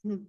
Mm.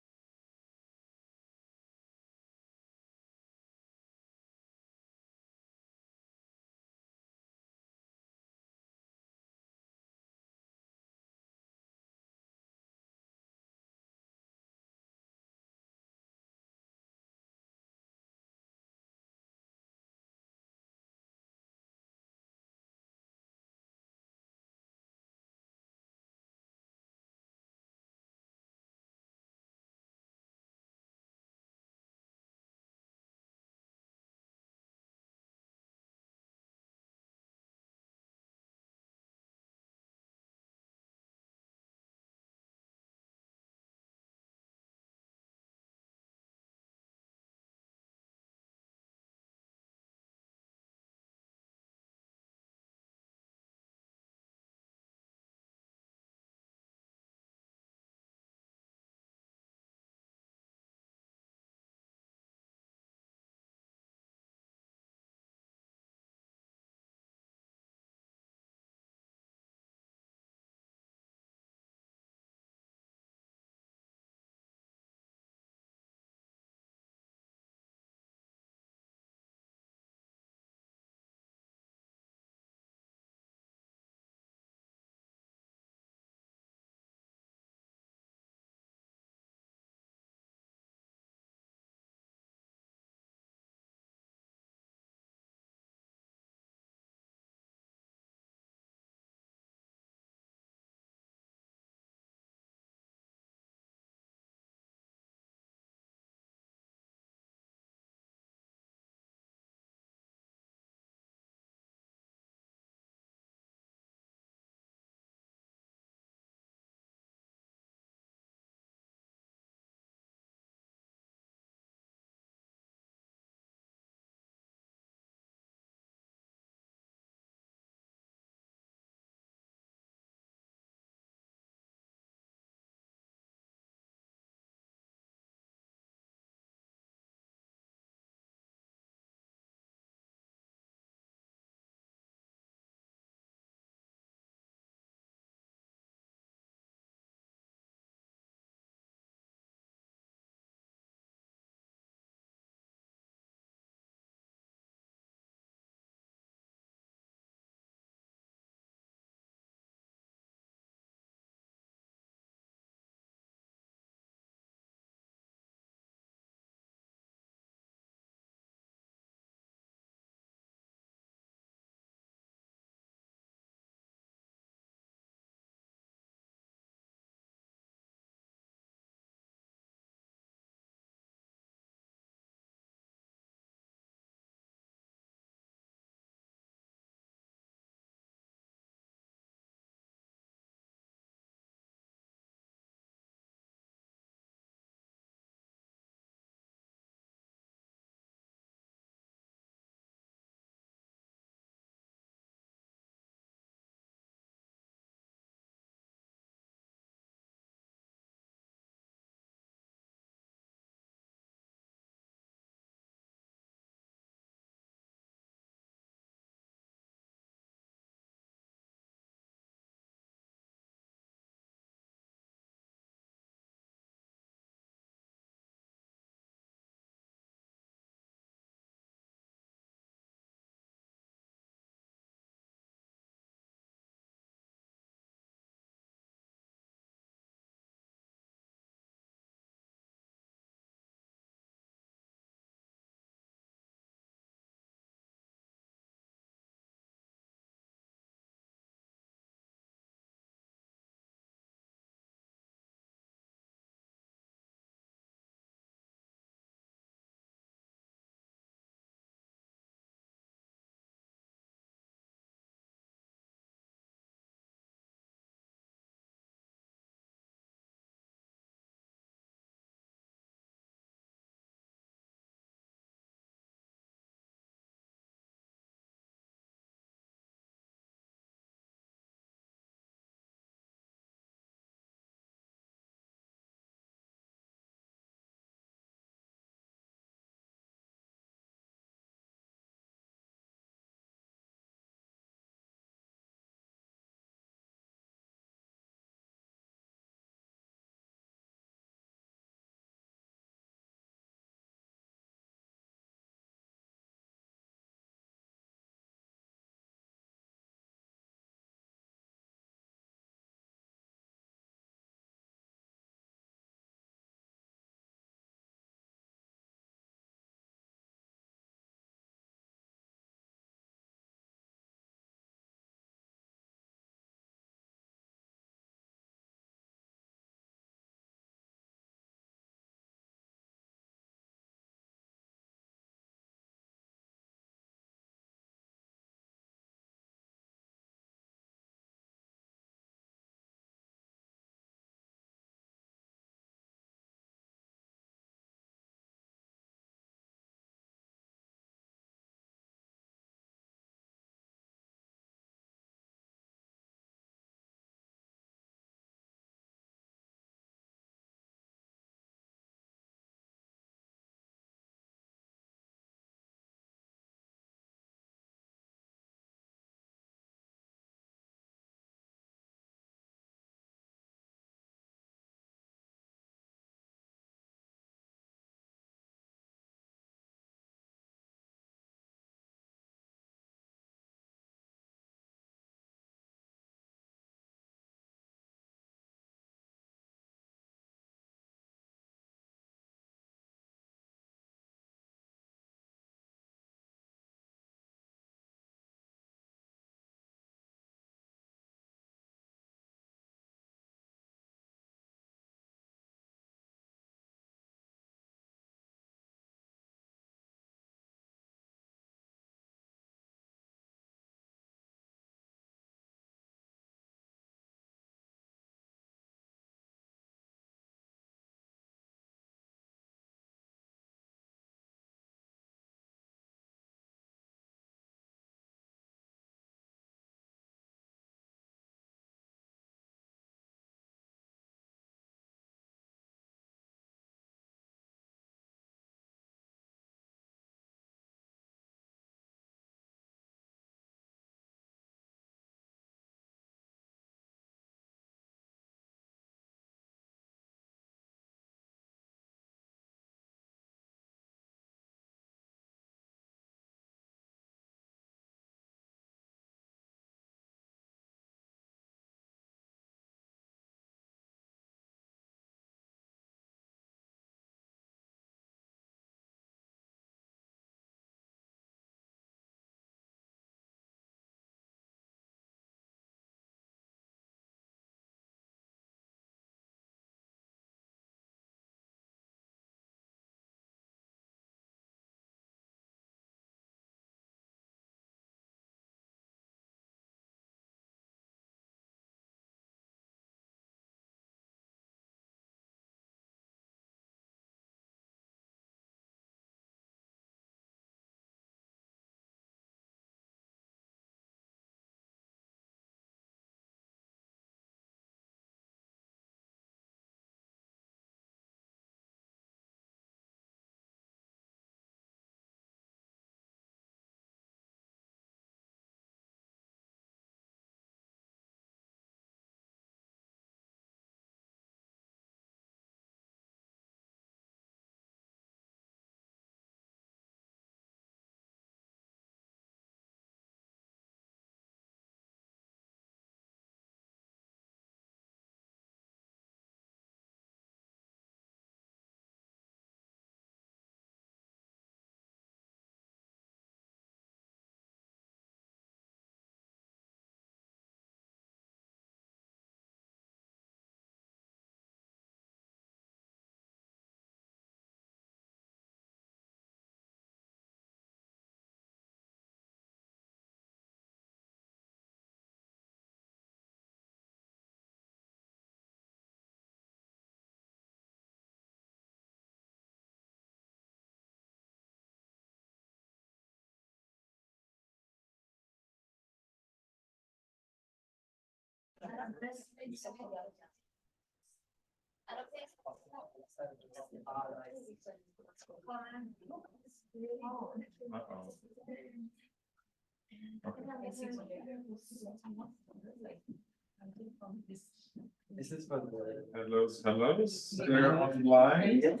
This is for the. Hello, hello. They're online.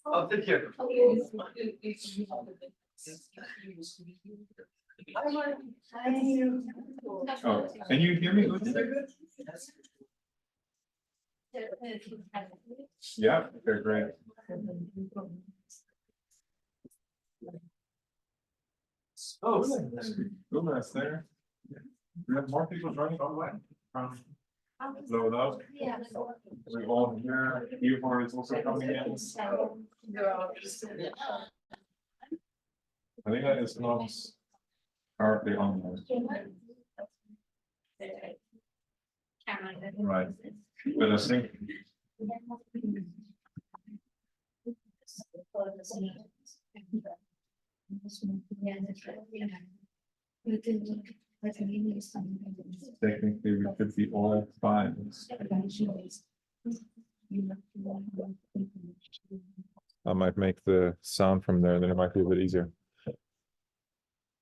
Oh, thank you. Oh, can you hear me? Yeah, okay, great. Oh, That's there. We have more people joining online. Load up. We all here. Ivor is also coming in. Alina is not currently online. Right. But I think. Technically, we could be all fine. I might make the sound from there, then it might be a bit easier.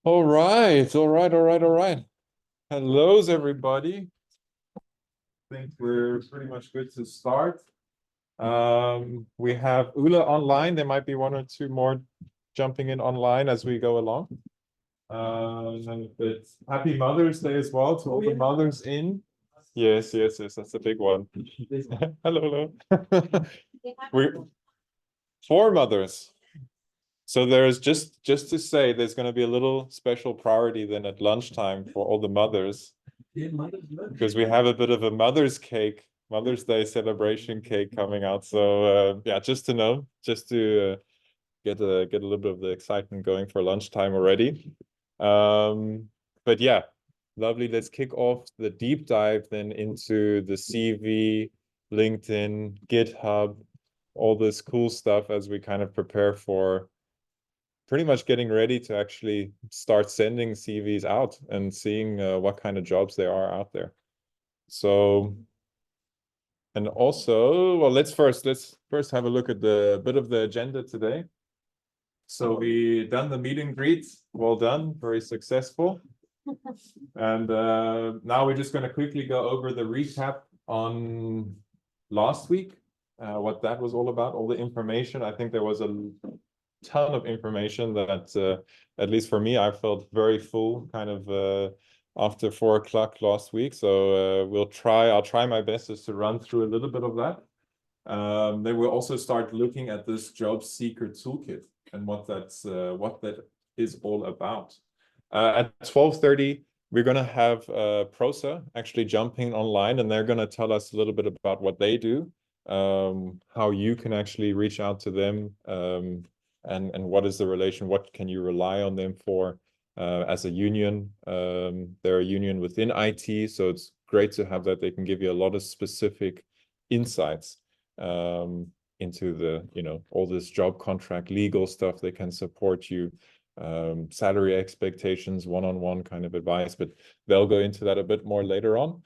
All right. Hello, everybody. I think we're pretty much good to start. We have Ula online. There might be one or two more jumping in online as we go along. But happy Mother's Day as well to all the mothers in. Yes, that's a big one. Hello. We're 4 mothers. So there's just to say there's going to be a little special priority then at lunchtime for all the mothers, because we have a bit of a Mother's Day celebration cake coming out. So yeah, just to know, just to get a little bit of the excitement going for lunchtime already. But yeah, lovely. Let's kick off the deep dive then into the CV, LinkedIn, GitHub, all this cool stuff as we kind of prepare for pretty much getting ready to actually start sending CVs out and seeing what kind of jobs there are out there. So, and also, well, let's first have a look at the bit of the agenda today. So we done the meet and greet, well done, very successful. And now we're just going to quickly go over the recap on last week, what that was all about, all the information. I think there was a ton of information that, at least for me, I felt very full kind of after 4 o'clock last week. So I'll try my best just to run through a little bit of that. Then we'll also start looking at this job seeker toolkit and what that is all about. At 12:30, we're going to have Prosa actually jumping online, and they're going to tell us a little bit about what they do, how you can actually reach out to them, and what is the relation, what can you rely on them for as a union. They're a union within IT, so it's great to have that. They can give you a lot of specific insights into the, all this job contract legal stuff. They can support you, salary expectations, one-on-one kind of advice, but they'll go into that a bit more later on.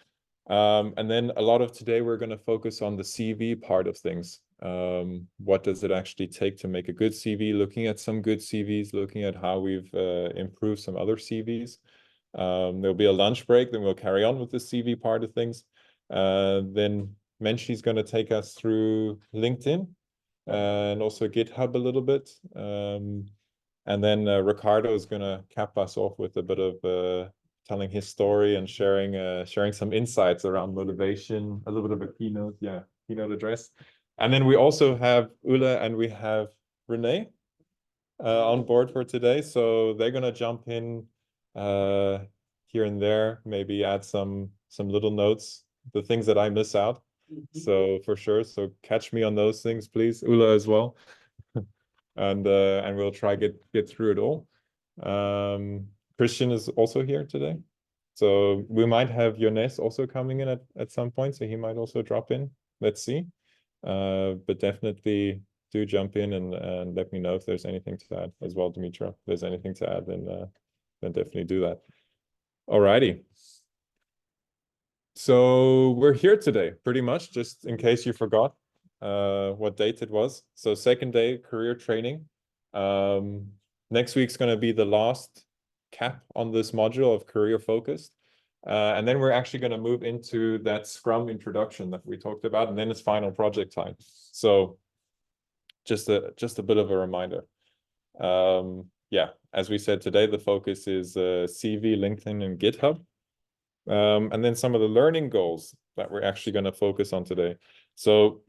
And then a lot of today, we're going to focus on the CV part of things. What does it actually take to make a good CV, looking at some good CVs, looking at how we've improved some other CVs. There'll be a lunch break, then we'll carry on with the CV part of things. Then Menshi's going to take us through LinkedIn and also GitHub a little bit. And then Ricardo is going to cap us off with a bit of telling his story and sharing some insights around motivation, a little bit of a keynote address. And then we also have Ula and we have Renee on board for today. So they're going to jump in here and there, maybe add some little notes, the things that I miss out. So for sure, so catch me on those things, please, Ula as well. And we'll try get through it all. Christian is also here today. So we might have Jonas also coming in at some point, so he might also drop in. Let's see. But definitely do jump in and let me know if there's anything to add as well, Dimitra. If there's anything to add, then definitely do that. Alrighty. So we're here today, pretty much, just in case you forgot what date it was. So second day, career training. Next week's going to be the last cap on this module of career focused. And then we're actually going to move into that Scrum introduction that we talked about, and then it's final project time. So just a bit of a reminder. Yeah, as we said today, the focus is CV, LinkedIn, and GitHub. And then some of the learning goals that we're actually going to focus on today. So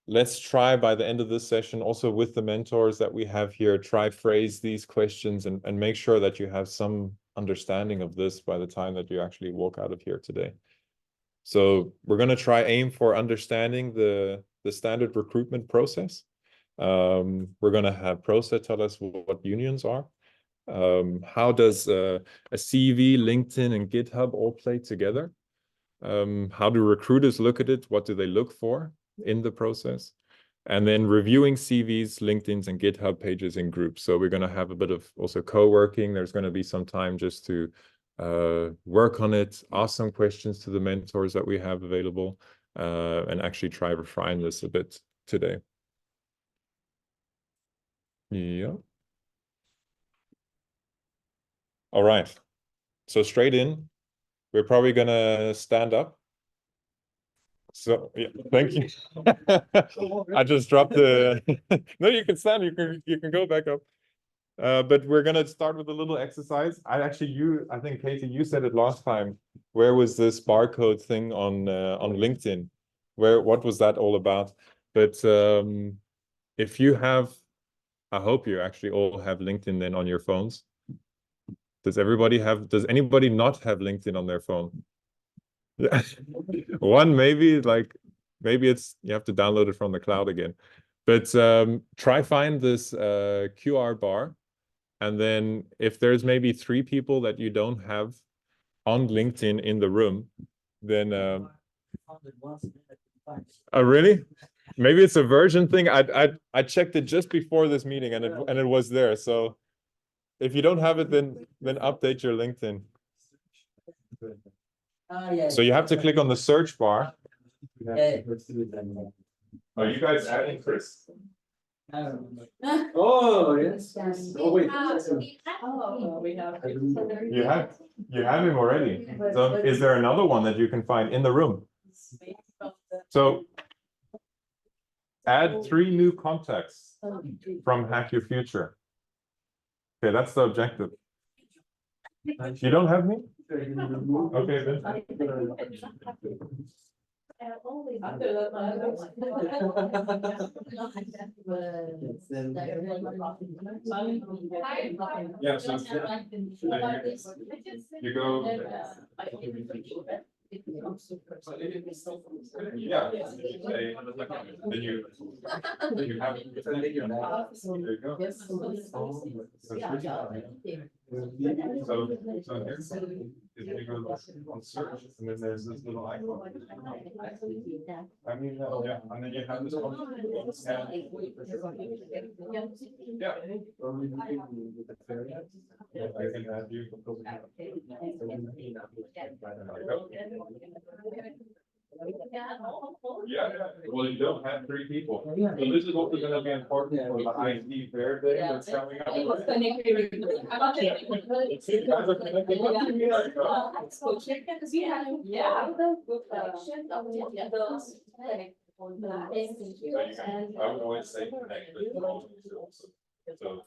let's try by the end of this session, also with the mentors that we have here, try phrase these questions and make sure that you have some understanding of this by the time that you actually walk out of here today. So we're going to try aim for understanding the standard recruitment process. We're going to have Prosa tell us what unions are. How does a CV, LinkedIn, and GitHub all play together? How do recruiters look at it? What do they look for in the process? And then reviewing CVs, LinkedIn's, and GitHub pages in groups. So we're going to have a bit of also co-working. There's going to be some time just to work on it, ask some questions to the mentors that we have available, and actually try to refine this a bit today. Yeah. All right. So straight in, we're probably going to stand up. So yeah, thank you. I just dropped the no, you can stand, you can go back up. But we're gonna start with a little exercise. I think Katie, you said it last time. Where was this barcode thing on LinkedIn? What was that all about? But if you have, I hope you actually all have LinkedIn then on your phones. Does anybody not have LinkedIn on their phone? Yeah. One, maybe it's you have to download it from the cloud again. But try find this QR bar, and then if there's maybe 3 people that you don't have on LinkedIn in the room, then oh really? Maybe it's a version thing. I checked it just before this meeting, and it was there. So if you don't have it, then update your LinkedIn. So you have to click on the search bar. Are you guys adding Chris? Oh, yes. Oh, wait. You have him already. So is there another one that you can find in the room? So add 3 new contacts from Hack Your Future. Okay, that's the objective. You don't have me? Okay, then. Yeah, so you go. Yeah. Then you have it. There you go. So here you go on search, and then there's this little icon. I mean, yeah, and then you have this one. Yeah. I can add you. Yeah, well, you don't have 3 people. So this is what we're gonna be important for the IT fair day that's coming up. I would always say connect with all of you also. So.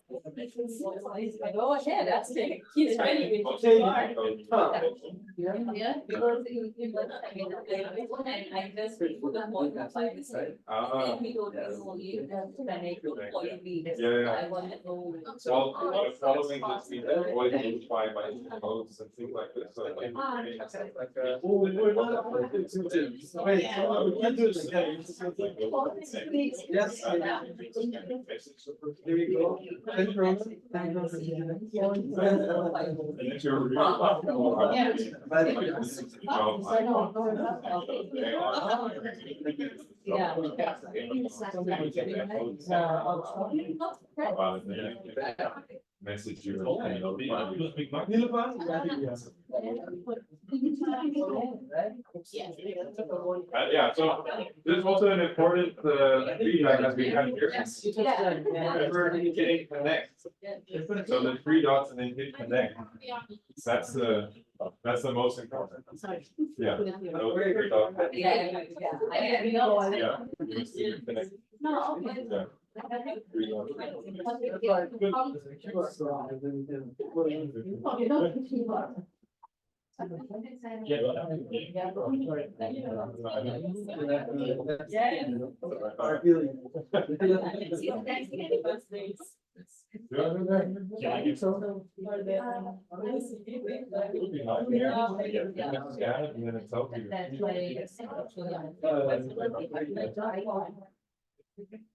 Go ahead, that's it. He's ready when you are. Yeah, because I just put the point of this. And we go to only I want to know. Well, following this, we always notify by posts and things like this. So like, Yes. Here we go. Thank you. Message you. Yeah, so this is also an important feedback that we have here. Remember hitting connect. So the three dots and then hit connect. That's the most important. Yeah. Those three dots. Yeah. You must do connect. Yeah. Three dots.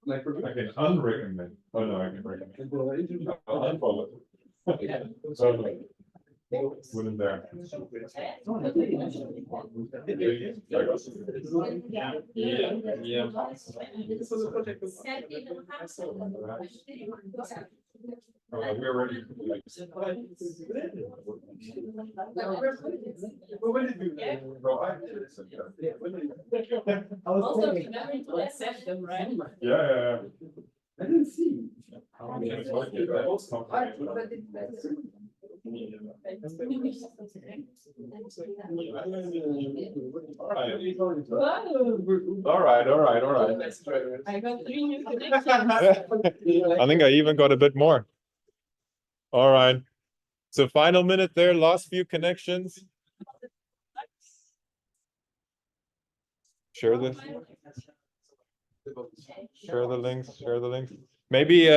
Like I can unrecommend. Oh no, I can recommend. I'll unfollow. So wouldn't there? Yeah. We're ready. Also, remember to accept them, right? Yeah. I didn't see. All right. I got 3 new connections. I think I even got a bit more. All right. So final minute there, last few connections. Share the links. Maybe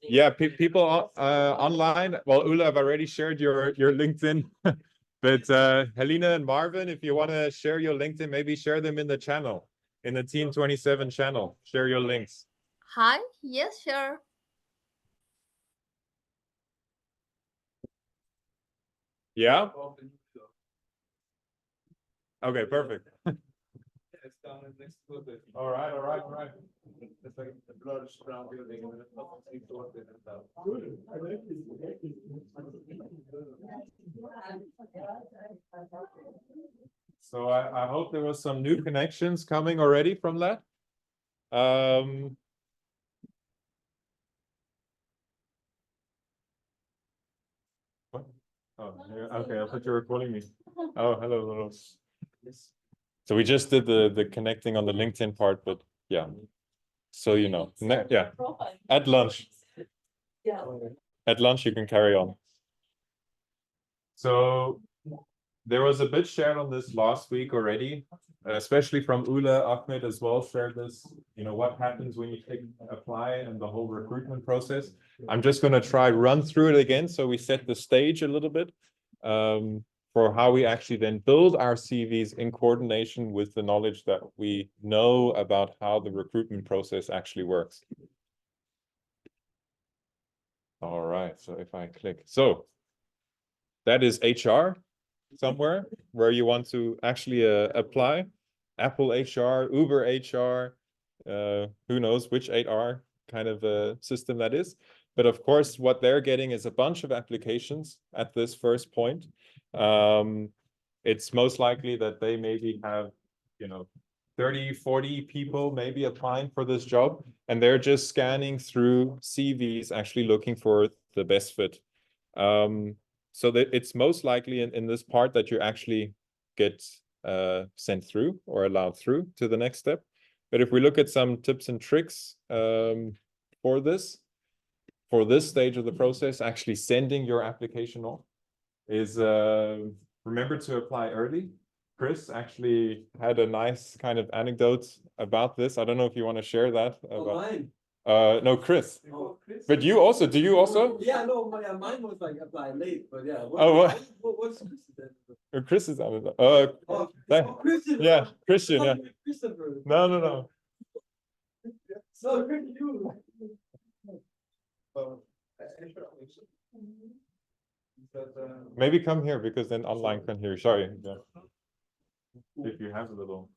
yeah, people online. Well, Ula, I've already shared your LinkedIn. But Helena and Marvin, if you want to share your LinkedIn, maybe share them in the channel, in the Team 27 channel. Share your links. Hi, yes, sure. Yeah? Okay, perfect. All right. It's like a large brown building. So I hope there was some new connections coming already from that. What? Oh, yeah, okay, I thought you were calling me. Oh, hello. So we just did the connecting on the LinkedIn part, but yeah. So you know, yeah. At lunch. Yeah. At lunch you can carry on. So there was a bit shared on this last week already, especially from Ula. Ahmed as well shared this, you know, what happens when you apply and the whole recruitment process. I'm just going to run through it again so we set the stage a little bit for how we actually then build our CVs in coordination with the knowledge that we know about how the recruitment process actually works. All right, so if I click, so that is HR somewhere where you want to actually apply. Apple HR, Uber HR, who knows which HR kind of system that is. But of course, what they're getting is a bunch of applications at this first point. It's most likely that they maybe have, you know, 30, 40 people maybe applying for this job, and they're just scanning through CVs, actually looking for the best fit. So that it's most likely in this part that you actually get sent through or allowed through to the next step. But if we look at some tips and tricks for this stage of the process, actually sending your application off is remember to apply early. Chris actually had a nice kind of anecdote about this. I don't know if you want to share that. Mine. No, Chris. Oh, Chris. But you also, do you also? Yeah, no, mine was like applied late, but yeah. What's Chris then? Chris is on it. Christian. Yeah, Christian, yeah. Christopher. No. No, you. Maybe come here because then online can hear you. Sorry. Yeah. If you have a little.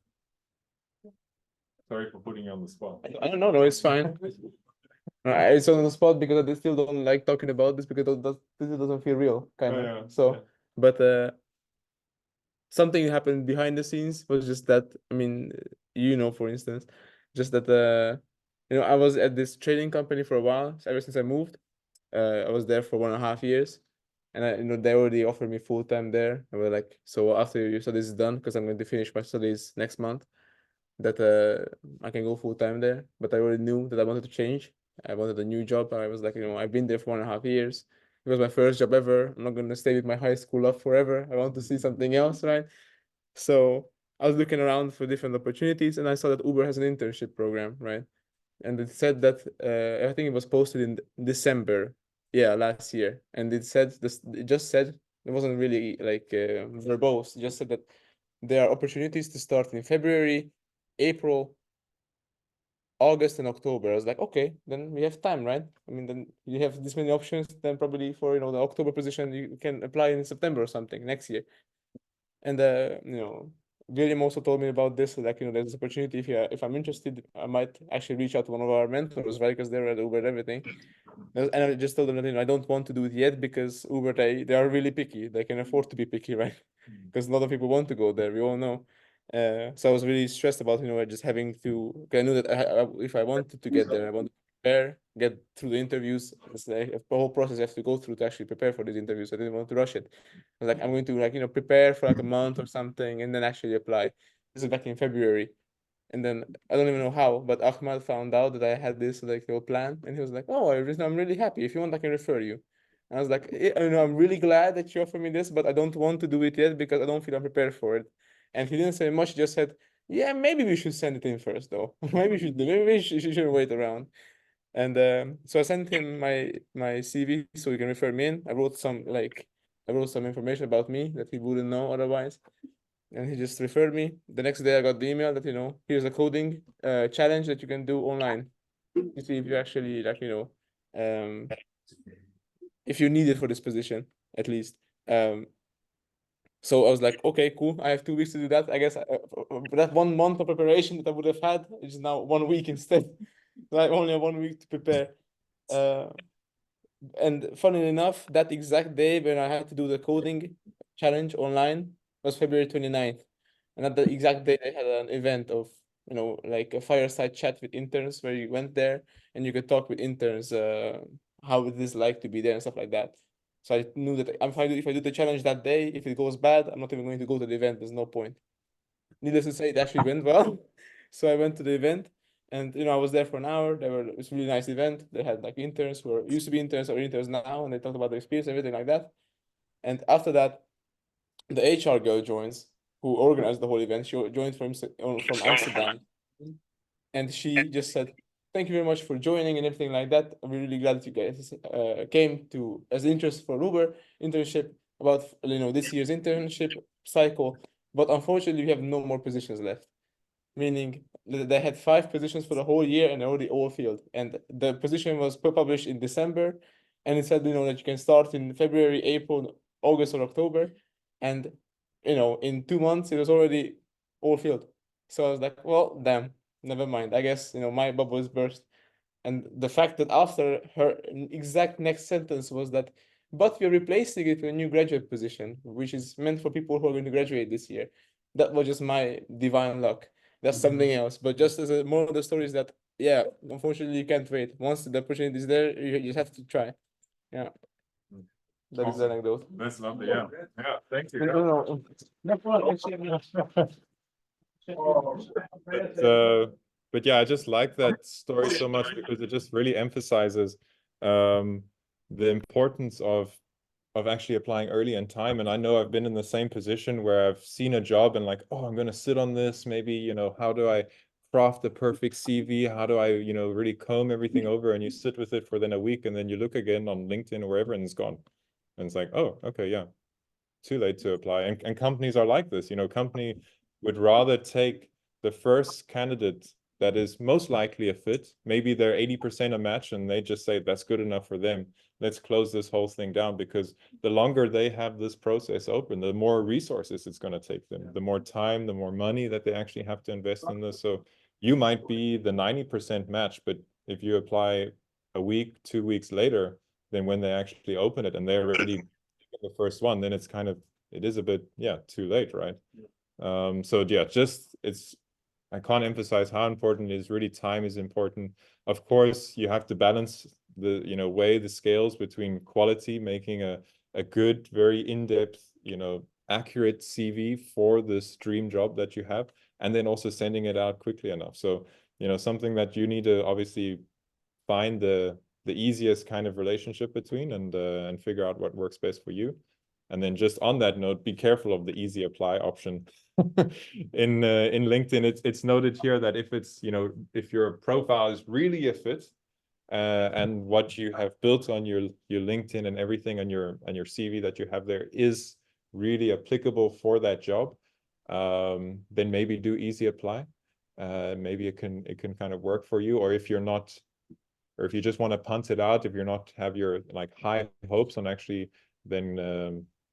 Sorry for putting you on the spot. I don't know, no, it's fine. It's on the spot because I still don't like talking about this because this doesn't feel real, kind of. Yeah. So, but something happened behind the scenes was just that, I mean, for instance, just that I was at this trading company for a while, ever since I moved. I was there for 1.5 years, and they already offered me full time there. I was like, so after your studies is done, because I'm going to finish my studies next month, that I can go full time there. But I already knew that I wanted to change. I wanted a new job. I was like, I've been there for 1.5 years. It was my first job ever. I'm not going to stay with my high school love forever. I want to see something else, right? So I was looking around for different opportunities, and I saw that Uber has an internship program, right? And it said that I think it was posted in December, yeah, last year, and it said this. It just said, it wasn't really like verbose. It just said that there are opportunities to start in February, April, August, and October. I was like, okay, then we have time, right? I mean, then you have this many options. Then probably for the October position, you can apply in September or something next year. And William also told me about this, like, there's this opportunity. If I'm interested, I might actually reach out to one of our mentors, right? Because they're at Uber and everything. And I just told them that I don't want to do it yet, because Uber, they are really picky. They can afford to be picky, right? Because a lot of people want to go there. We all know. So I was really stressed about just having to. I knew that if I wanted to get there, I wanted to prepare, get through the interviews. It's like a whole process I have to go through to actually prepare for these interviews. I didn't want to rush it. I was like, I'm going to prepare for like a month or something, and then actually apply. This is back in February. And then I don't even know how, but Ahmad found out that I had this like little plan, and he was like, "Oh, I'm really happy. If you want, I can refer you." And I was like, I'm really glad that you offered me this, but I don't want to do it yet because I don't feel I'm prepared for it." And he didn't say much. He just said, "Yeah, maybe we should send it in first, though. Maybe we shouldn't wait around." And so I sent him my CV so he can refer me in. I wrote some information about me that he wouldn't know otherwise. And he just referred me. The next day I got the email that, here's a coding challenge that you can do online. You see if you actually if you're needed for this position, at least. So I was like, okay, cool. I have 2 weeks to do that. I guess that 1 month of preparation that I would have had is now 1 week instead. So I only have 1 week to prepare. And funny enough, that exact day when I had to do the coding challenge online was February 29th. And at the exact day, they had an event of, like a fireside chat with interns where you went there and you could talk with interns, how it is like to be there and stuff like that. So I knew that if I do the challenge that day, if it goes bad, I'm not even going to go to the event. There's no point. Needless to say, it actually went well. So I went to the event, and I was there for an hour. It was a really nice event. They had like interns who used to be interns or interns now, and they talked about their experience and everything like that. And after that, the HR girl joins, who organized the whole event. She joined from Amsterdam, and she just said, "Thank you very much for joining and everything like that. I'm really glad that you guys came to as interest for Uber internship about this year's internship cycle. But unfortunately, we have no more positions left." Meaning they had 5 positions for the whole year and already all filled. And the position was published in December, and it said that you can start in February, April, August, or October. And in 2 months it was already all filled. So I was like, well, damn, never mind. I guess my bubble is burst. And the fact that after her exact next sentence was that, but we're replacing it with a new graduate position, which is meant for people who are going to graduate this year. That was just my divine luck. That's something else. But just as a moral of the story is that, yeah, unfortunately you can't wait. Once the opportunity is there, you just have to try. Yeah. That is the Awesome. anecdote. That's lovely. Yeah. Yeah. Thank you. But yeah, I just like that story so much because it just really emphasizes the importance of actually applying early in time. And I know I've been in the same position where I've seen a job and like, oh, I'm gonna sit on this. Maybe, how do I craft the perfect CV? How do I, really comb everything over? And you sit with it for then a week, and then you look again on LinkedIn or wherever, and it's gone. And it's like, oh, okay, yeah, too late to apply. And companies are like this, company would rather take the first candidate that is most likely a fit. Maybe they're 80% a match and they just say that's good enough for them. Let's close this whole thing down, because the longer they have this process open, the more resources it's going to take them, the more time, the more money that they actually have to invest in this. So you might be the 90% match, but if you apply a week, 2 weeks later, then when they actually open it and they're already the first one, then it's kind of it is a bit, yeah, too late, right? So yeah, just I can't emphasize how important it is. Really, time is important. Of course, you have to balance the, weigh the scales between quality, making a good, very in-depth, accurate CV for this dream job that you have, and then also sending it out quickly enough. So, something that you need to obviously find the easiest kind of relationship between, and figure out what works best for you. And then just on that note, be careful of the easy apply option. In LinkedIn, it's noted here that if it's, if your profile is really a fit, and what you have built on your LinkedIn and everything on your CV that you have there is really applicable for that job, then maybe do easy apply. Maybe it can kind of work for you. Or if you're not, or if you just want to punt it out, if you're not have your like high hopes on actually, then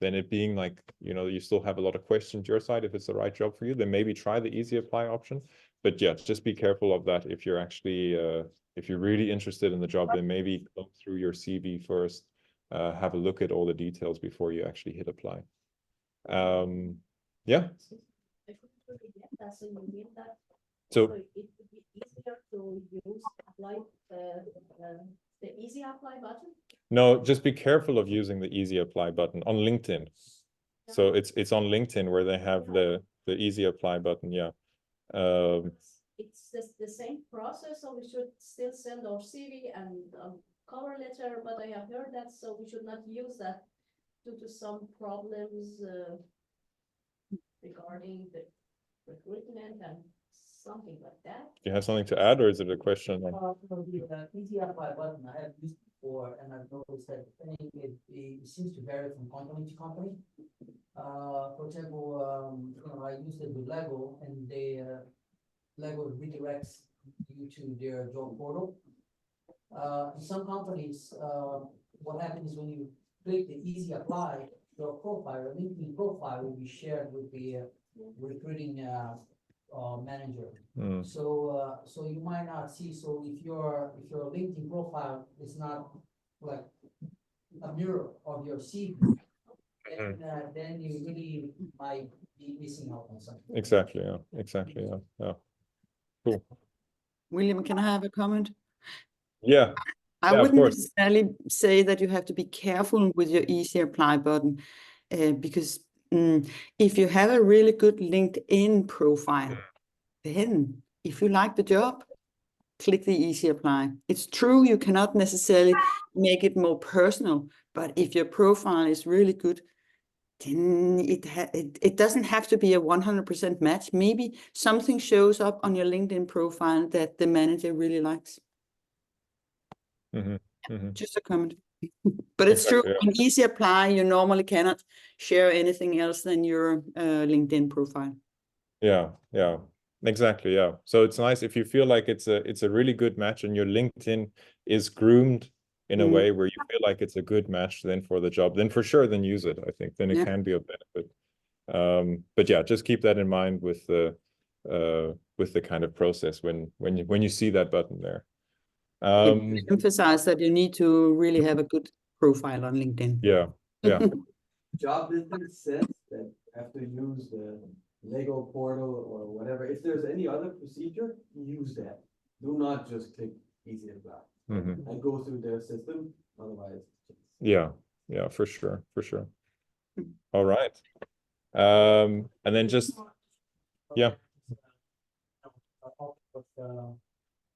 it being like, you still have a lot of questions your side, if it's the right job for you, then maybe try the easy apply option. But yeah, just be careful of that. If you're actually, if you're really interested in the job, then maybe go through your CV first, have a look at all the details before you actually hit apply. Yeah. So it would be easier to use the easy apply button. no, just be careful of using the easy apply button on LinkedIn. So it's on LinkedIn where they have the easy apply button. Yeah. It's the same process, so we should still send our CV and cover letter, but I have heard that, so we should not use that due to some problems regarding the recruitment and something like that. Do you have something to add, or is it a question? The easy apply button I have used before, and I've noticed that it seems to vary from company to company. For example, I used it with Lego, and Lego redirects you to their job portal. In some companies, what happens is when you click the easy apply, your profile, your LinkedIn profile will be shared with the recruiting manager. So you might not see. So if your LinkedIn profile is not like a mirror of your CV, then you really might be missing out on something. Exactly. Yeah. Exactly. Yeah. Yeah. Cool. William, can I have a comment? Yeah. I Yeah, of wouldn't course. necessarily say that you have to be careful with your easy apply button, because if you have a really good LinkedIn profile, then if you like the job, click the easy apply. It's true, you cannot necessarily make it more personal, but if your profile is really good, then it doesn't have to be a 100% match. Maybe something shows up on your LinkedIn profile that the manager really likes. Just a comment. But it's true, Exactly, yeah. on easy apply, you normally cannot share anything else than your LinkedIn profile. Yeah. Yeah. Exactly. Yeah. So it's nice if you feel like it's a really good match and your LinkedIn is groomed in a way where you feel like it's a good match then for the job, then for sure, then use it. I think then it can be a benefit. But yeah, just keep that in mind with the kind of process when you see that button there. Emphasize that you need to really have a good profile on LinkedIn. Yeah. Yeah. Job listing says that you have to use the Lego portal or whatever. If there's any other procedure, use that. Do not just click easy apply. And go through their system, otherwise. Yeah. Yeah, for sure. For sure. All right. And then just, yeah. What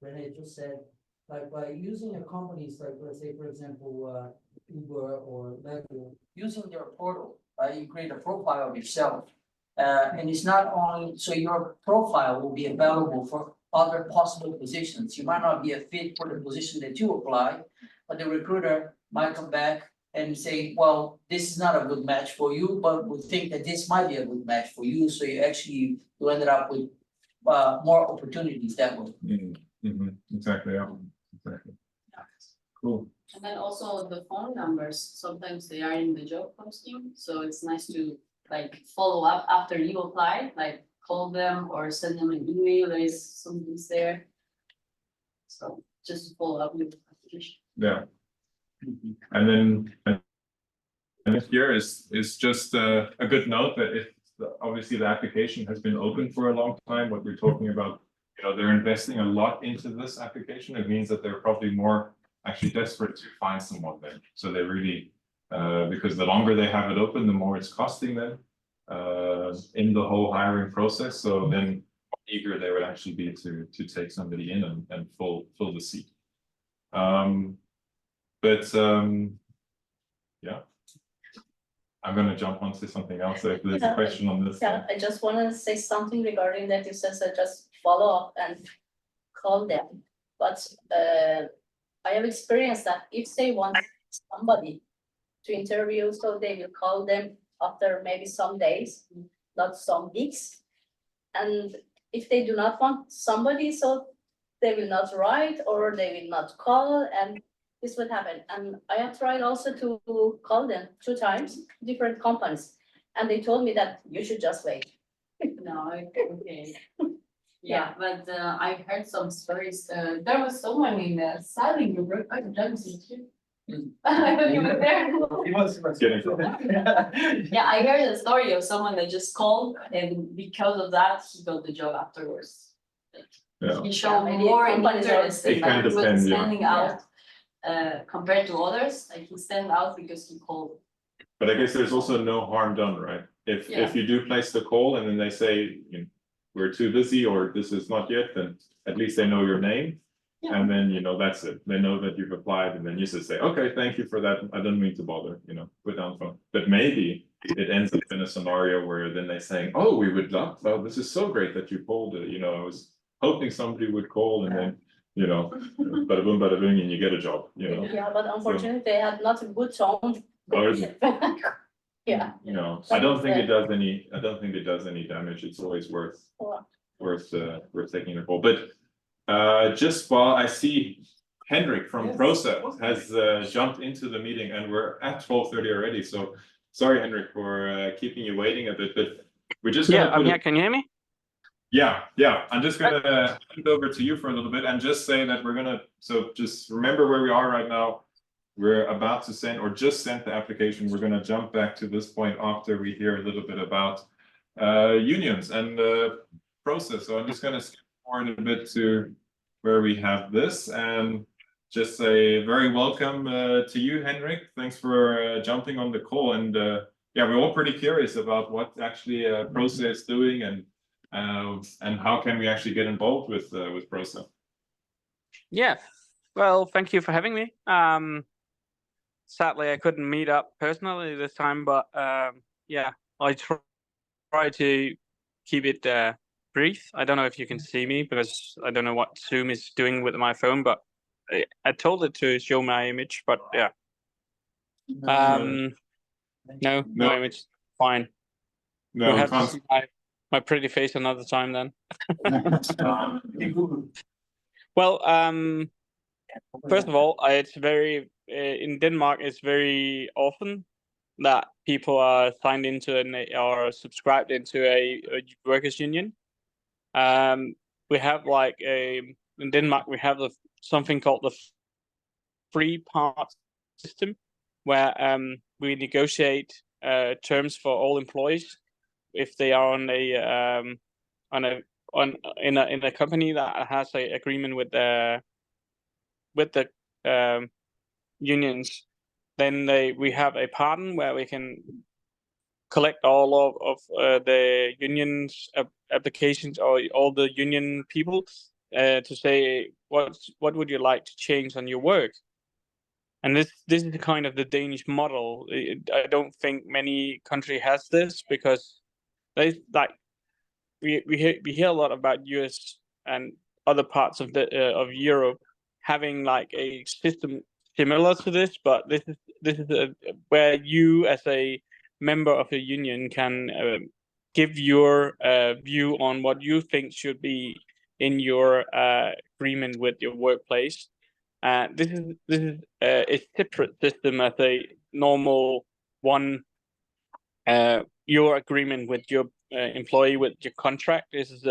Renee just said, like by using a company's, like let's say for example, Uber or Lego, using their portal, right? You create a profile of yourself. And it's not only, so your profile will be available for other possible positions. You might not be a fit for the position that you apply, but the recruiter might come back and say, well, this is not a good match for you, but we think that this might be a good match for you. So you ended up with more opportunities that way. Exactly. Yeah. Exactly. Cool. And then also the phone numbers, sometimes they are in the job posting, so it's nice to like follow up after you apply, like call them or send them an email, there is something's there. So just follow up with the application. Yeah. And then here is just a good note that if obviously the application has been open for a long time, what we're talking about, they're investing a lot into this application. It means that they're probably more actually desperate to find someone there. So they really, because the longer they have it open, the more it's costing them in the whole hiring process. So then eager they would actually be to take somebody in and fill the seat. Yeah. I'm gonna jump onto something else. So if there's a question on this. Yeah, I just want to say something regarding that. You said that just follow up and call them. But I have experienced that if they want somebody to interview, so they will call them after maybe some days, not some weeks. And if they do not want somebody, so they will not write or they will not call, and this would happen. And I have tried also to call them 2 times, different companies, and they told me that you should just wait. No, okay. Yeah, but I heard some stories. There was someone in the Saudi group. I don't know too. I thought you were there. Yeah, I heard a story of someone that just called, and because of that, he got the job afterwards. Yeah. He showed maybe more companies are- interest, It can like he was depend, yeah. standing out compared to others. Like he stand out because he called. But I guess there's also no harm done, right? If you do place the call and then they say, we're too busy or this is not yet, then at least they know your name. Yeah. And then, that's it. They know that you've applied and then you just say, okay, thank you for that. I don't mean to bother, put down phone. But maybe it ends up in a scenario where then they saying, oh, we would love, well, this is so great that you called it. I was hoping somebody would call and then, bada boom, bada bing, and you get a job, Yeah, but unfortunately, they had not a good tone. Or is it? Yeah. I don't think it does any damage. It's always worth taking a call. But just while I see Hendrik from Prosa has jumped into the meeting and we're at 12:30 already. So sorry, Hendrik, for keeping you waiting a bit, but we're just gonna I'm here. Can you hear me? Yeah. I'm just gonna hand over to you for a little bit and just say that so just remember where we are right now. We're about to send or just sent the application. We're gonna jump back to this point after we hear a little bit about unions and process. So I'm just gonna skip forward a bit to where we have this and just say very welcome to you, Hendrik. Thanks for jumping on the call. And we're all pretty curious about what actually Prosa is doing and how can we actually get involved with Prosa. Yeah. Well, thank you for having me. Sadly, I couldn't meet up personally this time, but I try to keep it brief. I don't know if you can see me because I don't know what Zoom is doing with my phone, but I told it to show my image, but yeah. No image. Fine. No, We'll have to see my pretty face another time then. Well, first of all, it's very in Denmark. It's very often that people are signed into or subscribed into a workers' union. We have in Denmark we have something called the free part system, where we negotiate terms for all employees if they are in a company that has an agreement with the unions. Then we have a pardon where we can collect all of the union's applications or all the union people to say what would you like to change on your work. And this is kind of the Danish model. I don't think many country has this because we hear a lot about US and other parts of Europe having a system similar to this, but this is where you as a member of a union can give your view on what you think should be in your agreement with your workplace. This is a separate system as a normal one. Your agreement with your employee, with your contract. This is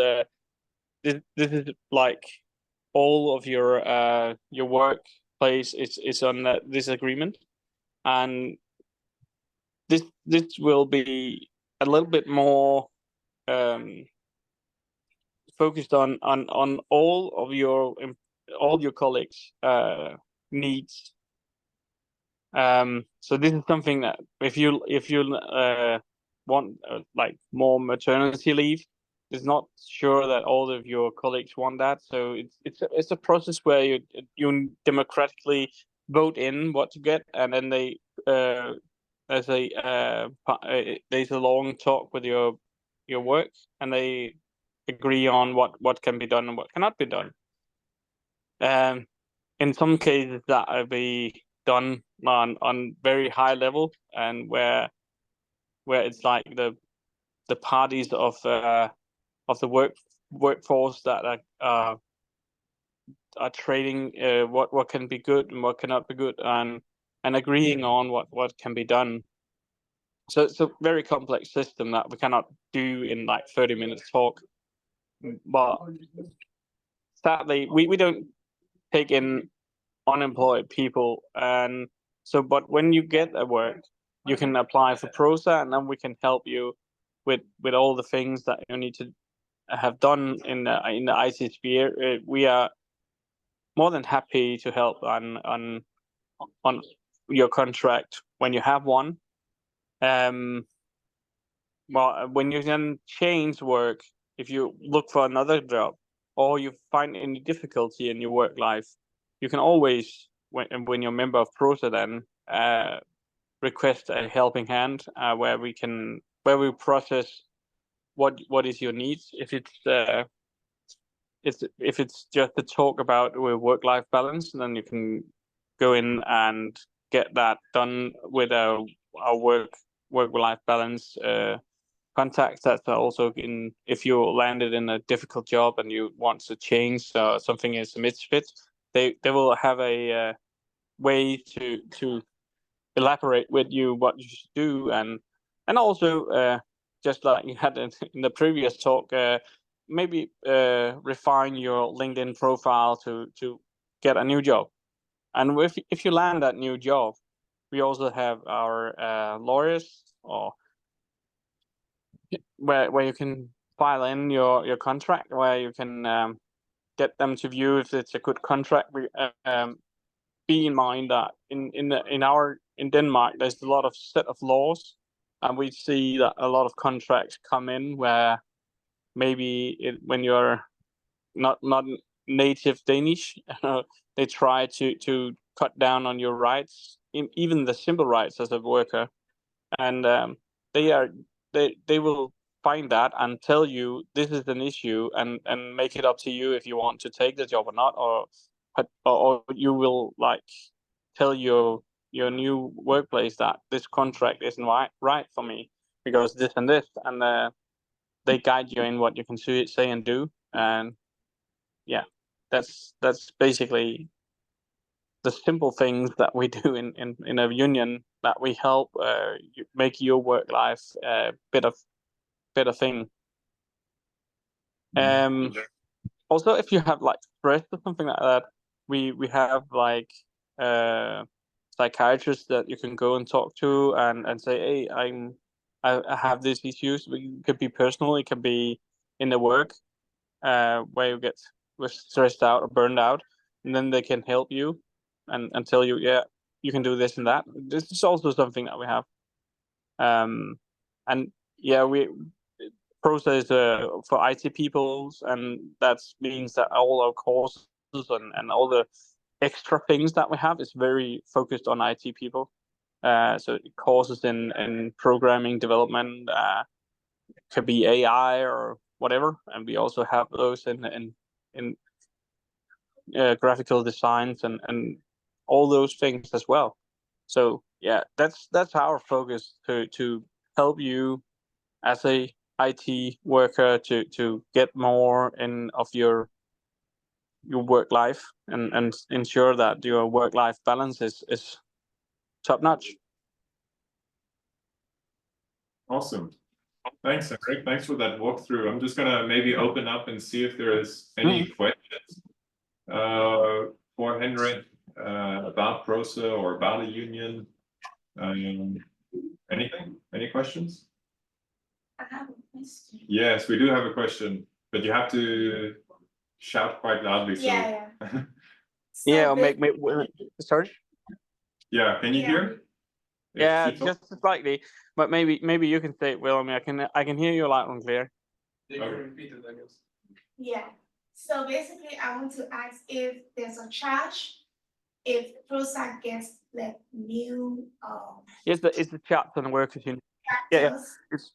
like all of your workplace is on this agreement, and this will be a little bit more focused on all your colleagues' needs. So this is something that if you want like more maternity leave, it's not sure that all of your colleagues want that. So it's a process where you democratically vote in what to get, and then there's a long talk with your work, and they agree on what can be done and what cannot be done. In some cases that will be done on very high level, and where it's like the parties of the workforce that are trading what can be good and what cannot be good, and agreeing on what can be done. So it's a very complex system that we cannot do in like 30 minutes talk. But sadly, we don't take in unemployed people, and so but when you get a work, you can apply for PROSA, and then we can help you with all the things that you need to have done in the IT sphere. We are more than happy to help on your contract when you have one. Well, when you then change work, if you look for another job or you find any difficulty in your work life, you can always, when you're a member of PROSA, then request a helping hand where we process what is your needs. If it's just a talk about work-life balance, then you can go in and get that done with our work-life balance contacts. That's also if you landed in a difficult job and you want to change, something is a misfit, they will have a way to elaborate with you what you should do, and also just like you had in the previous talk, maybe refine your LinkedIn profile to get a new job. And if you land that new job, we also have our lawyers, or where you can file in your contract, where you can get them to view if it's a good contract. We be in mind that in Denmark there's a lot of set of laws, and we see that a lot of contracts come in where maybe when you're not native Danish, they try to cut down on your rights, even the simple rights as a worker, and they will find that and tell you this is an issue, and make it up to you if you want to take the job or not, or you will like tell your new workplace that this contract isn't right for me because this and this, and they guide you in what you can say and do. And yeah, that's basically the simple things that we do in a union, that we help make your work life a better thing. Also, if you have like stress or something like that, we have like psychiatrists that you can go and talk to and say, hey, I have these issues. It could be personal, it could be in the work, where you get stressed out or burned out, and then they can help you and tell you, yeah, you can do this and that. This is also something that we have. And yeah, PROSA is for IT people, and that means that all our courses and all the extra things that we have is very focused on IT people. So courses in programming development, could be AI or whatever, and we also have those in graphical designs and all those things as well. So yeah, that's our focus, to help you as a IT worker to get more of your work life, and ensure that your work life balance is top notch. Awesome. Thanks, Henrik. Thanks for that walkthrough. I'm just gonna maybe open up and see if there is any questions for Henrik about PROSA or about a union. Anything? Any questions? I have a question. Yes, we do have a question, but you have to shout quite loudly. So Yeah. Yeah, or So make sorry. yeah, can you Yeah. hear? If Yeah, you talk- just slightly, but maybe you can say it, Will. I can hear you loud and clear. Yeah, so basically I want to ask if there's a charge if Prozac gets like new It's the chat on the workers union. Yeah, tractors. it's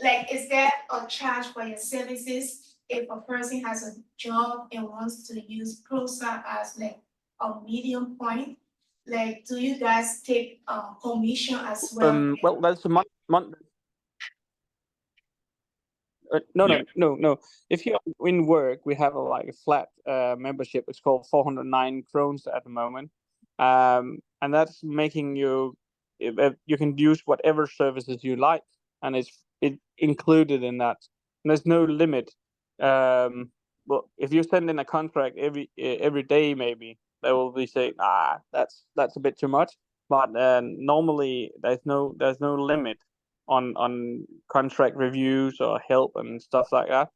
Like, is there a charge for your services if a person has a job and wants to use Prozac as like a medium point? Like, do you guys take commission as well? well, that's a month. No, Yeah. no. If you're in work, we have a flat membership. It's called 409 krones at the moment, and that's making you you can use whatever services you like, and it included in that. And there's no limit. Well, if you send in a contract every day, maybe they will be saying, that's a bit too much. But normally there's no limit on contract reviews or help and stuff like that,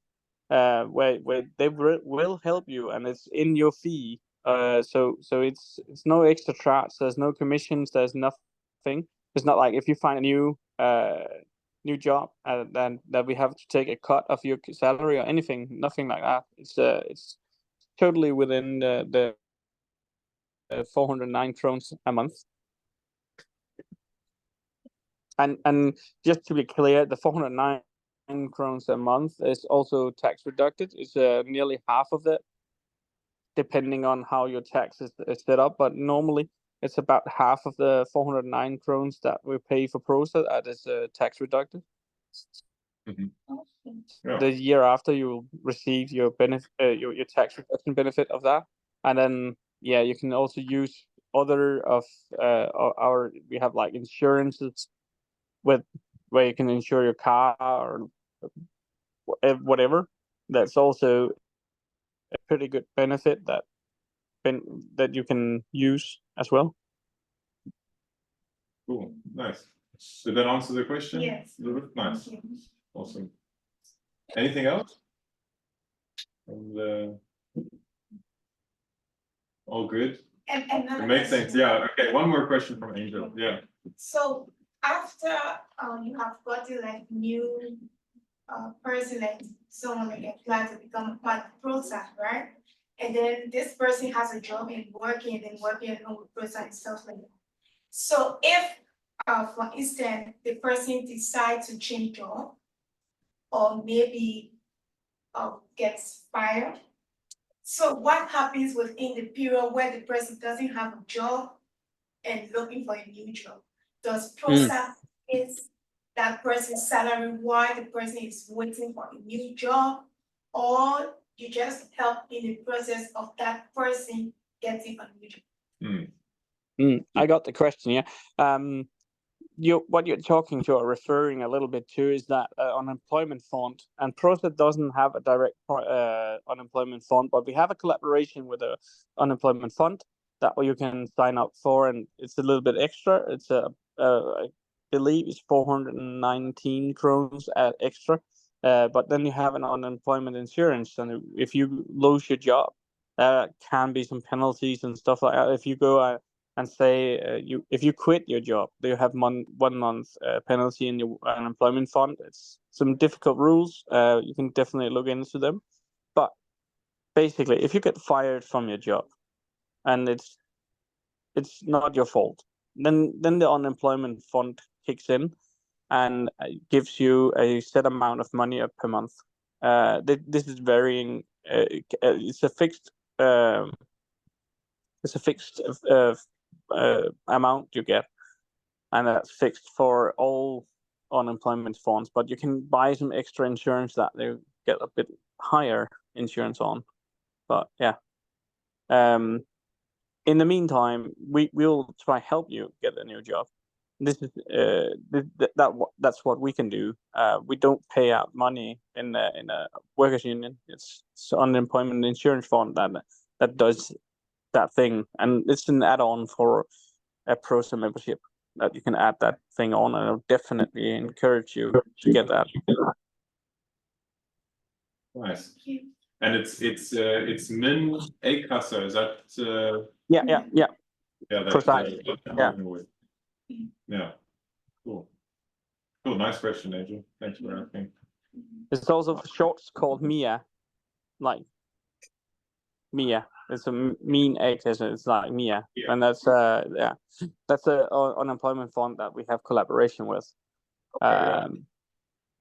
where they will help you and it's in your fee. So it's no extra charge. There's no commissions. There's nothing. It's not like if you find a new job then that we have to take a cut of your salary or anything. Nothing like that. It's totally within the 409 krones a month. And just to be clear, the 409 krones a month is also tax deducted. It's nearly half of it, depending on how your tax is set up. But normally, it's about half of the 409 krones that we pay for Prozac that is tax deducted. Yeah. The year after, you will receive your benefit, your tax reduction benefit of that, and then you can also use other of our. We have like insurances where you can insure your car or whatever. That's also a pretty good benefit that you can use as well. Cool, nice. Did that answer the question? Yes. A little bit? Nice, Thank you. awesome. Anything else? And, all good. And another It makes question. sense. Yeah. Okay. One more question from Angel. Yeah. So after you have gotten like new person, like someone like apply to become a part of Prozac, right? And then this person has a job and working along with Prozac and stuff like that. So if for instance the person decides to change job or maybe gets fired. So what happens within the period where the person doesn't have a job and looking for a new job? Does Prozac is that person's salary while the person is waiting for a new job? Or you just help in the process of that person getting a new job? I got the question. Yeah. What you're talking to or referring a little bit to is that unemployment fund, and Prozac doesn't have a direct unemployment fund, but we have a collaboration with a unemployment fund that you can sign up for, and it's a little bit extra. It's I believe it's 419 krones extra, but then you have an unemployment insurance, and if you lose your job, can be some penalties and stuff like that. If you go and say if you quit your job, you have 1 month penalty in your unemployment fund. It's some difficult rules. You can definitely look into them. But basically, if you get fired from your job, and it's not your fault, then the unemployment fund kicks in and gives you a set amount of money per month. This is varying. It's a fixed. It's a fixed amount you get, and that's fixed for all unemployment funds. But you can buy some extra insurance that they get a bit higher insurance on. But yeah, in the meantime, we'll try help you get a new job. This is that's what we can do. We don't pay out money in a workers' union. It's unemployment insurance fund that does that thing, and it's an add-on for a Prozac membership. that you can add that thing on, and I'll definitely encourage you to get that. Nice. And it's Min Akasa, is that Yeah. yeah, that's Precise. what I'm Yeah. working with. Yeah. Cool. Nice question, Angel. Thanks for asking. It's also shorts called MIA, like MIA. It's a mean actors. It's like MIA, Yeah. and that's that's a unemployment fund that we have collaboration with. Yeah.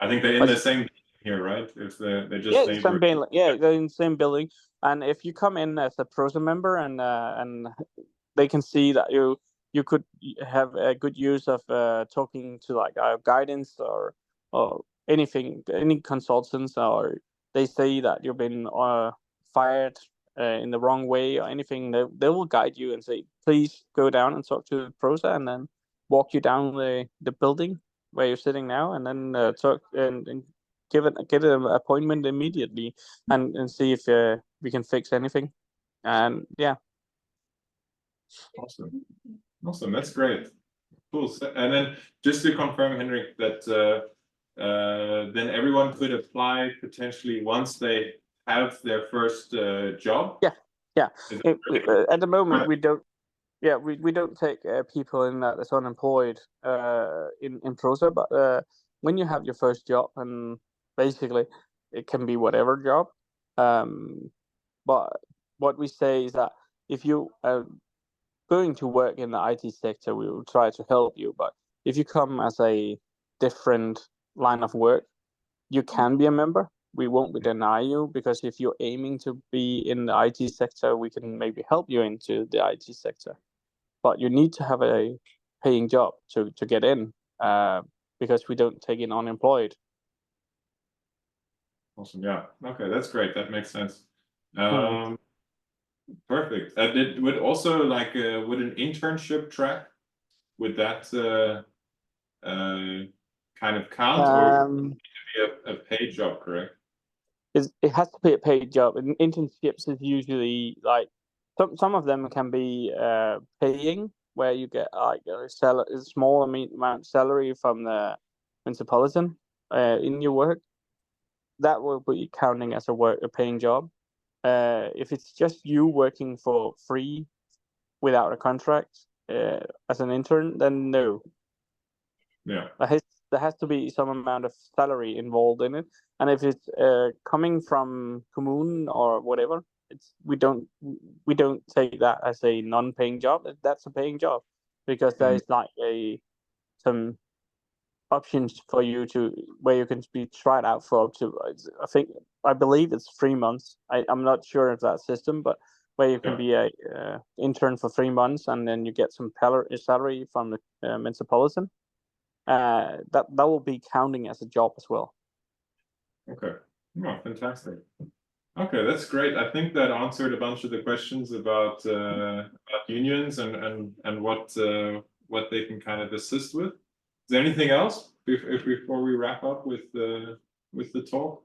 I think they're in but- the same here, right? If they just Yeah, named same building. Yeah, they're in the same building. And if you come in as a PROSA member, and they can see that you could have a good use of talking to like our guidance or anything, any consultants, or they say that you've been fired in the wrong way or anything, they will guide you and say, please go down and talk to PROSA, and then walk you down the building where you're sitting now, and then talk and get an appointment immediately and see if we can fix anything. And yeah. Awesome. That's great. Cool. So, and then just to confirm, Henrik, that then everyone could apply potentially once they have their first job. Yeah. Is that right? At the moment, we don't. Yeah, we don't take people in that is unemployed in PROSA, but when you have your first job, and basically it can be whatever job, but what we say is that if you are going to work in the IT sector, we will try to help you. But if you come as a different line of work, you can be a member. We won't deny you, because if you're aiming to be in the IT sector, we can maybe help you into the IT sector. But you need to have a paying job to get in, because we don't take in unemployed. Awesome. Yeah. Okay, that's great. That makes sense. Perfect. Would also like would an internship track, would that kind of count, or need to be a paid job, correct? It has to be a paid job. And internships is usually like some of them can be paying, where you get like a small amount of salary from the municipality in your work. That will be counting as a paying job. If it's just you working for free without a contract as an intern, then no. Yeah. There has to be some amount of salary involved in it, and if it's coming from Kommunen or whatever, we don't take that as a non-paying job. That's a paying job, because there is like some options for you where you can be tried out for up to, I believe it's 3 months. I'm not sure of that system, but where you can be a intern for 3 months, and then you get some salary from the municipality. That will be counting as a job as well. Okay. Oh, fantastic. Okay, that's great. I think that answered a bunch of the questions about unions and what they can kind of assist with. Is there anything else before we wrap up with the talk?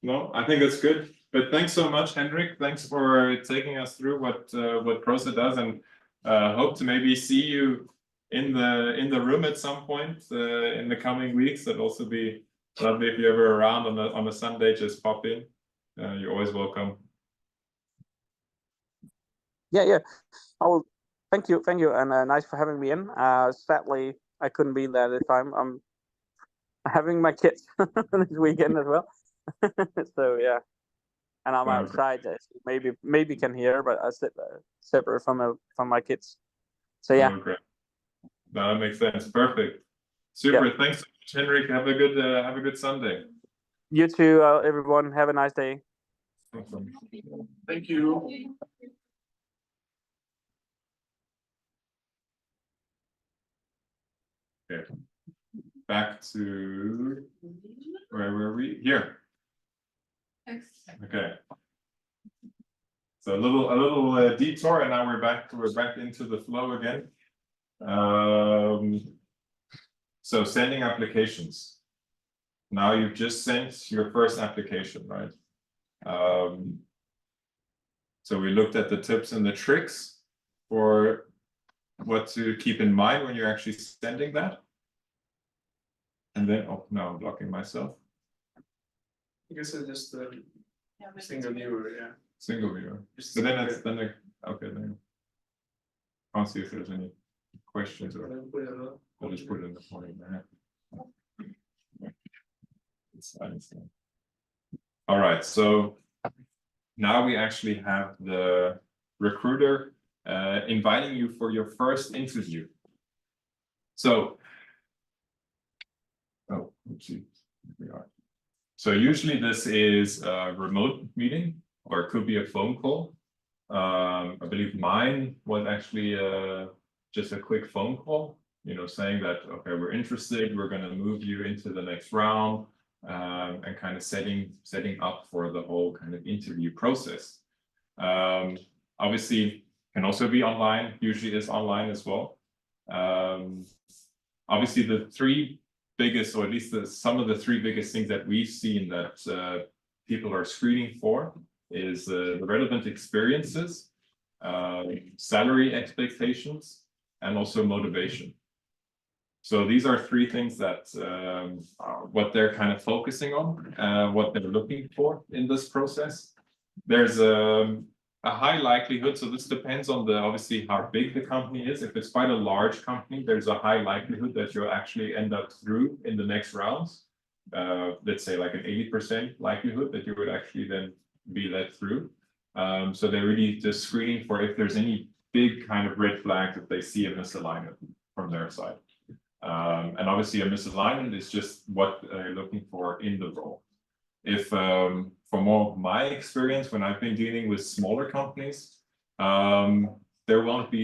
No, I think that's good. But thanks so much, Henrik. Thanks for taking us through what PROSA does, and hope to maybe see you in the room at some point in the coming weeks. That'd also be lovely if you're ever around on a Sunday. Just pop in. You're always welcome. Yeah. I will. Thank you, and nice for having me in. Sadly, I couldn't be there this time. I'm having my kids this weekend as well. So yeah, and I'm outside. Maybe can hear, but I sit separate from my kids. So yeah. Oh, great. No, that makes sense. Perfect. Super. Yeah. Thanks so much, Henrik. Have a good Sunday. You too, everyone. Have a nice day. Awesome. Thank you. Okay. Back to where were we? Here. Okay. So a little detour, and now we're back into the flow again. So sending applications. Now you've just sent your first application, right? So we looked at the tips and the tricks for what to keep in mind when you're actually sending that. And then, oh, no, I'm blocking myself. I guess it's just single viewer, yeah. Single viewer. Just So then single it's, then, okay, then. Can't see if there's any questions or. I'll just put it in the corner there. All right, so now we actually have the recruiter inviting you for your first interview. So, oh, let's see, here we are. So usually this is a remote meeting, or it could be a phone call. I believe mine was actually just a quick phone call, you know, saying that, okay, we're interested, we're going to move you into the next round, and kind of setting up for the whole kind of interview process. Obviously, can also be online, usually is online as well. Obviously, the three biggest, or at least some of the three biggest things that we've seen that people are screening for is the relevant experiences, salary expectations, and also motivation. So these are three things that what they're kind of focusing on, what they're looking for in this process. There's a high likelihood, so this depends on obviously how big the company is. If it's quite a large company, there's a high likelihood that you'll actually end up through in the next rounds. Let's say like an 80% likelihood that you would actually then be led through. So they're really just screening for if there's any big kind of red flag that they see a misalignment from their side. And obviously a misalignment is just what they're looking for in the role. If from more of my experience, when I've been dealing with smaller companies, there won't be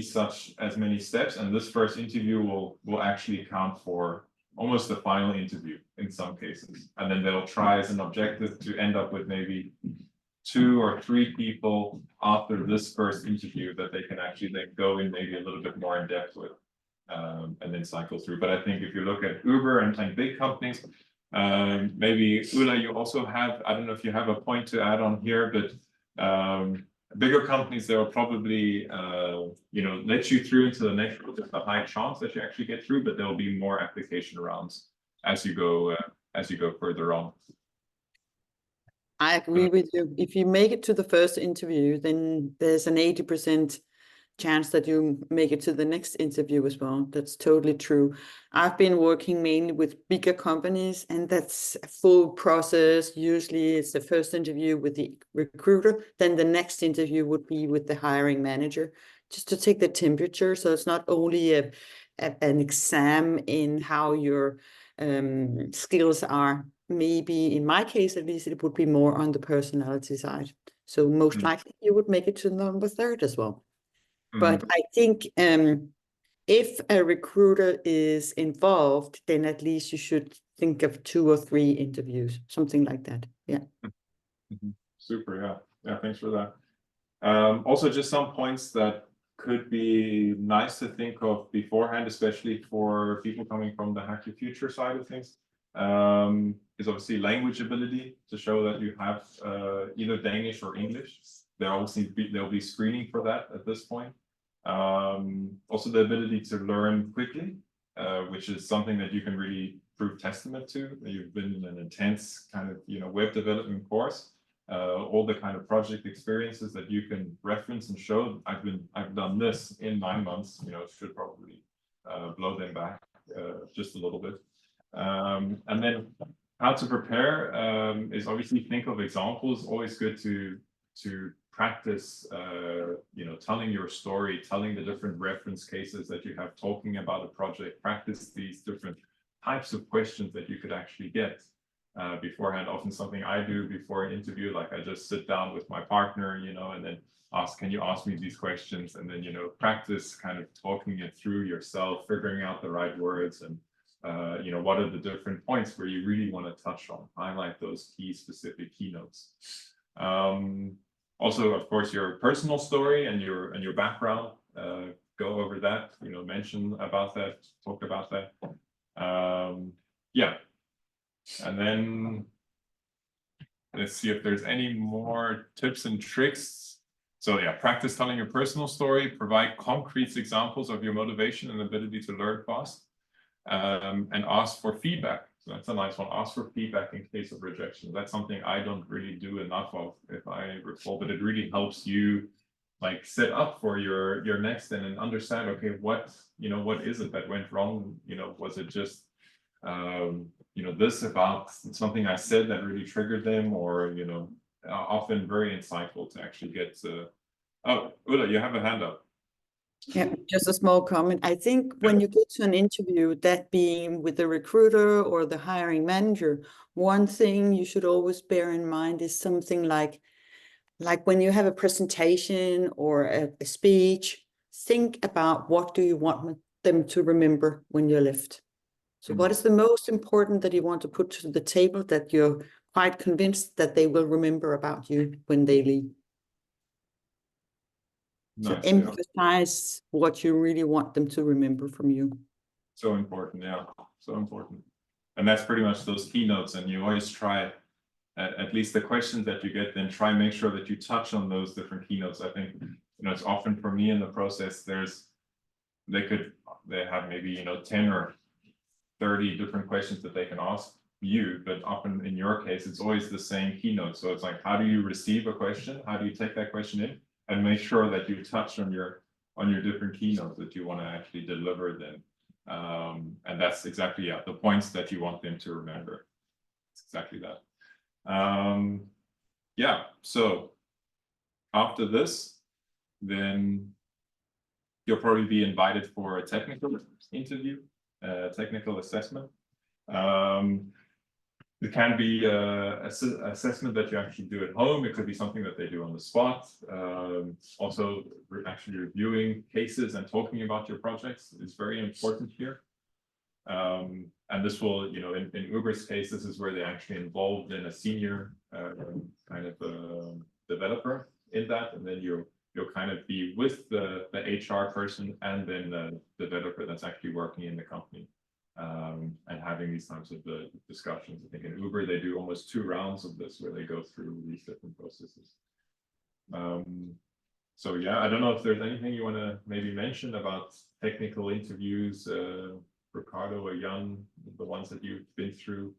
as many steps, and this first interview will actually count for almost the final interview in some cases. And then they'll try as an objective to end up with maybe 2 or 3 people after this first interview that they can actually then go in maybe a little bit more in depth with, and then cycle through. But I think if you look at Uber and big companies, maybe Ulla, you also have, I don't know if you have a point to add on here, but bigger companies, they will probably you know, let you through into the next round. There's a high chance that you actually get through, but there will be more application rounds as you go further on. I agree with you. If you make it to the first interview, then there's an 80% chance that you make it to the next interview as well. That's totally true. I've been working mainly with bigger companies, and that's a full process. Usually it's the first interview with the recruiter, then the next interview would be with the hiring manager, just to take the temperature. So it's not only an exam in how your skills are. Maybe in my case, at least, it would be more on the personality side. So most likely you would make it to number 3 as well. But I think if a recruiter is involved, then at least you should think of 2 or 3 interviews, something like that. Yeah. Super. Yeah. Thanks for that. Also, just some points that could be nice to think of beforehand, especially for people coming from the Hack Your Future side of things, is obviously language ability, to show that you have either Danish or English. They'll be screening for that at this point. Also the ability to learn quickly, which is something that you can really prove testament to. You've been in an intense kind of, you know, web development course. All the kind of project experiences that you can reference and show. I've done this in 9 months, you know, should probably blow them back just a little bit. And then how to prepare is obviously think of examples. Always good to practice, you know, telling your story, telling the different reference cases that you have, talking about a project. Practice these different types of questions that you could actually get beforehand. Often something I do before an interview, like I just sit down with my partner, you know, and then ask, can you ask me these questions? And then, you know, practice kind of talking it through yourself, figuring out the right words, and you know, what are the different points where you really want to touch on, highlight those specific keynotes. Also, of course, your personal story and your background, go over that, you know, mention about that, talk about that. Yeah. And then let's see if there's any more tips and tricks So yeah, practice telling your personal story, provide concrete examples of your motivation and ability to learn fast, and ask for feedback. So that's a nice one. Ask for feedback in case of rejection. That's something I don't really do enough of, if I recall, but it really helps you like set up for your next and understand, okay, what is it that went wrong? Was it just this about something I said that really triggered them, or often very insightful to actually get to. Oh, Ulla, you have a hand up. Yeah, just a small comment. I think when you go to an interview, that being with the recruiter or the hiring manager, one thing you should always bear in mind is something like when you have a presentation or a speech, think about what do you want them to remember when you left. So what is the most important that you want to put to the table that you're quite convinced that they will remember about you when they leave? So Nice, yeah. emphasize what you really want them to remember from you. So important, yeah, so important. And that's pretty much those keynotes, and you always try, at least the questions that you get, then try and make sure that you touch on those different keynotes. I think, it's often for me in the process, they have maybe, 10 or 30 different questions that they can ask you, but often in your case, it's always the same keynote. So it's like, how do you receive a question? How do you take that question in? And make sure that you touch on your different keynotes that you want to actually deliver then. And that's exactly, the points that you want them to remember. It's exactly that. So after this, then you'll probably be invited for a technical interview, technical assessment. It can be an assessment that you actually do at home. It could be something that they do on the spot. Also, actually reviewing cases and talking about your projects is very important here. And this will, in Uber's case, this is where they're actually involved in a senior kind of developer in that, and then you'll kind of be with the HR person and then the developer that's actually working in the company. And having these types of discussions. I think in Uber, they do almost 2 rounds of this where they go through these different processes. So yeah, I don't know if there's anything you want to maybe mention about technical interviews, Ricardo or Jan, the ones that you've been through.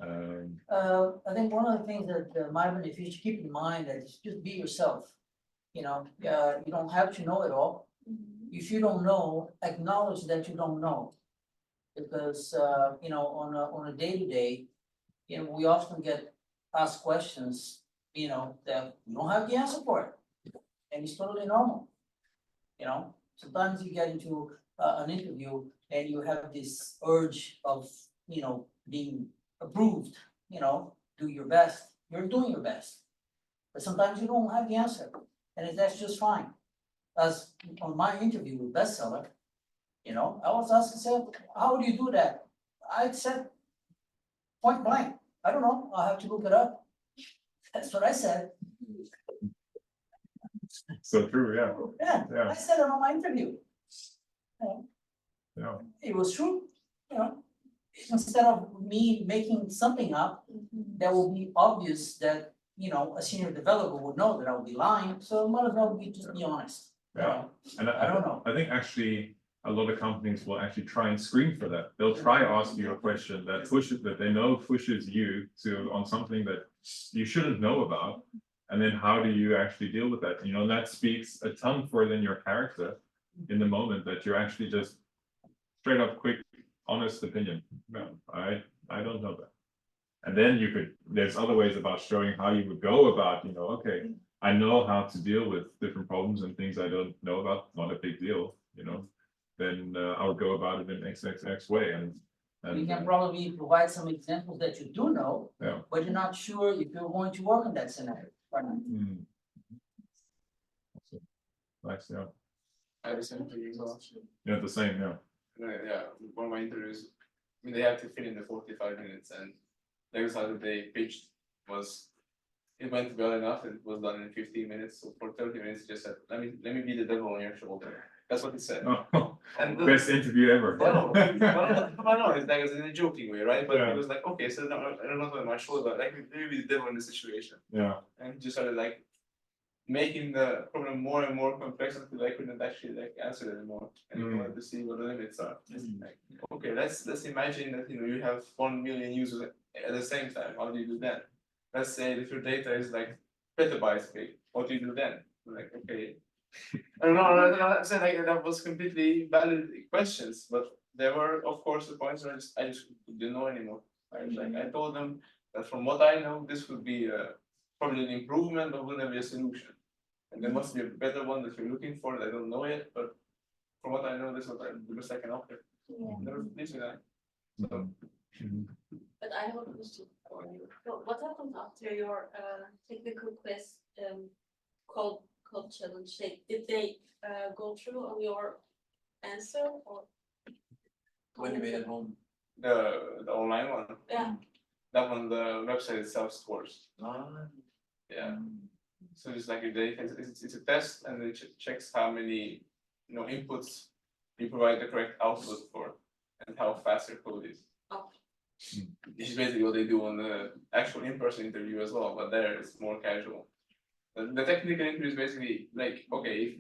I think one of the things that might benefit you to keep in mind that is just be yourself. You don't have to know it all. If you don't know, acknowledge that you don't know. Because on a day-to-day, we often get asked questions, that we don't have the answer for it. And it's totally normal. Sometimes you get into an interview and you have this urge of, being approved, do your best. You're doing your best. But sometimes you don't have the answer, and that's just fine. As on my interview with Bestseller, I was asked, said, how do you do that? I said, point blank, I don't know, I'll have to look it up. That's what I said. So true, yeah. Yeah, I said it on my interview. Yeah. It was true, instead of me making something up that will be obvious that, a senior developer would know that I would be lying, so might as well just be honest. Yeah. And I don't know. I think actually a lot of companies will actually try and screen for that. They'll try to ask you a question that they know pushes you on something that you shouldn't know about. And then how do you actually deal with that? And that speaks a ton for then your character in the moment, that you're actually just straight up, quick, honest opinion. No, I don't know that. And then there's other ways about showing how you would go about, okay, I know how to deal with different problems and things I don't know about, not a big deal, then I would go about it in XXX way. And You can probably provide some examples that you do know, yeah. but you're not sure if you're going to work in that scenario. Nice, yeah. I had the same thing as well. Yeah, the same, yeah. Yeah, one of my interviews, they have to fit in the 45 minutes, and the exercise they pitched it went well enough. It was done in 15 minutes. So for 30 minutes, just said, let me be the devil on your shoulder. That's what he said. Oh, and best interview ever. No, it's like in a joking way, right? But he was like, okay, so no, I don't know on my shoulder, but let me be the devil in the situation. Yeah. And he just started like making the problem more and more complex until I couldn't actually like answer it anymore. And you wanted to see what the limits are. It's like, okay, let's imagine that you have 1 million users at the same time. How do you do that? Let's say if your data is like petabytes big, what do you do then? Like, okay. I don't know, I'm saying like that was completely valid questions, but there were of course the points where I just didn't know anymore. I told them that from what I know, this would be probably an improvement, but wouldn't be a solution. And there must be a better one that you're looking for that I don't know yet, but from what I know, this is the best I can offer. Yeah. Never pleased with that. So But I have a question for you. What happened after your technical quest code challenge? Did they go through on your answer or? When you made it home. the online one, Yeah, that one the website itself scores. Yeah. So it's like a data, it's a test and it checks how many inputs you provide the correct output for and how fast your code is. okay. This is basically what they do on the actual in-person interview as well, but there it's more casual. The technical interview is basically like, okay,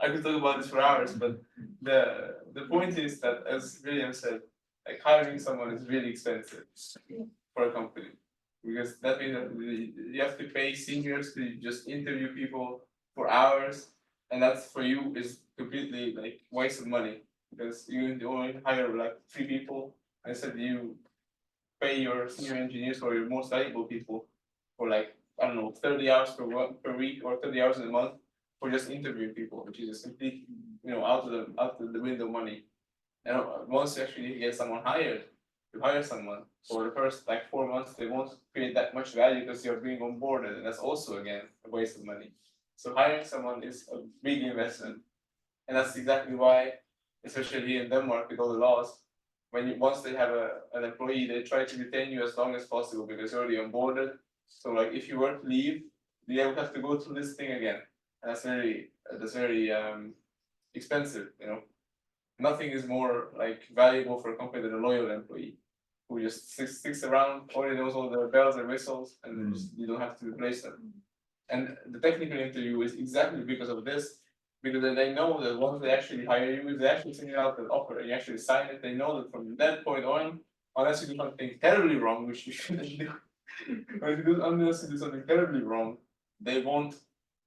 I could talk about this for hours, but the point is that, as William said, like hiring someone is really expensive for a company. Because that means that you have to pay seniors to just interview people for hours, and that's for you is completely like waste of money because you only hire like 3 people. Instead, you pay your senior engineers or your most valuable people for like, I don't know, 30 hours per week or 30 hours in a month for just interviewing people, which is just complete, out of the window money. And once you actually get someone hired, you hire someone for the first like 4 months, they won't create that much value because you're being onboarded, and that's also again a waste of money. So hiring someone is a big investment, and that's exactly why, especially here in Denmark with all the laws, once they have an employee, they try to retain you as long as possible because you're already onboarded. So like if you were to leave, you would have to go through this thing again, and that's very expensive. Nothing is more like valuable for a company than a loyal employee who just sticks around, already knows all the bells and whistles, and you don't have to replace them. And the technical interview is exactly because of this, because then they know that once they actually hire you, if they actually send you out an offer and you actually sign it, they know that from that point on, unless you do something terribly wrong, which you shouldn't do, unless you do something terribly wrong, they won't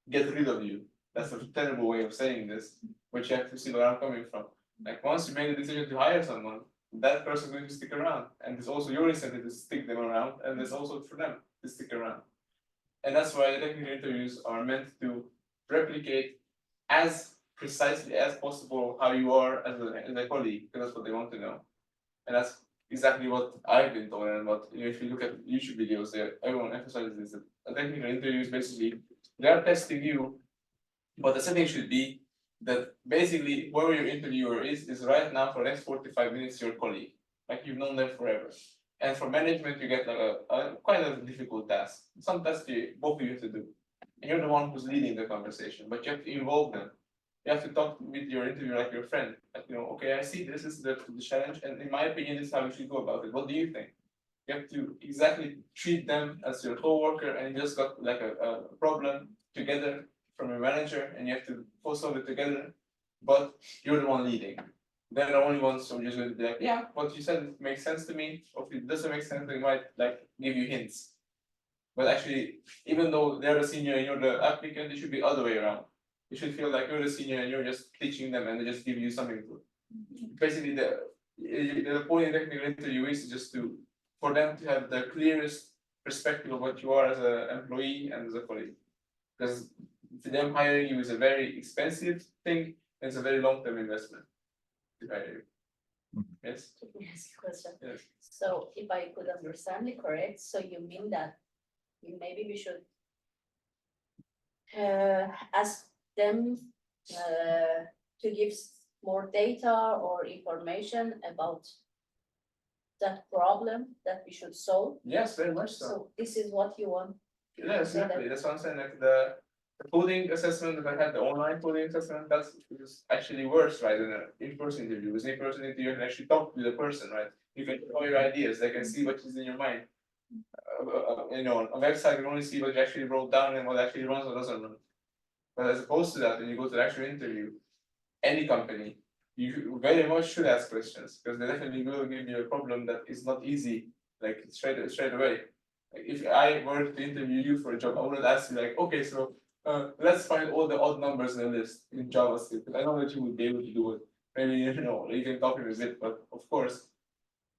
get rid of you. That's a terrible way of saying this, but you have to see where I'm coming from. Like once you make the decision to hire someone, that person is going to stick around, and it's also your incentive to stick them around, and it's also for them to stick around. And that's why the technical interviews are meant to replicate as precisely as possible how you are as a colleague, because that's what they want to know. And that's exactly what I've been told, and what if you look at YouTube videos, everyone emphasizes this. That a technical interview is basically they are testing you, but the setting should be that basically whoever your interviewer is right now for the next 45 minutes your colleague, like you've known them forever. And for management, you get like a quite a difficult task. Some tasks both of you have to do, and you're the one who's leading the conversation, but you have to involve them. You have to talk with your interviewer like your friend. Like, okay, I see this is the challenge, and in my opinion, this is how we should go about it. What do you think? You have to exactly treat them as your coworker, and you just got like a problem together from your manager, and you have to solve it together, but you're the one leading. They're the only ones who are just going to be like, yeah, what you said makes sense to me, or if it doesn't make sense, they might like give you hints. But actually, even though they're the senior and you're the applicant, it should be other way around. You should feel like you're the senior and you're just teaching them, and they just give you something to. Basically, the point in technical interview is just for them to have the clearest perspective of what you are as an employee and as a colleague. Because for them, hiring you is a very expensive thing, and it's a very long-term investment to hire you. Yes? Let me ask you a question. Yes. So if I could understand it correct, so you mean that maybe we should ask them to give more data or information about that problem that we should solve? Yes, very much so. So this is what you want? Yeah, exactly. That's what I'm saying. Like the coding assessment that I had, the online coding assessment, that's actually worse, right, than an in-person interview. With an in-person interview, you can actually talk to the person, right? You can share your ideas. They can see what is in your mind. On a website, you can only see what you actually wrote down and what actually runs or doesn't run. But as opposed to that, when you go to the actual interview, any company, you very much should ask questions, because they definitely will give you a problem that is not easy, like straight away. Like if I were to interview you for a job, I wouldn't ask you like, okay, so let's find all the odd numbers in the list in JavaScript. I know that you would be able to do it. Maybe you can copy a bit, but of course,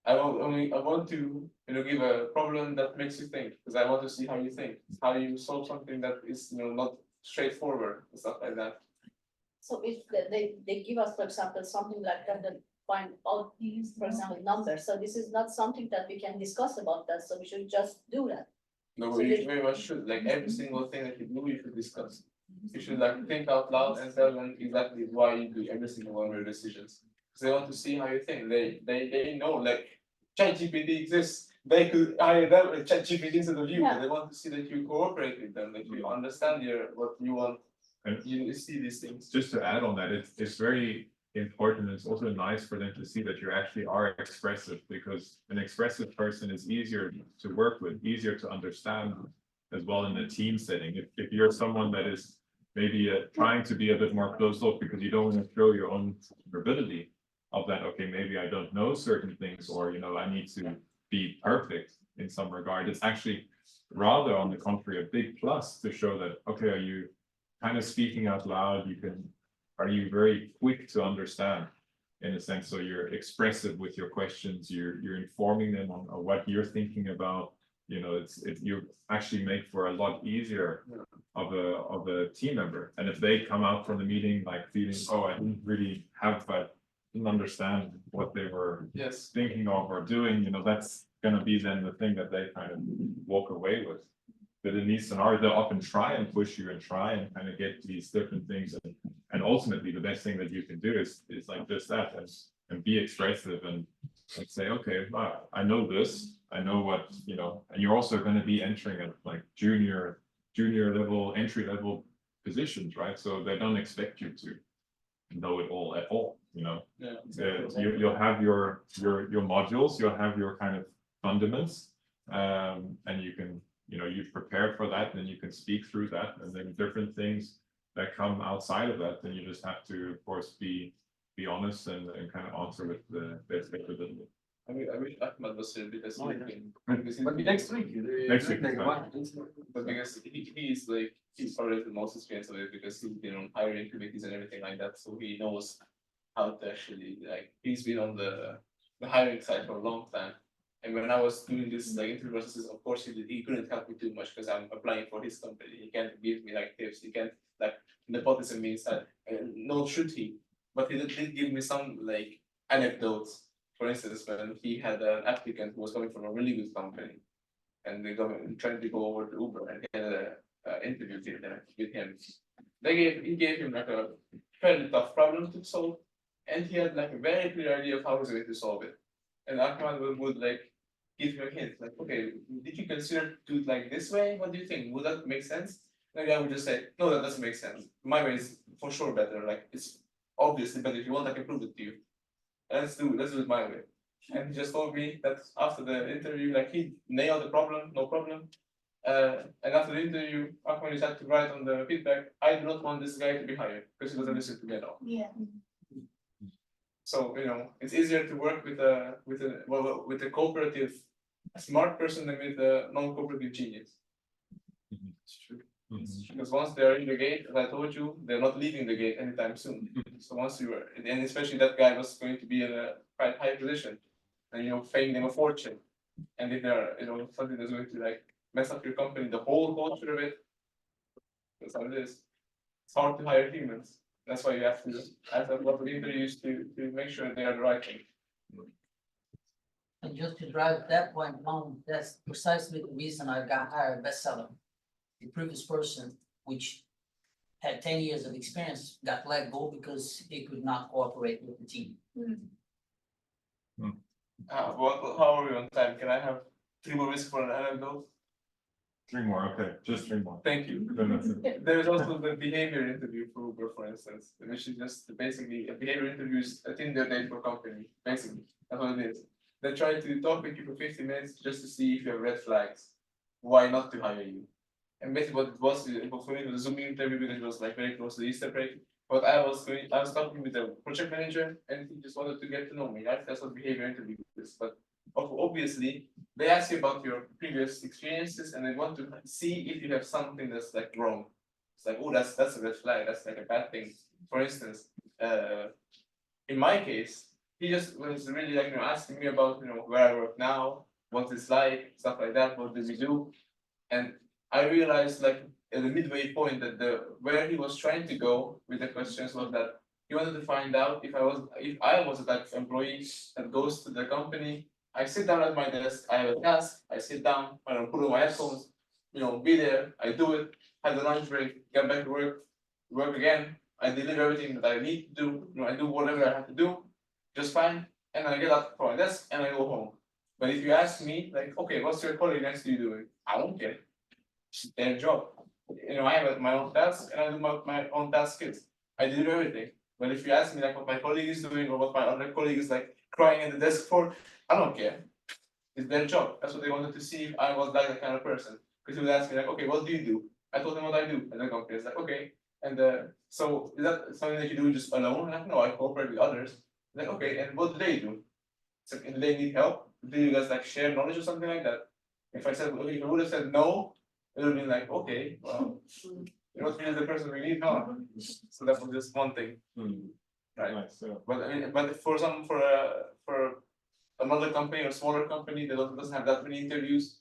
I want to give a problem that makes you think, because I want to see how you think, how you solve something that is not straightforward and stuff like that. So if they give us, for example, something like that find all these, for example, numbers, so this is not something that we can discuss about that, so we should just do that. No, So you they- very much should. Like every single thing that you do, you should discuss. You should like think out loud and tell them exactly why you do every single one of your decisions. Because they want to see how you think. They know like ChatGPT exists. They could hire them ChatGPT instead of you, but they want to see that you cooperate with them, that you understand what you want. And You see these things. just to add on that, it's very important. It's also nice for them to see that you actually are expressive, because an expressive person is easier to work with, easier to understand as well in a team setting. If you're someone that is maybe trying to be a bit more closed off because you don't want to show your own vulnerability of that, okay, maybe I don't know certain things, or I need to be perfect in some regard, it's actually rather on the contrary a big plus to show that, okay, are you kind of speaking out loud, are you very quick to understand in a sense, so you're expressive with your questions, you're informing them on what you're thinking about, you actually make for a lot easier of a team member. And if they come out from the meeting like feeling, oh, I didn't really didn't understand what they were thinking of or doing, that's gonna be then the thing that they kind of walk away with. But in these scenarios, they'll often try and push you and try and kind of get these different things. And ultimately, the best thing that you can do is like just that and be expressive and say, okay, wow, I know this, I know what, and you're also going to be entering at like junior level, entry level positions, right? So they don't expect you to know it all at all, you'll have your modules, you'll have your kind of fundaments, and you can you've prepared for that, then you can speak through that, and then different things that come outside of that, then you just have to, of course, be honest and kind of answer with the best capability. I wish Ahmad was here because But next week. Next week is but because he's already the most experienced of it, because he's been on hiring committees and everything like that, so he knows how to actually he's been on the hiring side for a long time. And when I was doing this interview processes, of course he couldn't help me too much because I'm applying for his company. He can't give me tips. He can't nepotism me inside. Nor should he. But he did give me some anecdotes. For instance, when he had an applicant who was coming from a really good company, and they trying to go over to Uber and get an interview with him. He gave him a fairly tough problem to solve, and he had a very clear idea of how he was going to solve it. And Ahmad would give him a hint, okay, did you consider do it this way? What do you think? Would that make sense? And the guy would just say, no, that doesn't make sense. My way is for sure better. It's obviously better. If you want, I can prove it to you. Let's do it my way. And he just told me that after the interview, he nailed the problem, no problem. And after the interview, Ahmad decided to write on the feedback, I do not want this guy to be hired because he doesn't listen to me at all. Yeah. So it's easier to work with a cooperative, a smart person than with a non-cooperative genius. It's true. Because once they're in the gate, as I told you, they're not leaving the gate anytime soon. So once you were, and especially that guy was going to be in a quite high position, and paying them a fortune. And if they're something that's going to mess up your company, the whole culture of it, that's how it is. It's hard to hire humans. That's why you have to have a lot of interviews to make sure they are the right thing. And just to drive that point home, that's precisely the reason I got hired bestseller. The previous person, which had 10 years of experience, got let go because he could not cooperate with the team. How are we on time? Can I have 3 more minutes for an anecdote? 3 more, okay, just 3 more. Thank you. Then that's it. There is also the behavior interview for Uber, for instance, which is just basically a behavior interview is a Tinder date for company. Basically, that's what it is. They try to talk with you for 50 minutes just to see if you have red flags. Why not to hire you? And basically what it was for me, it was a Zoom interview because it was like very close to the Easter break. But I was talking with the project manager and he just wanted to get to know me, right? That's what behavior interview is. But obviously they ask you about your previous experiences and they want to see if you have something that's like wrong. It's like, oh, that's a red flag, that's like a bad thing. For instance, in my case, he just was really like, asking me about, where I work now, what it's like, stuff like that, what do we do? And I realized like at the midway point that where he was trying to go with the questions was that he wanted to find out if I was a type of employee that goes to the company. I sit down at my desk, I have a task, I sit down, I don't put on my headphones, be there, I do it, have the lunch break, get back to work again, I deliver everything that I need to do, I do whatever I have to do, just fine, and I get up from my desk and I go home. But if you ask me, like, okay, what's your colleague next to you doing? I don't care. It's their job. I have my own task and I do my own task skills. I deliver everything. But if you ask me like what my colleague is doing or what my other colleague is like crying at the desk for, I don't care. It's their job. That's what they wanted to see if I was like that kind of person. Because he would ask me like, okay, what do you do? I told him what I do. And the company is like, okay. And so is that something that you do just alone? Like, no, I cooperate with others. Like, okay, and what do they do? It's like, do they need help? Do you guys like share knowledge or something like that? If I said, if I would have said no, it would have been like, okay, well, you're not really the person we need, huh? So that was just one thing. Right. Nice, yeah. But I mean, but for another company or smaller company that doesn't have that many interviews,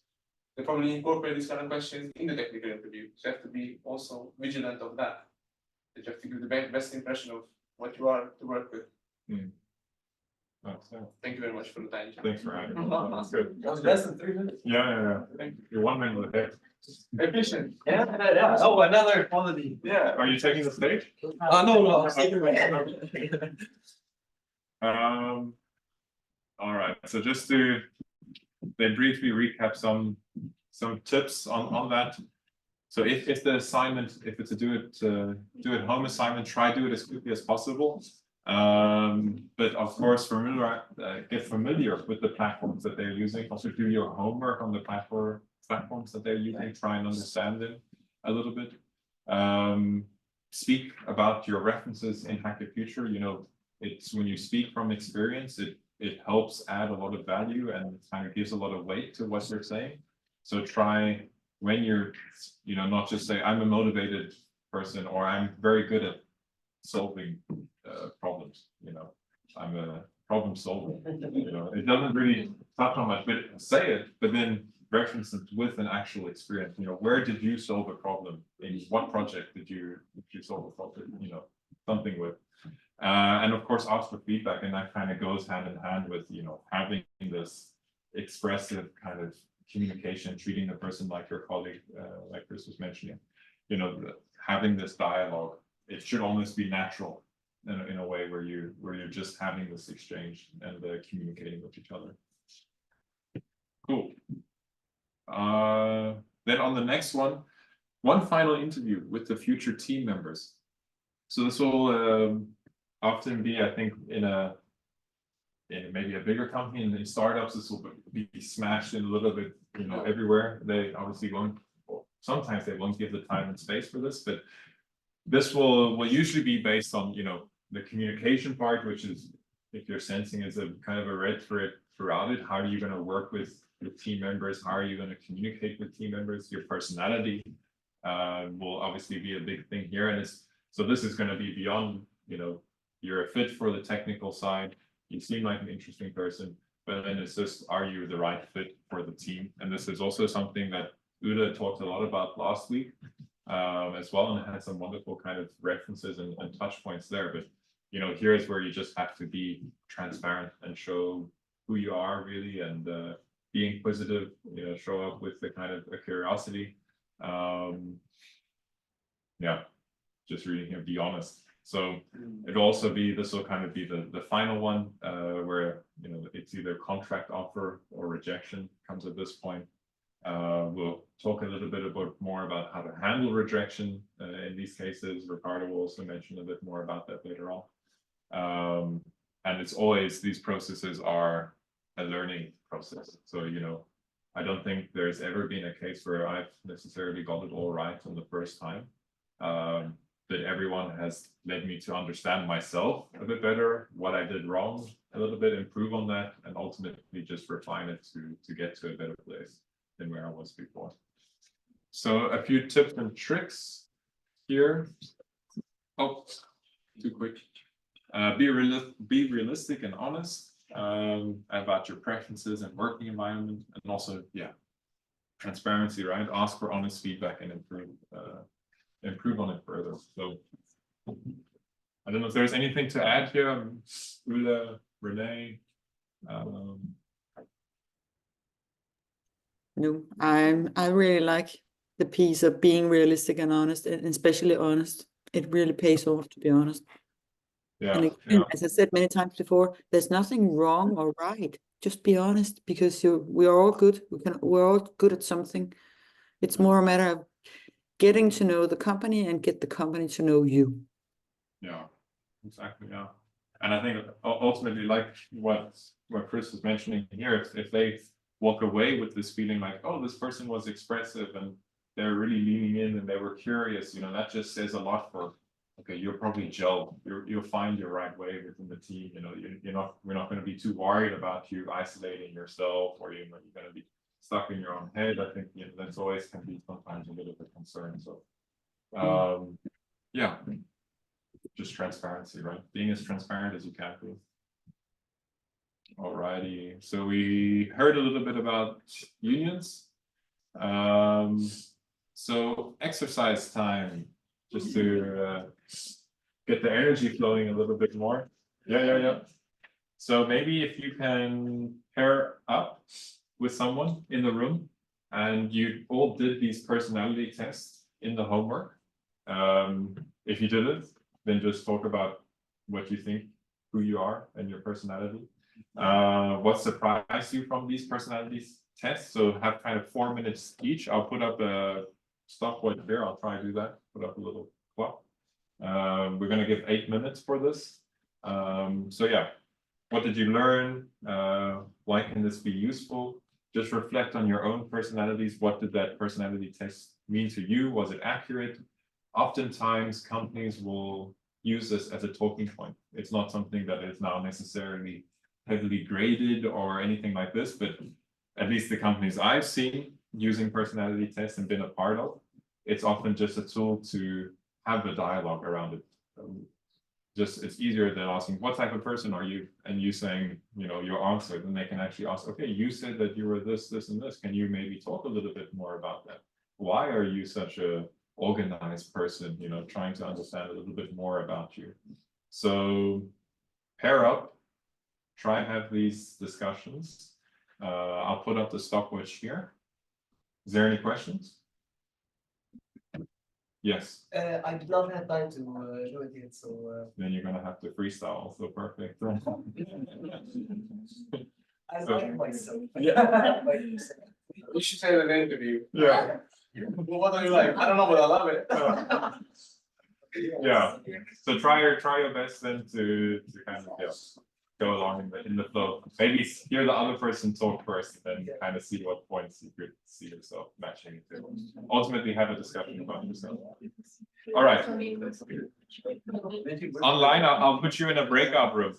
they probably incorporate these kind of questions in the technical interview. So you have to be also vigilant of that. That you have to give the best impression of what you are to work with. Nice, yeah. Thank you very much for the time. Thanks for having me. That's good. That was less than 3 minutes. Yeah. You're 1 minute ahead. Efficient. Yeah. Oh, another quality. Yeah. Are you taking the stage? No, I'm saving my All right, so just to then briefly recap some tips on that. So if the assignment, if it's a do it home assignment, try do it as quickly as possible. But of course, get familiar with the platforms that they're using. Also do your homework on the platforms that they're using, try and understand them a little bit. Speak about your references in Hack the Future. It's when you speak from experience, it helps add a lot of value and kind of gives a lot of weight to what you're saying. So try when you're, not just say I'm a motivated person or I'm very good at solving problems. I'm a problem solver. It doesn't really touch on much, but say it, but then reference it with an actual experience. Where did you solve a problem? In what project did you solve a problem? Something with. And of course, ask for feedback, and that kind of goes hand in hand with having this expressive kind of communication, treating the person like your colleague, like Chris was mentioning. Having this dialogue, it should almost be natural in a way where you're just having this exchange and communicating with each other. Cool. Then on the next one final interview with the future team members. So this will often be, I think, in maybe a bigger company, and in startups, this will be smashed in a little bit, everywhere. They obviously won't, sometimes they won't give the time and space for this, but this will usually be based on, the communication part, which is, if you're sensing is a kind of a red thread throughout it. How are you going to work with team members? How are you going to communicate with team members? Your personality will obviously be a big thing here. And so this is going to be beyond, you're a fit for the technical side. You seem like an interesting person, but then it's just, are you the right fit for the team? And this is also something that Uda talked a lot about last week as well, and had some wonderful kind of references and touch points there. But, here's where you just have to be transparent and show who you are really, and be inquisitive, show up with the kind of a curiosity. Just really be honest. So it'll also be, this will kind of be the final one where, it's either contract offer or rejection comes at this point. We'll talk a little bit more about how to handle rejection in these cases. Ricardo will also mention a bit more about that later on. And it's always, these processes are a learning process. So, I don't think there's ever been a case where I've necessarily got it all right on the first time. But everyone has led me to understand myself a bit better, what I did wrong a little bit, improve on that, and ultimately just refine it to get to a better place than where I was before. So a few tips and tricks here. Oh, too quick. Be realistic and honest about your preferences and working environment, and also, yeah, transparency, right? Ask for honest feedback and improve on it further. So I don't know if there's anything to add here. Ula, Renee. No, I really like the piece of being realistic and honest, and especially honest. It really pays off, to be honest. Yeah, And again, as I said many times before, there's nothing wrong or right. Just be honest, because we are all good. We're all good at something. It's more a matter of getting to know the company and get the company to know you. Yeah, exactly. Yeah, and I think ultimately, like what Chris was mentioning here, if they walk away with this feeling like, oh, this person was expressive and they're really leaning in and they were curious, that just says a lot for, okay, you'll probably gel, you'll find your right way within the team. We're not going to be too worried about you isolating yourself, or you're going to be stuck in your own head. I think that's always can be sometimes a bit of a concern. So yeah, just transparency, right? Being as transparent as you can be. Alrighty, so we heard a little bit about unions. So exercise time, just to get the energy flowing a little bit more. Yeah. So maybe if you can pair up with someone in the room and you all did these personality tests in the homework. If you did it, then just talk about what you think, who you are and your personality. What surprised you from these personality tests? So have kind of 4 minutes each. I'll put up a stopwatch here. I'll try to do that. Put up a little clock. We're going to give 8 minutes for this. So yeah, what did you learn? Why can this be useful? Just reflect on your own personalities. What did that personality test mean to you? Was it accurate? Oftentimes, companies will use this as a talking point. It's not something that is now necessarily heavily graded or anything like this, but at least the companies I've seen using personality tests and been a part of, it's often just a tool to have a dialogue around it. It's easier than asking, what type of person are you? And you saying, your answer, then they can actually ask, okay, you said that you were this, this, and this. Can you maybe talk a little bit more about that? Why are you such a organized person, trying to understand a little bit more about you? So pair up, try and have these discussions. I'll put up the stopwatch here. Is there any questions? Yes. I did not have time to do it yet, so. Then you're gonna have to freestyle. So perfect. I like myself. Yeah. You should say in an interview. Yeah. Well, what do you like? I don't know, but I love it. Yeah. So try your best then to kind of go along in the flow. Maybe hear the other person talk first, and then kind of see what points you could see yourself matching to. Ultimately, have a discussion about yourself. All right. Online, I'll put you in a breakout room.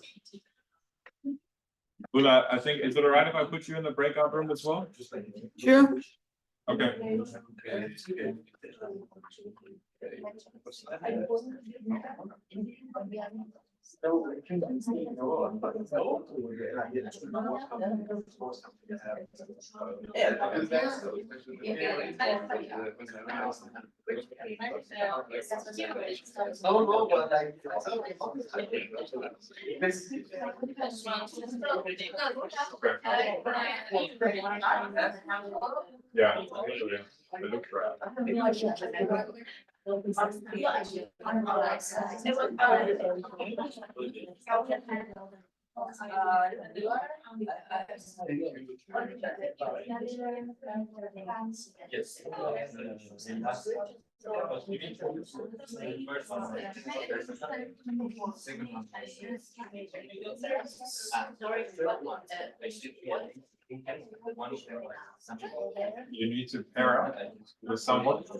Ula, I think, is it all right if I put you in the breakout room as well? Sure. Okay. Yeah. It looks right. You need to pair up with someone. So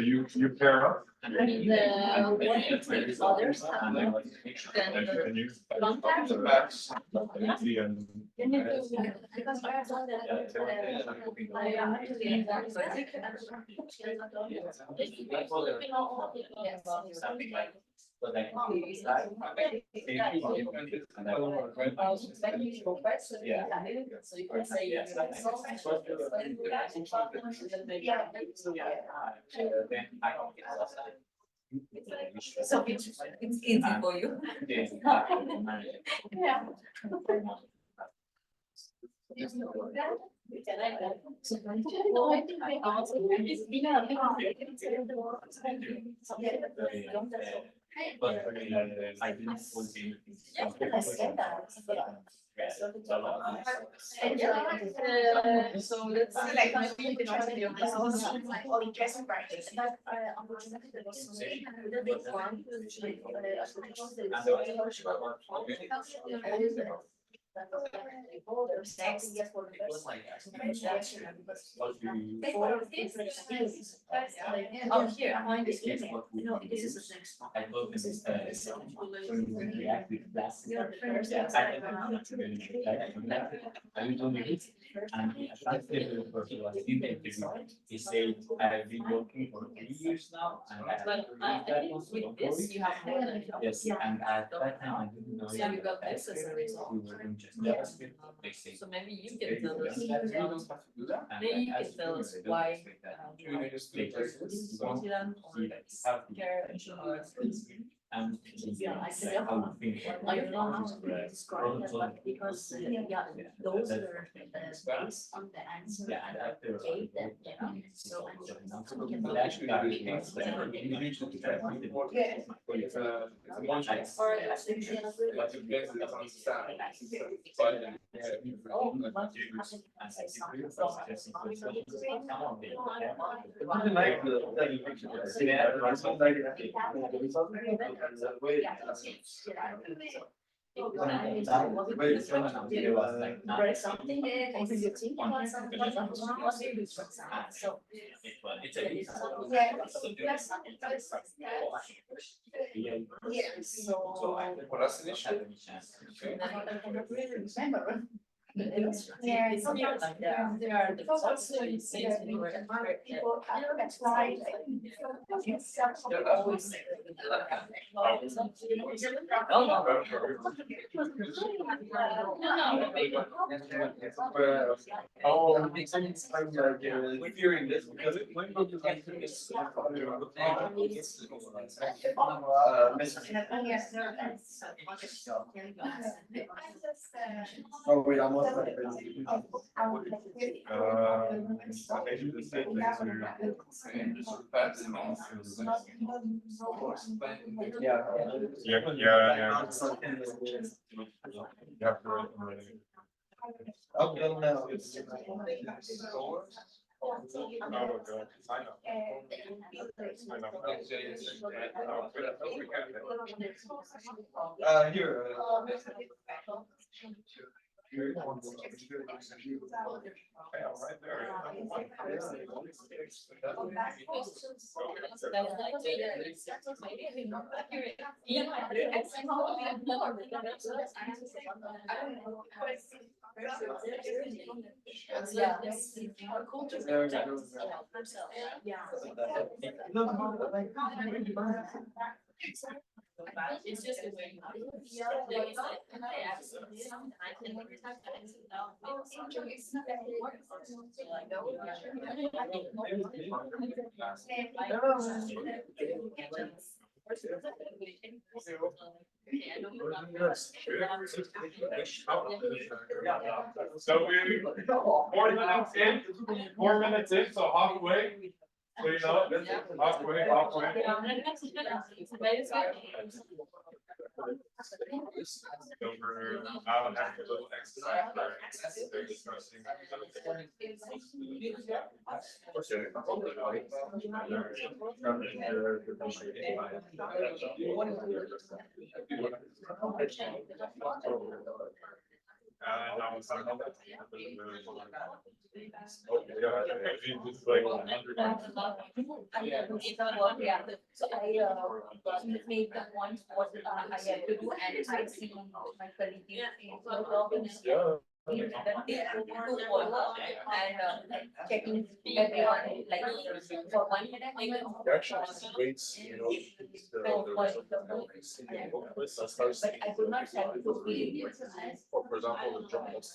you pair up. The one with others have And you. contact. Because I have done that. So you can say. So it's easy for you. Yeah. So let's So like maybe the trust your like all interesting practice. Oh, here, mine is easy. No, this is the next one. He said, I've been working for 3 years now. And But I think with this, you have more than enough. yes, and at that time, I didn't know. So you got this as a result. We were doing just JavaScript, they say. So maybe you can tell us. You don't have to do that. And Maybe you as can tell do, us they don't why. expect that. They just want New Zealand or see that you have to- care or. And Yeah, I it's like said, how you think. I don't know how to describe that, but because, yeah, those are based on the answer Yeah, and and after. the date that, you know, so. Write something, maybe you think about something, so. It's a. Yeah, So I. so. Well, that's an issue. I cannot really remember. Yeah, it's sometimes there are the results, so you see it in the market. People that's why. Always. We're hearing this because when you get to this. Oh, wait, I'm not. Maybe the same thing Yeah. Yeah. You have to write them ready. Up till now. Oh, God. I know. Here. Yeah, right there. It's just a way. So we, 4 minutes in, so halfway. So you know, halfway. I'll have a little exercise for discussing. So I made the ones what I have to do, and I see my colleague. And checking everyone like for 1 minute. Rates, you know. But I could not have to be. For example, the jobs,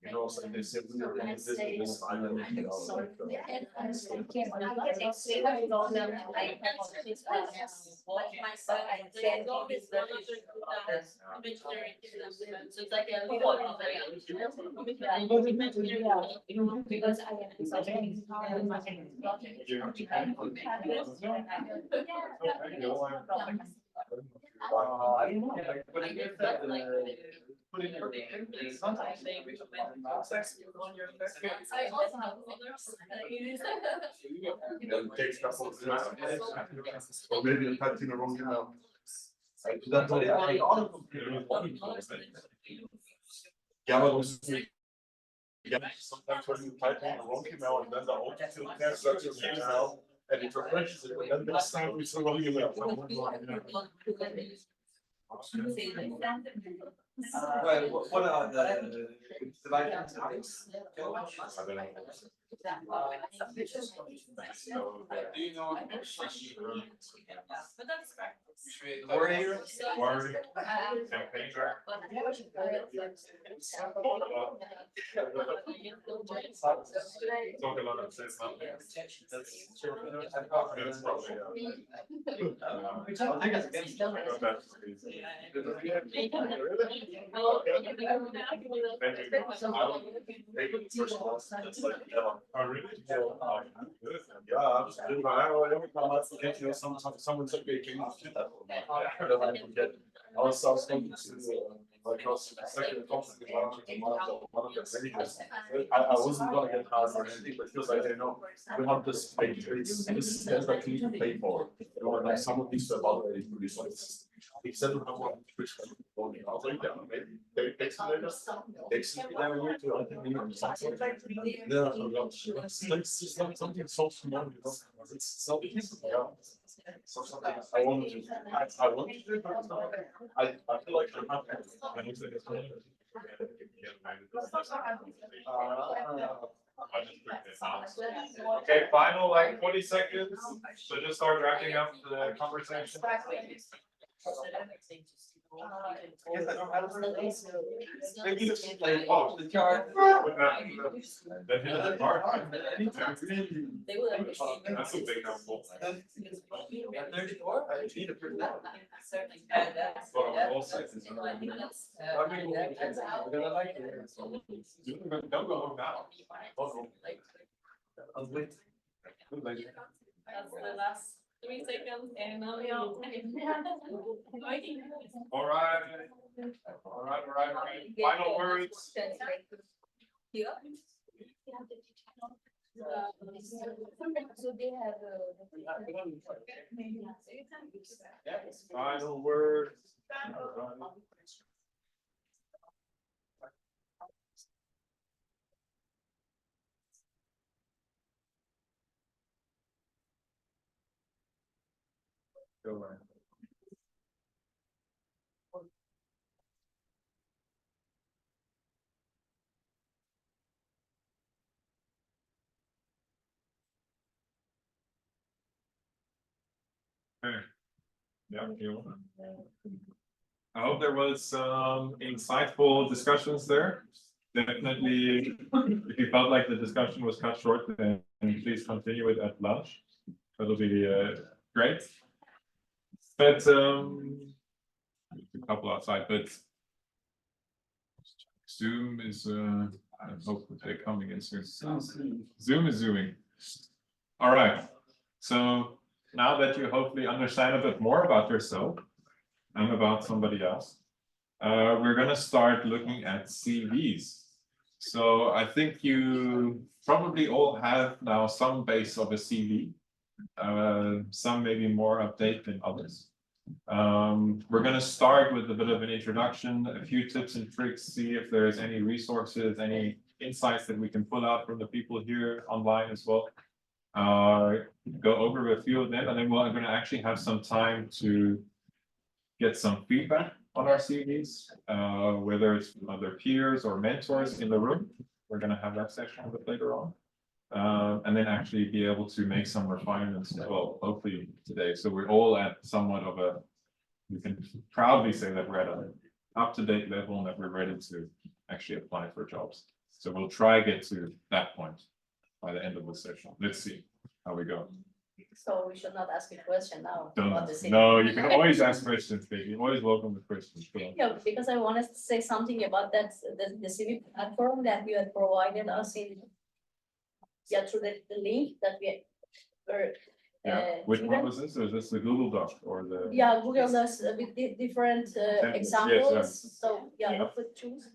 you know, so they said we were in this island, you know, like, So it's like a because I putting your name, sometimes they recommend on your first. It takes a couple of minutes, or maybe I'm typing the wrong email. Yeah, but sometimes when you type in the wrong email and then the autofill cancels your email and it refreshes it, and then this time it's the wrong email. What are the divided topics? Do you know? But that's practice. Warrior? Warrior. Campaign track. Talk a lot of this, not there. Oh, really? Yeah, absolutely. Every time I forget, you know, someone took me, can you do that for me? I forget. I was talking to, like, I was second conference, one of the managers. I wasn't gonna get hired or anything, but he was like, hey, no, we have this pay, this test that you need to pay for. You know, like some of these evaluating for these ones. He said, I want to switch. I was like, yeah, maybe they takes me later. Takes me then a year to, I think, you know, something. Then I forgot. It's not something so small, you know, it's something, yeah. So something I want to, I want to do, but I feel like I'm not. Okay, final like 20 seconds. So just start wrapping up the conversation. Maybe just like, oh, the chart. Then hit the bar. They will appreciate. That's a big helpful. 34, I need to print that. Certainly. Well, all sizes. I mean, we're gonna like it. Don't go home now. I'll wait. That's the last 3 seconds and now we are. All right. Final words. Here. So they have. Final words. Go ahead. Okay. Yeah, I hope there was some insightful discussions there. Definitely, if you felt like the discussion was cut short, then please continue it at lunch. That'll be great. But a couple outside, but Zoom is I hope they're coming in soon. Zoom is zooming. All right. So now that you hopefully understand a bit more about yourself and about somebody else, we're gonna start looking at CVs. So I think you probably all have now some base of a CV. Some maybe more update than others. We're gonna start with a bit of an introduction, a few tips and tricks, see if there's any resources, any insights that we can pull out from the people here online as well. Go over a few of them, and then we're gonna actually have some time to get some feedback on our CVs, whether it's from other peers or mentors in the room. We're gonna have that section a bit later on. And then actually be able to make some refinements as well, hopefully today. So we're all at somewhat of a, we can proudly say that we're at an up-to-date level and that we're ready to actually apply for jobs. So we'll try to get to that point by the end of the session. Let's see how we go. So we should not ask a question now about the Don't, city. no, you can always ask questions, baby. You're always welcome with questions. Go on. Yeah, because I wanted to say something about that, the CV platform that you had provided us in. Yeah, through the link that we were. Yeah, which one given. was this? Or is this the Google Doc or the? Yeah, Google does with different yes, examples, so yeah, Yeah. could choose.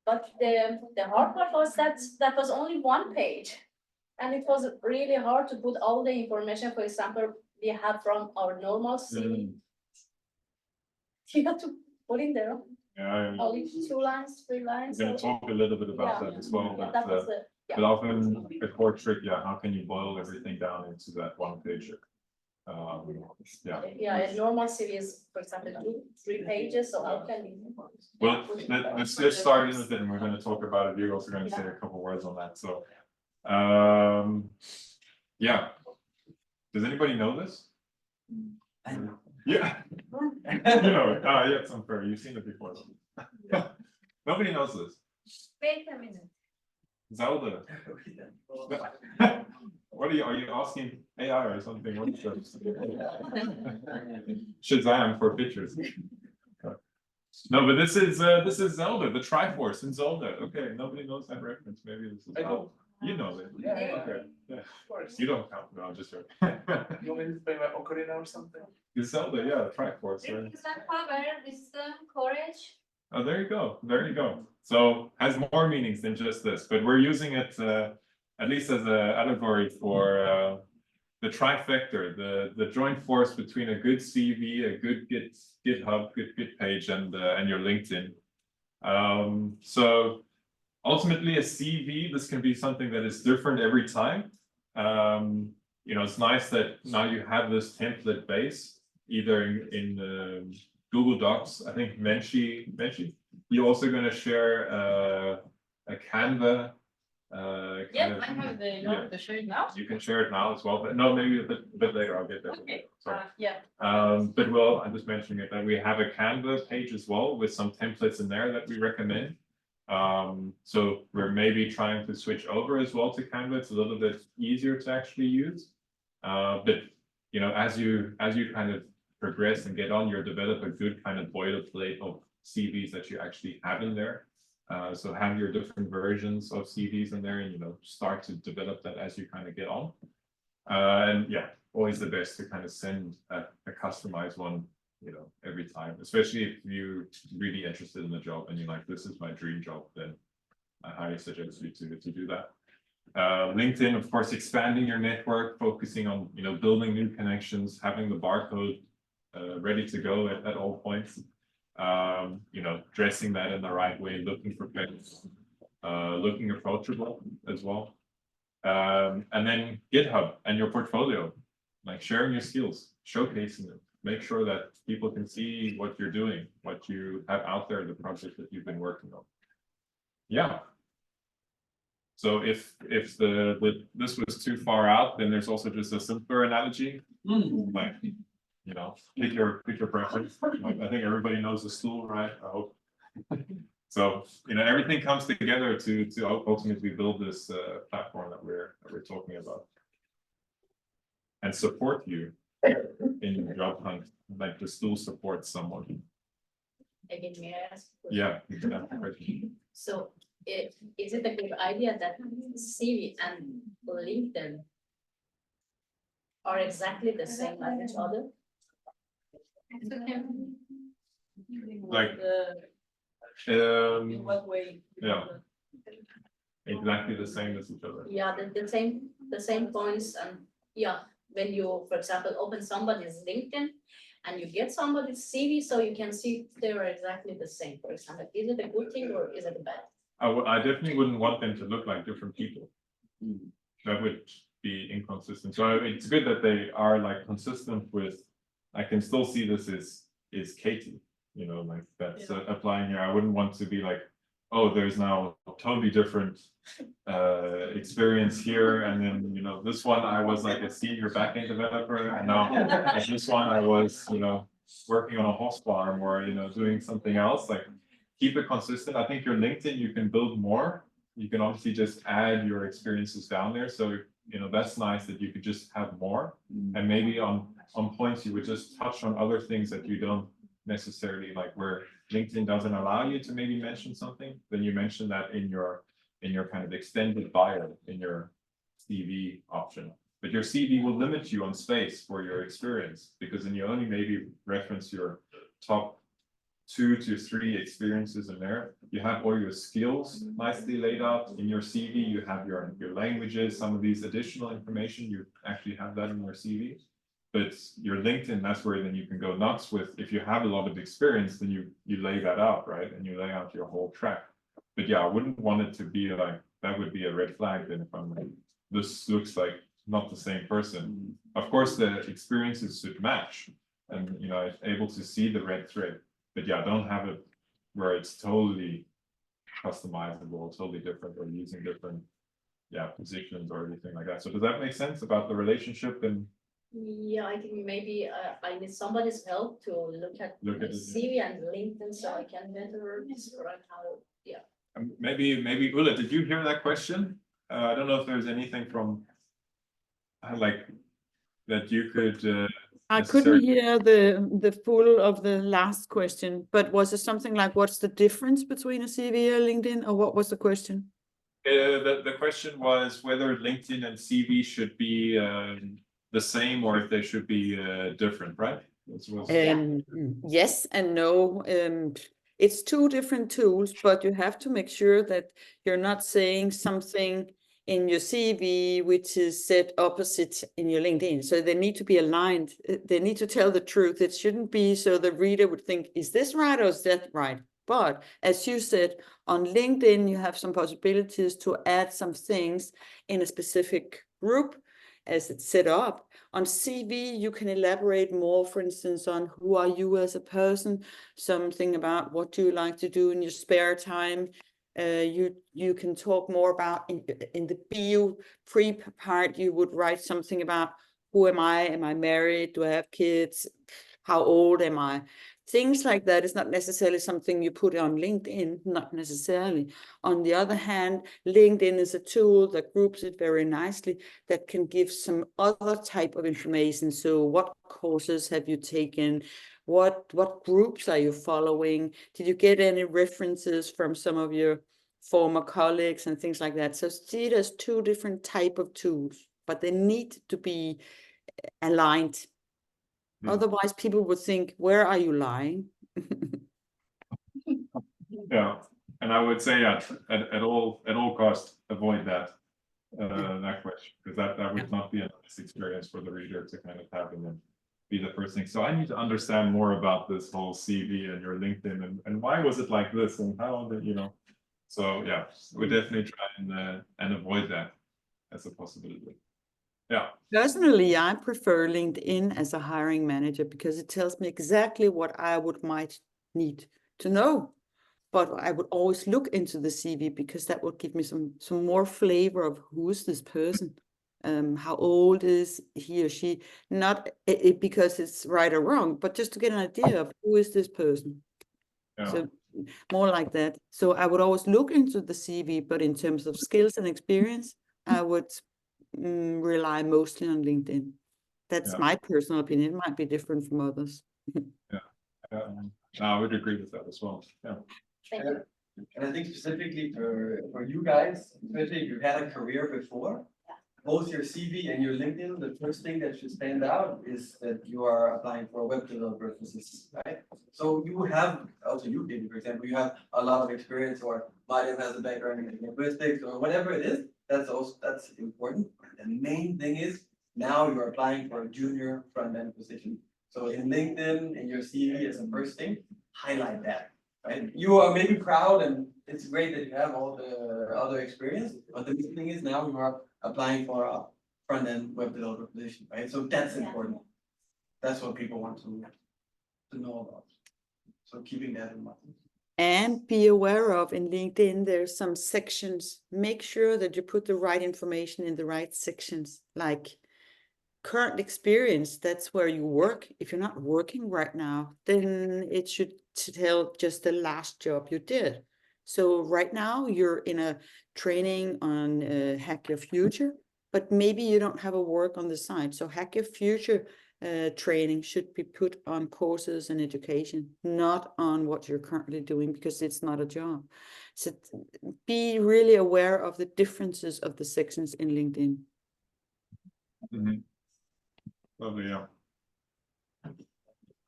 But the hard part was that was only one page. And it was really hard to put all the information, for example, we have from our normal CV. You have to put in there Yeah, only 2 lines, 3 lines. we're gonna so- talk a little bit about Yeah. that as well, Yeah, but, that was the, but often a core trick, yeah, how can you boil everything down into that one page? Yeah. yeah, a normal CV is, for example, 2, 3 pages, so how can we? Well, let's start in with it, and we're gonna talk about it. You're also gonna say a couple words on that, so. Yeah. Does anybody know this? Yeah. You know it. Ah, yeah, it's unfair. You've seen it before. Nobody knows this. Wait a minute. Zelda. What are you asking AI or something? What is that? Shazam for pictures. No, but this is Zelda, the Triforce in Zelda. Okay, nobody knows that reference. Maybe this is. I know. You know it. Yeah. Okay. Yeah. Of course. You don't count. No, I'm just joking. You want me to play my ocarina or something? It's Zelda, yeah, the Triforce. Right? Is that power, wisdom, courage? Oh, there you go. There you go. So has more meanings than just this, but we're using it at least as an allegory for the trifecta, the joint force between a good CV, a good GitHub, good Git page, and your LinkedIn. So ultimately, a CV, this can be something that is different every time. You know, it's nice that now you have this template base, either in Google Docs. I think Menchi, you're also going to share a Canva. Yeah, I have the, you want to show it now? You can share it now as well, but no, maybe a bit later. I'll get there. Okay, Sorry. yeah. But well, I'm just mentioning it, that we have a Canva page as well with some templates in there that we recommend. So we're maybe trying to switch over as well to Canva. It's a little bit easier to actually use. But you know, as you kind of progress and get on, you develop a good kind of boilerplate of CVs that you actually have in there. So have your different versions of CVs in there, and you know, start to develop that as you kind of get on. And yeah, always the best to kind of send a customized one, you know, every time, especially if you're really interested in the job and you're like, this is my dream job, then I highly suggest you to do that. LinkedIn, of course, expanding your network, focusing on, you know, building new connections, having the barcode ready to go at all points. You know, dressing that in the right way, looking prepared, looking approachable as well. And then GitHub and your portfolio, like sharing your skills, showcasing them, make sure that people can see what you're doing, what you have out there, the project that you've been working on. Yeah. So if this was too far out, then there's also just a simpler analogy, like, you know, pick your preference. Like, I think everybody knows the stool, right? I hope. So, you know, everything comes together to ultimately build this platform that we're talking about, and support you in your job hunt, like the stool supports someone. Again, may I ask? Yeah, you can ask the question. So is it a good idea that CV and LinkedIn are exactly the same like each other? Like, In what way? yeah. Exactly the same as each other. Yeah, the same points, and yeah, when you, for example, open somebody's LinkedIn and you get somebody's CV, so you can see if they are exactly the same, for example, is it a good thing or is it a bad? I definitely wouldn't want them to look like different people. That would be inconsistent. So it's good that they are like consistent with, I can still see this is Katie, you know, like that's applying here. I wouldn't want to be like, oh, there's now a totally different experience here. And then, you know, this one I was like a senior backend developer, and now at this one I was, you know, working on a horse farm or, you know, doing something else. Like, keep it consistent. I think your LinkedIn, you can build more. You can obviously just add your experiences down there. So, you know, that's nice that you could just have more. And maybe on points, you would just touch on other things that you don't necessarily like, where LinkedIn doesn't allow you to maybe mention something, then you mention that in your kind of extended bio, in your CV option. But your CV will limit you on space for your experience, because then you only maybe reference your top 2 to 3 experiences in there. You have all your skills nicely laid out in your CV. You have your languages, some of these additional information, you actually have that in your CV. But your LinkedIn, that's where then you can go nuts with. If you have a lot of experience, then you lay that out, right? And you lay out your whole track. But yeah, I wouldn't want it to be like, that would be a red flag then if I'm like, this looks like not the same person. Of course, the experiences should match, and you know, able to see the red thread. But yeah, don't have it where it's totally customizable, totally different, or using different positions or anything like that. So does that make sense about the relationship? And Yeah, I think maybe I need somebody's help to look at Look my at it, CV and LinkedIn, so I can better describe how, yeah. maybe Ulla, did you hear that question? I don't know if there's anything from like that you could I couldn't hear the full of the last question, but was it something like, what's the difference between a CV and LinkedIn, or what was the question? The question was whether LinkedIn and CV should be the same, or if they should be different, right? Yes and no. It's 2 different tools, but you have to make sure that you're not saying something in your CV which is set opposite in your LinkedIn. So they need to be aligned. They need to tell the truth. It shouldn't be so the reader would think, is this right or is that right? But as you said, on LinkedIn, you have some possibilities to add some things in a specific group as it's set up. On CV, you can elaborate more, for instance, on who are you as a person, something about what do you like to do in your spare time. You can talk more about in the bio pre part, you would write something about who am I? Am I married? Do I have kids? How old am I? Things like that is not necessarily something you put on LinkedIn, not necessarily. On the other hand, LinkedIn is a tool that groups it very nicely, that can give some other type of information. So what courses have you taken? What groups are you following? Did you get any references from some of your former colleagues and things like that? So see it as 2 different type of tools, but they need to be aligned. Otherwise, people would think, where are you lying? Yeah, and I would say at all costs, avoid that question, because that would not be a nice experience for the reader to kind of have and then be the first thing. So I need to understand more about this whole CV and your LinkedIn, and why was it like this, and how did you know? So yeah, we definitely try and avoid that as a possibility. Yeah. Personally, I prefer LinkedIn as a hiring manager because it tells me exactly what I might need to know. But I would always look into the CV because that would give me some more flavor of who is this person, how old is he or she, not because it's right or wrong, but just to get an idea of who is this person. Yeah. So more like that. So I would always look into the CV, but in terms of skills and experience, I would rely mostly on LinkedIn. That's my personal opinion. It might be different from others. I would agree with that as well. Yeah. And I think specifically for you guys, especially if you had a career before, both your CV and your LinkedIn, the first thing that should stand out is that you are applying for a web developer position, right? So you have, also you did, for example, you have a lot of experience, or Mariam has a background in linguistics, or whatever it is, that's important. The main thing is now you're applying for a junior front-end position. So in LinkedIn, in your CV as a first thing, highlight that, right? You are maybe proud and it's great that you have all the other experience, but the main thing is now you are applying for a front-end web developer position, right? So that's important. That's what people want to know about. So keeping that in mind. And be aware of in LinkedIn, there's some sections. Make sure that you put the right information in the right sections, like current experience, that's where you work. If you're not working right now, then it should tell just the last job you did. So right now you're in a training on Hack Your Future, but maybe you don't have a work on the side. So Hack Your Future training should be put on courses and education, not on what you're currently doing, because it's not a job. So be really aware of the differences of the sections in LinkedIn. Mhm. Lovely, yeah.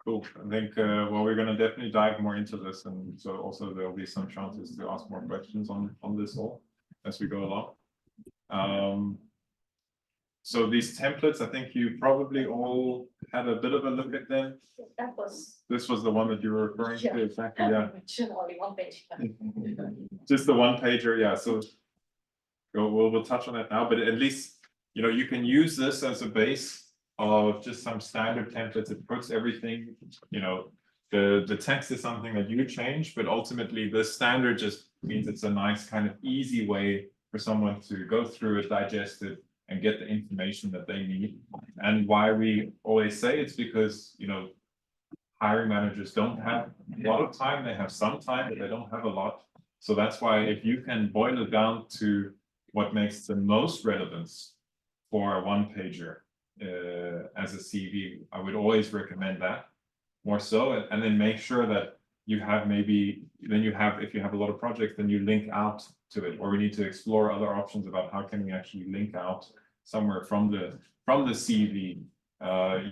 Cool. I think, well, we're gonna definitely dive more into this, and so also there'll be some chances to ask more questions on this all as we go along. So these templates, I think you probably all had a bit of a look at them. That was. This was the one that you were referring to, exactly, yeah. Only one page. Just the one pager, yeah, so we'll touch on that now, but at least, you know, you can use this as a base of just some standard templates. It puts everything, you know, the text is something that you change, but ultimately the standard just means it's a nice kind of easy way for someone to go through it, digest it, and get the information that they need. And why we always say it's because, you know, hiring managers don't have a lot of time. They have some time, but they don't have a lot. So that's why if you can boil it down to what makes the most relevance for a one-pager as a CV, I would always recommend that more so. And then make sure that you have maybe, then you have, if you have a lot of projects, then you link out to it, or we need to explore other options about how can we actually link out somewhere from the CV.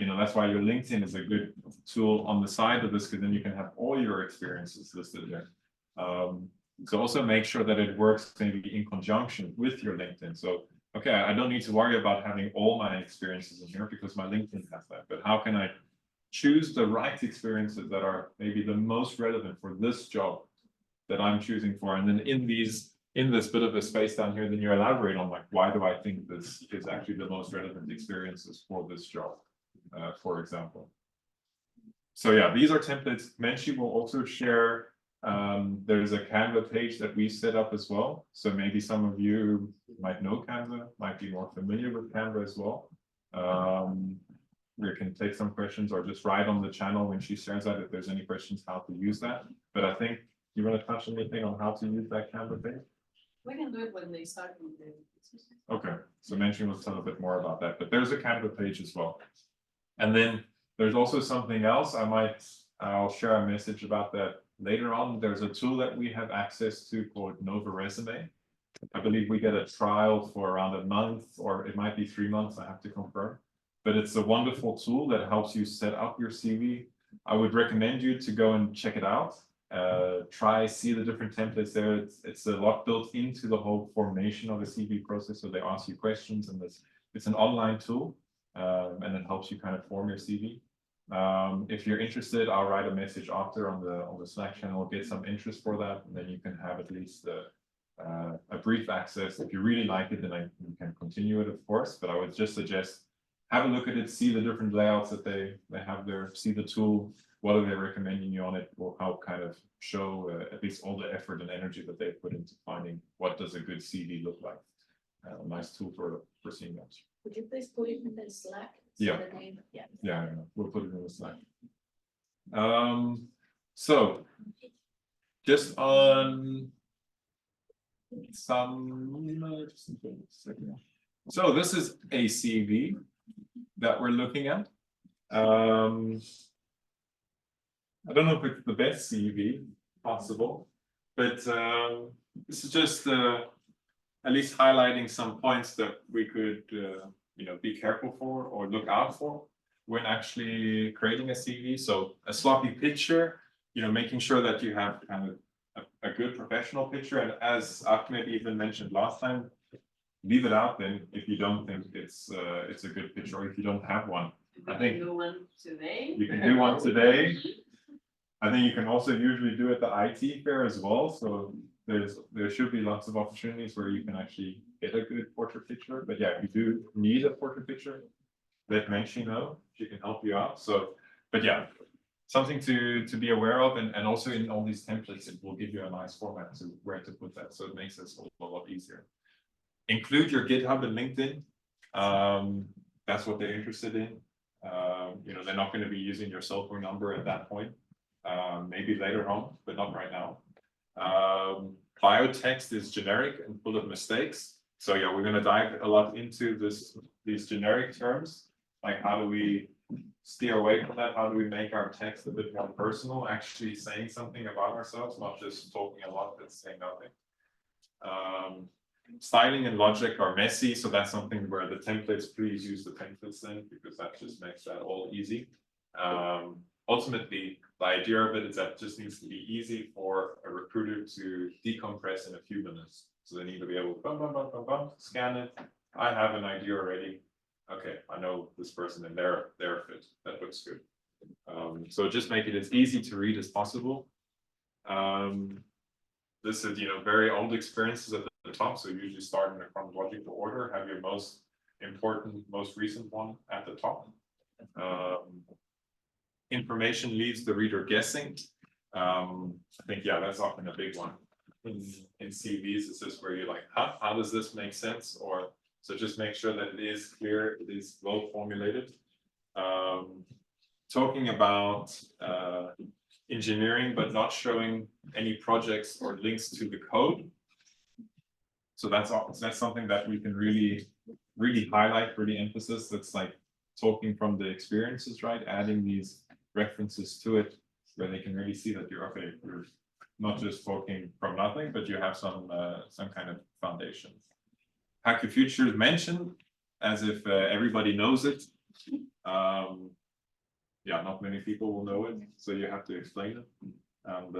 You know, that's why your LinkedIn is a good tool on the side of this, because then you can have all your experiences listed there. So also make sure that it works maybe in conjunction with your LinkedIn. So, okay, I don't need to worry about having all my experiences in here because my LinkedIn has that, but how can I choose the right experiences that are maybe the most relevant for this job that I'm choosing for? And then in this bit of a space down here, then you elaborate on like, why do I think this is actually the most relevant experiences for this job, for example. So yeah, these are templates. Menchie will also share, there's a Canva page that we set up as well. So maybe some of you might know Canva, might be more familiar with Canva as well. We can take some questions or just write on the channel when she shares that if there's any questions how to use that. But I think you want to touch anything on how to use that Canva page? We can do it when they start with the. Okay, so Menchie will tell a bit more about that, but there's a Canva page as well. And then there's also something else. I'll share a message about that later on. There's a tool that we have access to called Nova Resume. I believe we get a trial for around a month, or it might be 3 months, I have to confirm. But it's a wonderful tool that helps you set up your CV. I would recommend you to go and check it out. See the different templates there. It's a lot built into the whole formation of the CV process. So they ask you questions, and it's an online tool, and it helps you kind of form your CV. If you're interested, I'll write a message after on the Slack channel, get some interest for that, and then you can have at least a brief access. If you really like it, then you can continue it, of course. But I would just suggest have a look at it, see the different layouts that they have there, see the tool, what are they recommending you on it, will help kind of show at least all the effort and energy that they put into finding what does a good CV look like. A nice tool for seeing that. Would you please put it in the Slack? Yeah. Yeah, we'll put it in the Slack. So just on some, so this is a CV that we're looking at. I don't know if it's the best CV possible, but this is just a at least highlighting some points that we could, you know, be careful for or look out for when actually creating a CV. So a sloppy picture, you know, making sure that you have kind of a good professional picture. And as Ahmed even mentioned last time, leave it out then if you don't think it's a good picture, or if you don't have one. I think do one today. you can do one today. I think you can also usually do at the IT fair as well. So there should be lots of opportunities where you can actually get a good portrait picture. But yeah, if you do need a portrait picture, let Menchi know. She can help you out. So, but yeah, something to be aware of, and also in all these templates, it will give you a nice format to where to put that. So it makes this a lot easier. Include your GitHub and LinkedIn. That's what they're interested in. You know, they're not going to be using your cell phone number at that point. Maybe later on, but not right now. Bio text is generic and full of mistakes. So yeah, we're going to dive a lot into these generic terms. Like, how do we steer away from that? How do we make our text a bit more personal, actually saying something about ourselves, not just talking a lot but saying nothing. Styling and logic are messy, so that's something where the templates, please use the templates then, because that just makes that all easy. Ultimately, the idea of it is that it just needs to be easy for a recruiter to decompress in a few minutes. So they need to be able to scan it. I have an idea already. Okay, I know this person and their fit. That looks good. So just make it as easy to read as possible. This is, you know, very old experiences at the top. So usually start in a chronological order. Have your most important, most recent one at the top. Information leaves the reader guessing. I think, yeah, that's often a big one in CVs. It's just where you're like, how does this make sense? Or so just make sure that it is clear, it is well formulated. Talking about engineering, but not showing any projects or links to the code. So that's something that we can really highlight, really emphasize. That's like talking from the experiences, right? Adding these references to it where they can really see that you're not just talking from nothing, but you have some kind of foundation. Hack Your Future is mentioned as if everybody knows it. Yeah, not many people will know it, so you have to explain it. And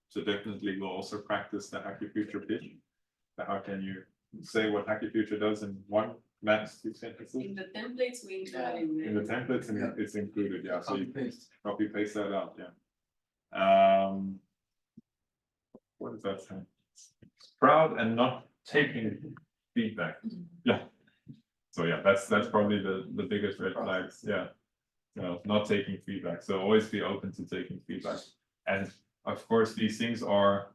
so definitely we'll also practice the Hack Your Future pitch. How can you say what Hack Your Future does in one max 2 sentences? In the templates we include in the templates, and it's included, yeah. So you copy paste that out, yeah. What does that say? Proud and not taking feedback. Yeah. So yeah, that's probably the biggest red flags. Yeah. You know, not taking feedback. So always be open to taking feedback. And of course, these things are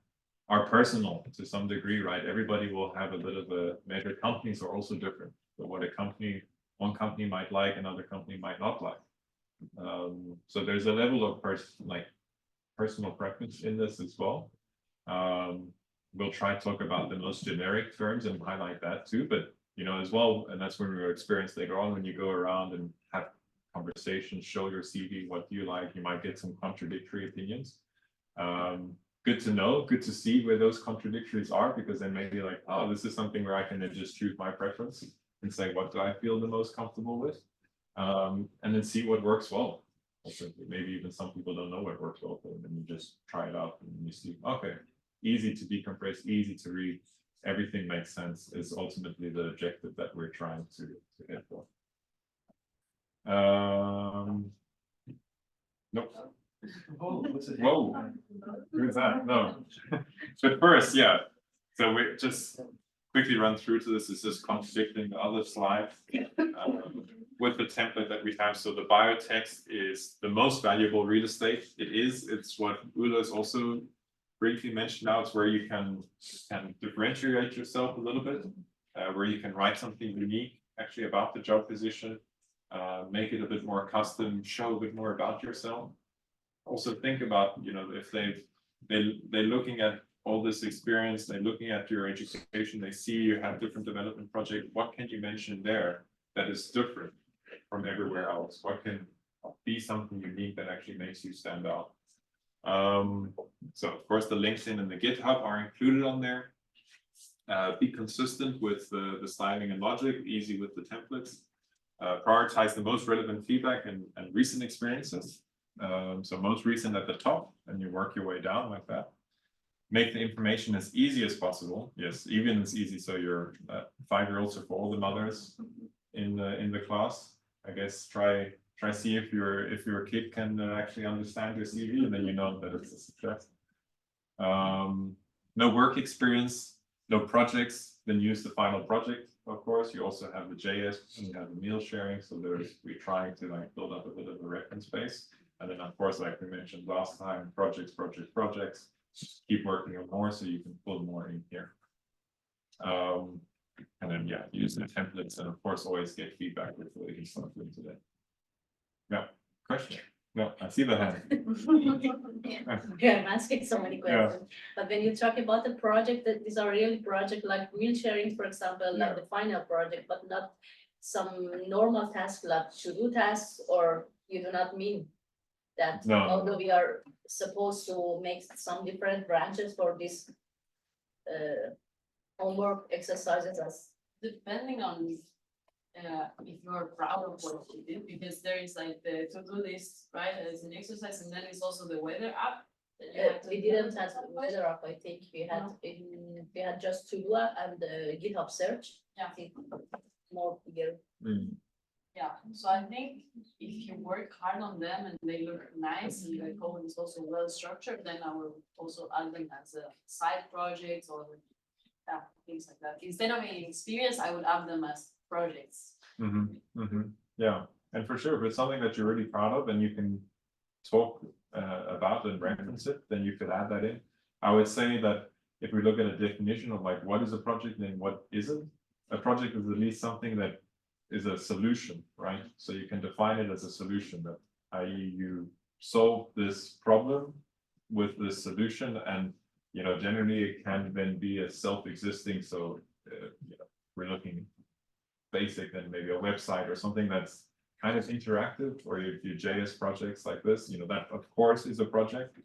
personal to some degree, right? Everybody will have a bit of a measure. Companies are also different. So what one company might like, another company might not like. So there's a level of personal preference in this as well. We'll try to talk about the most generic terms and highlight that too, but you know, as well, and that's when we'll experience later on when you go around and have conversations, show your CV, what do you like, you might get some contradictory opinions. Good to know, good to see where those contradictories are, because then maybe like, oh, this is something where I can then just choose my preference and say, what do I feel the most comfortable with? And then see what works well. Also, maybe even some people don't know what works well for them, and you just try it out and you see, okay, easy to decompress, easy to read, everything makes sense is ultimately the objective that we're trying to hit for. Nope. Whoa, who's that? No. But first, yeah. So we just quickly run through to this. It's just contradicting the other slide with the template that we have. So the bio text is the most valuable real estate. It's what Ulla is also briefly mentioned now. It's where you can differentiate yourself a little bit, where you can write something unique actually about the job position, make it a bit more custom, show a bit more about yourself. Also think about, you know, if they're looking at all this experience, they're looking at your education, they see you have different development projects, what can you mention there that is different from everywhere else? What can be something unique that actually makes you stand out? So of course the LinkedIn and the GitHub are included on there. Be consistent with the styling and logic, easy with the templates. Prioritize the most relevant feedback and recent experiences. So most recent at the top, and you work your way down like that. Make the information as easy as possible. Yes, even as easy so your 5-year-olds or for all the mothers in the class. I guess try see if your kid can actually understand your CV, and then you know that it's a success. No work experience, no projects, then use the final project. Of course, you also have the JS and you have the meal sharing. So we're trying to like build up a bit of a reference base. And then of course, like we mentioned last time, projects. Keep working on more so you can pull more in here. And then yeah, use the templates and of course always get feedback with what you can start doing today. Yeah, question. No, I see the hand. Yeah, I'm asking so many Yeah. questions, but when you talk about the project, that these are really project like wheelchairing, for example, like the final project, but not some normal task like to-do tasks, or you do not mean that No. although we are supposed to make some different branches for this homework exercises as Depending on if you're proud of what you did, because there is like the to-do list, right, as an exercise, and then it's also the weather app. That you have to we didn't have weather up, I think we had just to do and GitHub search. Yeah. I think more clear. Yeah, so I think if you work hard on them and they look nice and the code is also well structured, then I will also add them as a side project or things like that. Instead of an experience, I would add them as projects. Yeah, and for sure, if it's something that you're really proud of and you can talk about and reference it, then you could add that in. I would say that if we look at a definition of like what is a project and what isn't, a project is at least something that is a solution, right? So you can define it as a solution, that i.e. you solve this problem with this solution, and you know generally it can then be a self-existing. So you know, we're looking basic, then maybe a website or something that's kind of interactive, or if you JS projects like this, you know that of course is a project.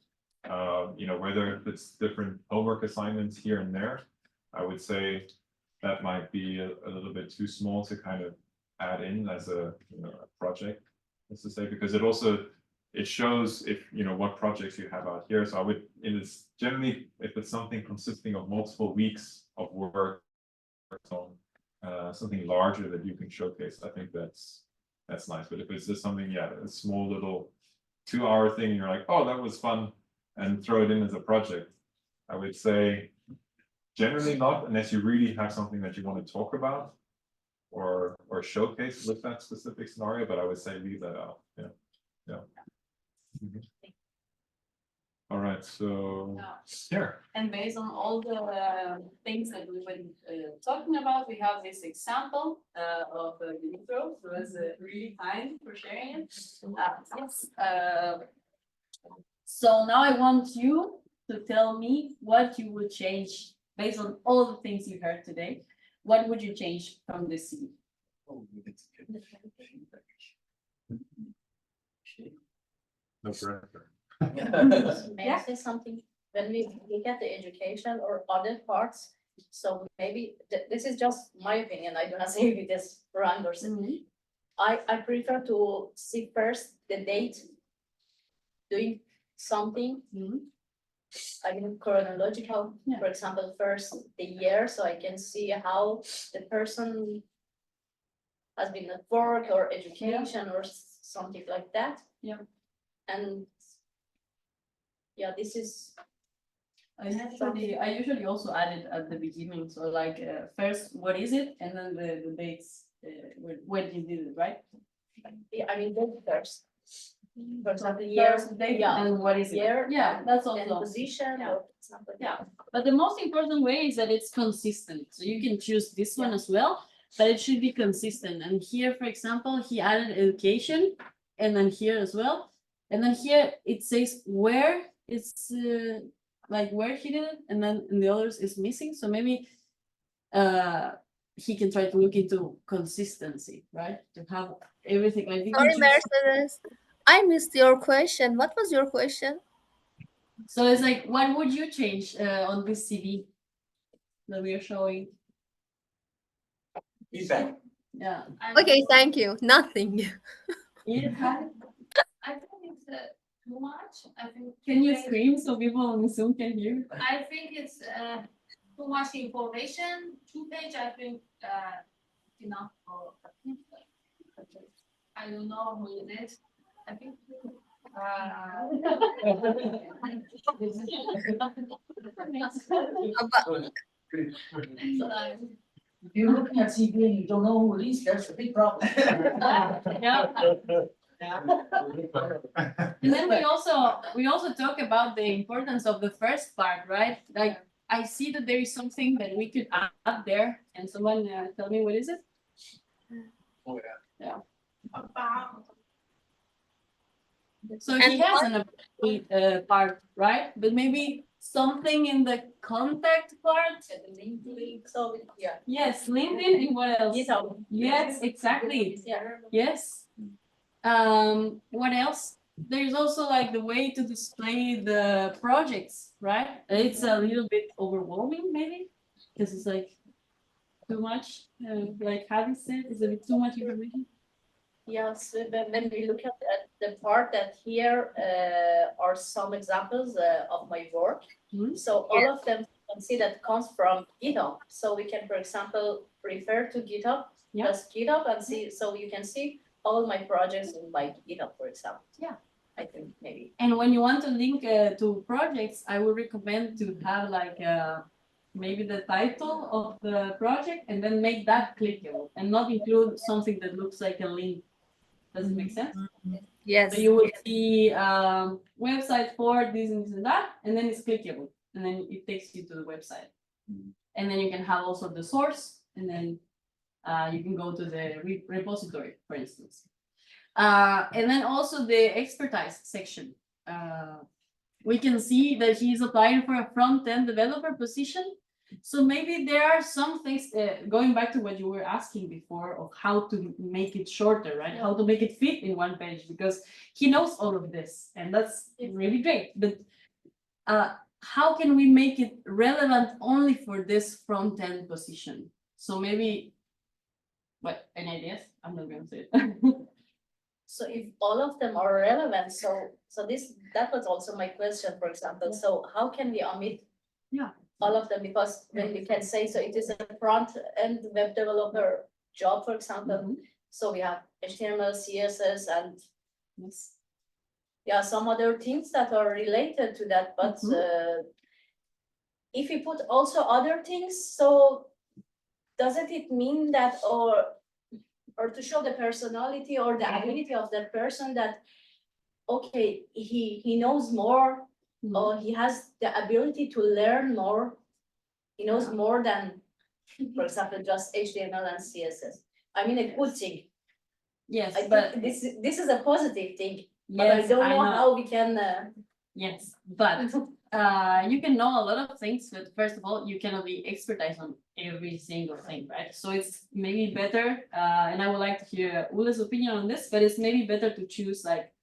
You know, whether it's different homework assignments here and there, I would say that might be a little bit too small to kind of add in as a, you know, a project, let's just say, because it shows if you know what projects you have out here. So I would, it is generally if it's something consisting of multiple weeks of work on something larger that you can showcase, I think that's nice. But if it's just something, yeah, a small little 2-hour thing, and you're like, oh, that was fun, and throw it in as a project, I would say generally not, unless you really have something that you want to talk about or showcase with that specific scenario. But I would say leave that out. Yeah. All right, so here. And based on all the things that we've been talking about, we have this example of Dimitro, who was really kind for sharing it. Yes. So now I want you to tell me what you would change based on all the things you heard today. What would you change from this CV? No pressure. May I say something? When we look at the education or other parts, so maybe this is just my opinion. I do not say it is wrong or something. I prefer to see first the date doing something. I mean chronological, for example, first the year, so I can see how the person has been at work or education or something like that. Yeah. And yeah, this is. I usually also add it at the beginning. So like first, what is it? And then the dates, when you did it, right? Yeah, I mean, date first. For example, year, and what is it? year. Yeah, that's And also. position or something. Yeah, but the most important way is that it's consistent. So you can choose this one as well, but it should be consistent. And here, for example, he added education, and then here as well. And then here it says where it's like where he did it, and then in the others is missing. So maybe he can try to look into consistency, right? To have everything like you can Sorry, choose- Mercedes. I missed your question. What was your question? So it's like, what would you change on this CV? that we are showing? Feedback. Yeah. Okay, thank you. Nothing. I think it's too much. I think. Can you scream so people on Zoom can hear? I think it's too much information. 2 page, I think enough for. I don't know who is it. I think. If you're looking at CV and you don't know who it is, that's a big problem. Yeah. And then we also talk about the importance of the first part, right? Like I see that there is something that we could add there, and someone tell me what is it? Oh, Yeah. About So he has an ability part, right? But maybe something in the contact part. So, yeah. Yes, LinkedIn and what else? GitHub. Yes, exactly. Yeah. Yes. What else? There's also like the way to display the projects, right? It's a little bit overwhelming, maybe, because it's like too much. Like Javi said, it's a bit too much information. Yes, when we look at the part that here are some examples of my work. Mhm. So all of them you can see that comes from GitHub. So we can, for example, refer to GitHub, Yeah. just GitHub and see, so you can see all my projects in my GitHub, for example. Yeah. I think maybe. And when you want to link to projects, I would recommend to have like maybe the title of the project and then make that clickable and not include something that looks like a link. Does it make sense? Yes. So you will see website for this and that, and then it's clickable, and then it takes you to the website. And then you can have also the source, and then you can go to the repository, for instance. And then also the expertise section. We can see that he's applying for a front-end developer position. So maybe there are some things, going back to what you were asking before of how to make it shorter, right? How to make it fit in one page, because he knows all of this and that's really great. But how can we make it relevant only for this front-end position? So maybe, what, any ideas? I'm not going to say it. So if all of them are relevant, so that was also my question, for example. So how can we omit all of them? Because when we can say, so it is a front-end web developer job, for example. So we have HTML, CSS, and some other things that are related to that. But if we put also other things, so doesn't it mean that, or to show the personality or the ability of that person that, okay, he knows more, or he has the ability to learn more. He knows more than, for example, just HTML and CSS. I mean, a good thing. Yes, but this is a positive thing. But I don't know how we can. Yes, but you can know a lot of things, but first of all, you cannot be expertise on every single thing, right? So it's maybe better, and I would like to hear Ule's opinion on this, but it's maybe better to choose like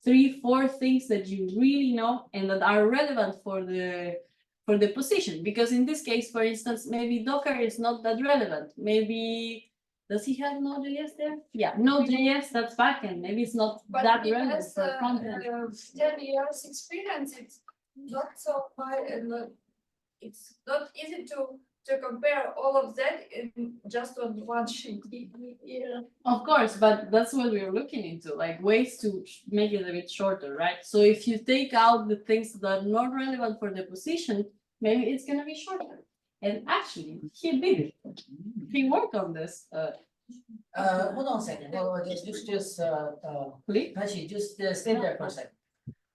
3-4 things that you really know and that are relevant for the position. Because in this case, for instance, maybe Docker is not that relevant. Maybe, does he have Node.js there? Yeah, Node.js, that's backend. Maybe it's not that relevant for frontend. 10 years experience, it's not so high, and it's not easy to compare all of that in just on one sheet. Yeah. Of course, but that's what we're looking into, like ways to make it a bit shorter, right? So if you take out the things that are not relevant for the position, maybe it's gonna be shorter. And actually, he did it. He worked on this. Hold on a second. Please, actually, just stay there for a second.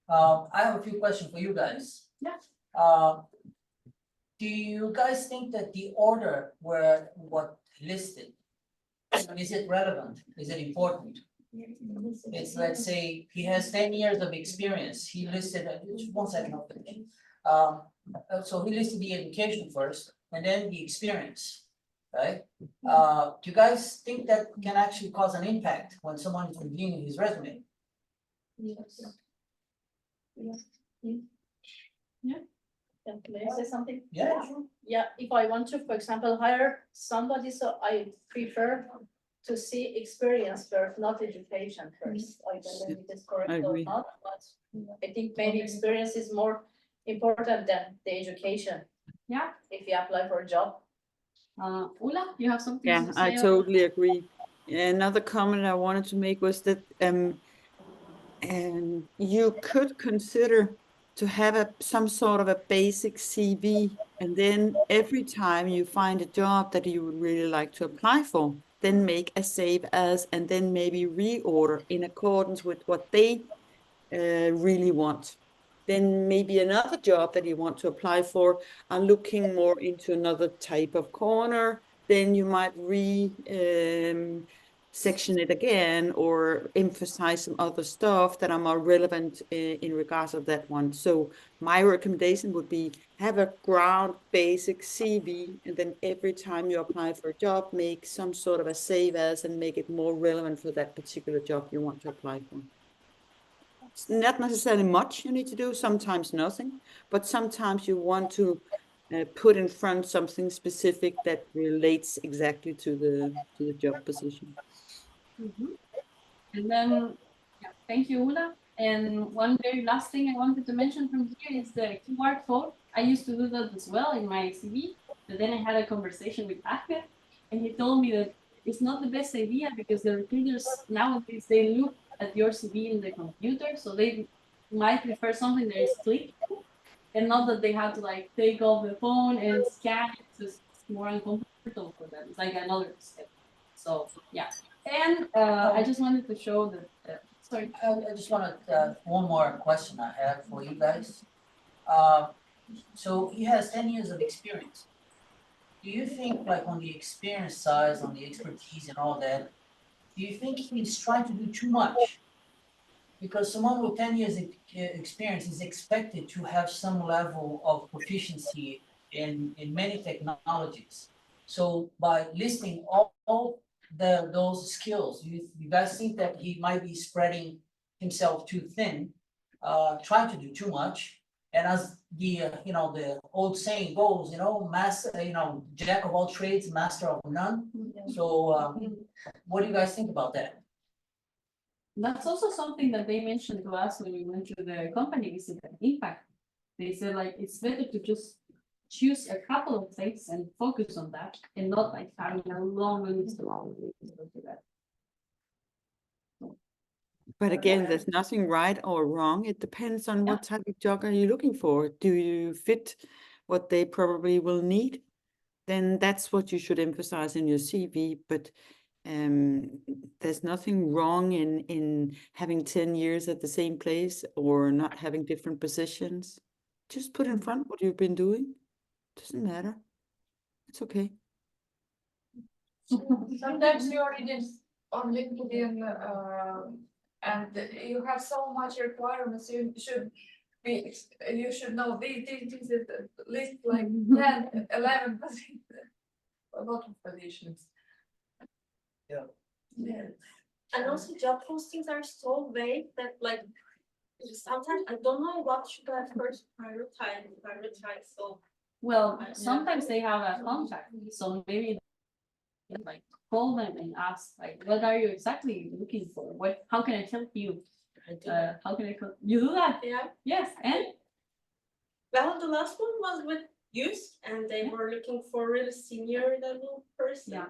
I have a few questions for you guys. Yeah. Do you guys think that the order where what listed, is it relevant? Is it important? It's, let's say he has 10 years of experience. He listed, just 1 second, I'll finish. So he listed the education first and then the experience, right? Do you guys think that can actually cause an impact when someone is reviewing his resume? Yes. Yeah. Can I say something? Yeah, sure. Yeah, if I want to, for example, hire somebody, so I prefer to see experience first, not education first. I don't know if it is correct or agree. not, but I think maybe experience is more important than the education. Yeah, If you apply for a job. Ula, you have something Yeah, to I say? totally agree. Another comment I wanted to make was that you could consider to have some sort of a basic CV, and then every time you find a job that you would really like to apply for, then make a save as, and then maybe reorder in accordance with what they really want. Then maybe another job that you want to apply for are looking more into another type of corner, then you might section it again or emphasize some other stuff that are more relevant in regards of that one. So my recommendation would be have a ground basic CV, and then every time you apply for a job, make some sort of a save as and make it more relevant for that particular job you want to apply for. It's not necessarily much you need to do, sometimes nothing, but sometimes you want to put in front something specific that relates exactly to the job position. And then, yeah, thank you, Ula. And one very last thing I wanted to mention from here is the QR code. I used to do that as well in my CV, but then I had a conversation with Ahmed, and he told me that it's not the best idea because the recruiters nowadays, they look at your CV in the computer, so they might prefer something that is click, and not that they have to like take off the phone and scan it. So it's more uncomfortable for them. It's like another step. So yeah. And I just wanted to show that. Sorry. I just wanted, one more question I have for you guys. So he has 10 years of experience. Do you think, like, on the experience side, on the expertise and all that, do you think he's trying to do too much? Because someone with 10 years experience is expected to have some level of proficiency in many technologies. So by listing all those skills, you guys think that he might be spreading himself too thin, trying to do too much? And as the the old saying goes, jack of all trades, master of none. So what do you guys think about that? That's also something that they mentioned to us when we went to the company visit at Impact. They said like it's better to just choose a couple of things and focus on that, and not like having a long list of all of that. But again, there's nothing right or wrong. It depends on what type of job are you looking for. Do you fit what they probably will need? Then that's what you should emphasize in your CV. But there's nothing wrong in having 10 years at the same place or not having different positions. Just put in front what you've been doing. Doesn't matter. It's okay. Sometimes you already did on LinkedIn, and you have so much requirements, you should know these list like 10, 11 positions, a lot of positions. Yeah. And also job postings are so vague that like sometimes I don't know what should I first prioritize. So Well, sometimes they have a contact, so maybe like call them and ask like, what are you exactly looking for? How can I help you? How can you do that? yeah. Yes, and Well, the last one was with youth, and they were looking for a really senior level person. Yeah.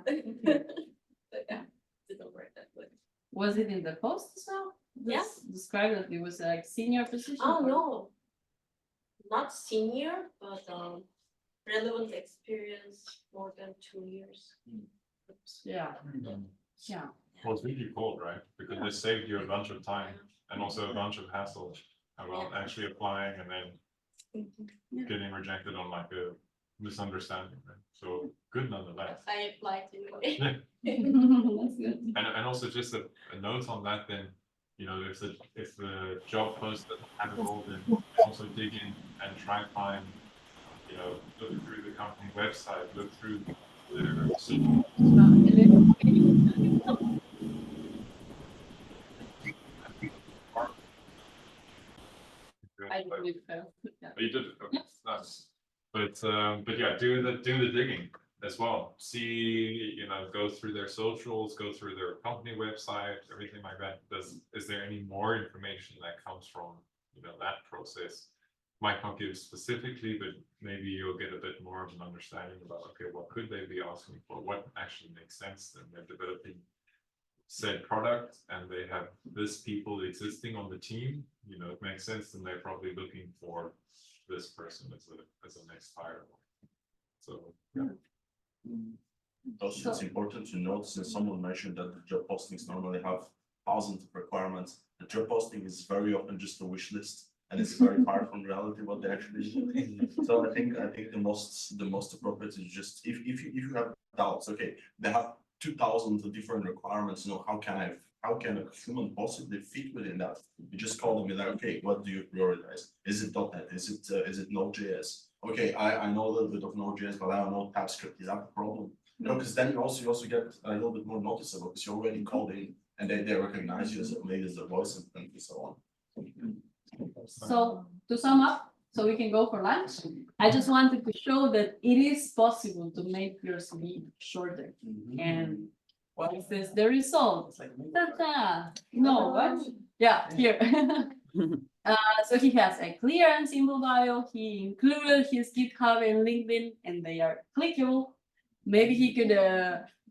But yeah, didn't work that way. was it in the post as well? Yeah. Described that it was like senior position. Oh or- no, not senior, but relevant experience more than 2 years. Yeah. Yeah. Well, it's really cool, right? Because they saved you a bunch of time and also a bunch of hassle about actually applying and then getting rejected on like a misunderstanding. Right? So good nonetheless. I applied anyway. That's good. And also just a note on that then, if the job post that have it all, then also dig in and try and find, look through the company website, look through their social. I believe so. Yeah. Oh, you did it. Okay. Yes. Nice. but yeah, do the digging as well. See, you know, go through their socials, go through their company website, everything like that. Is there any more information that comes from, you know, that process? Might not give specifically, but maybe you'll get a bit more of an understanding about, okay, what could they be asking for? What actually makes sense? Then they're developing said product and they have this people existing on the team, you know, it makes sense, and they're probably looking for this person as a next hire. So yeah. Also, it's important to note, since someone mentioned that the job postings normally have thousands of requirements, the job posting is very often just a wish list, and it's very far from reality what they actually do. So I think the most appropriate is just if you have doubts, okay, they have 2,000 different requirements, you know, how can a human possibly fit within that? You just call them and like, okay, what do you prioritize? Is it .NET? Is it Node.js? Okay, I know a little bit of Node.js, but I don't know TypeScript. Is that the problem? No, because then you also get a little bit more noticeable because you're already called in and they recognize you as maybe as a voice and so on. So to sum up, so we can go for lunch. I just wanted to show that it is possible to make your CV shorter. And what is this? The result. Ta-ta. No, what? Yeah, here. So he has a clear and simple bio. He included his GitHub and LinkedIn, and they are clickable. Maybe he could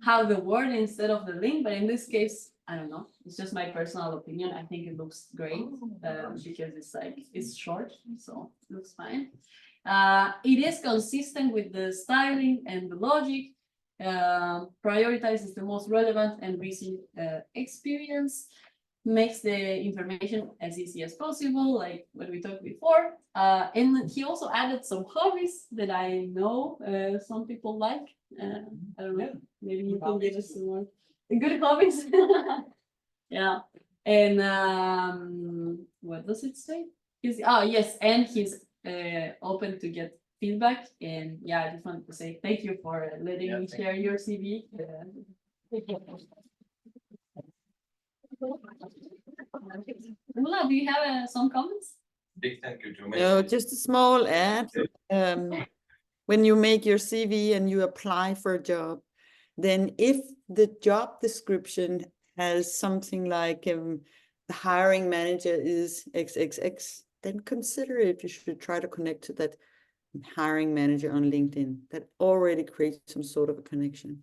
have the word instead of the link, but in this case, I don't know. It's just my personal opinion. I think it looks great because it's short, so it looks fine. It is consistent with the styling and the logic. Prioritizes the most relevant and recent experience. Makes the information as easy as possible, like what we talked before. And he also added some hobbies that I know some people like. I don't know. Maybe you can give us some more good hobbies. Yeah. And what does it say? Yes, and he's open to get feedback. And yeah, I just wanted to say thank you for letting me share your CV. Lula, do you have some comments? Big thank you to No, just a small ad. When you make your CV and you apply for a job, then if the job description has something like the hiring manager is XXX, then consider if you should try to connect to that hiring manager on LinkedIn. That already creates some sort of a connection.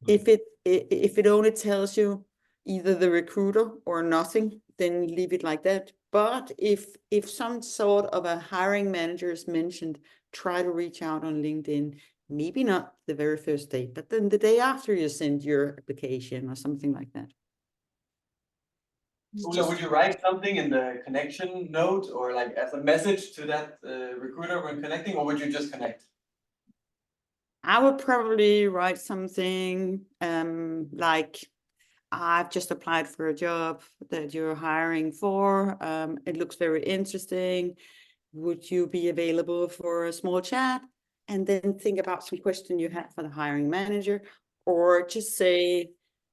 If it only tells you either the recruiter or nothing, then leave it like that. But if some sort of a hiring manager is mentioned, try to reach out on LinkedIn. Maybe not the very first day, but then the day after you send your application or something like that. Ula, would you write something in the connection note or like as a message to that recruiter when connecting, or would you just connect? I would probably write something like, I've just applied for a job that you're hiring for. It looks very interesting. Would you be available for a small chat? And then think about some question you have for the hiring manager, or just say,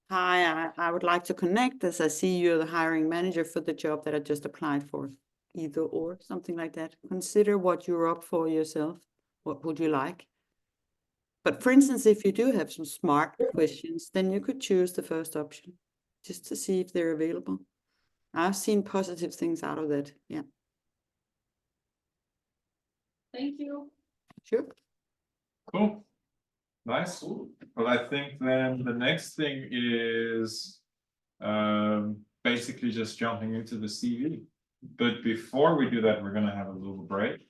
hi, I would like to connect as I see you're the hiring manager for the job that I just applied for. Either or, something like that. Consider what you're up for yourself. What would you like? But for instance, if you do have some smart questions, then you could choose the first option just to see if they're available. I've seen positive things out of that. Yeah. Thank you. Sure. Cool. Nice. Well, I think then the next thing is basically just jumping into the CV. But before we do that, we're going to have a little break.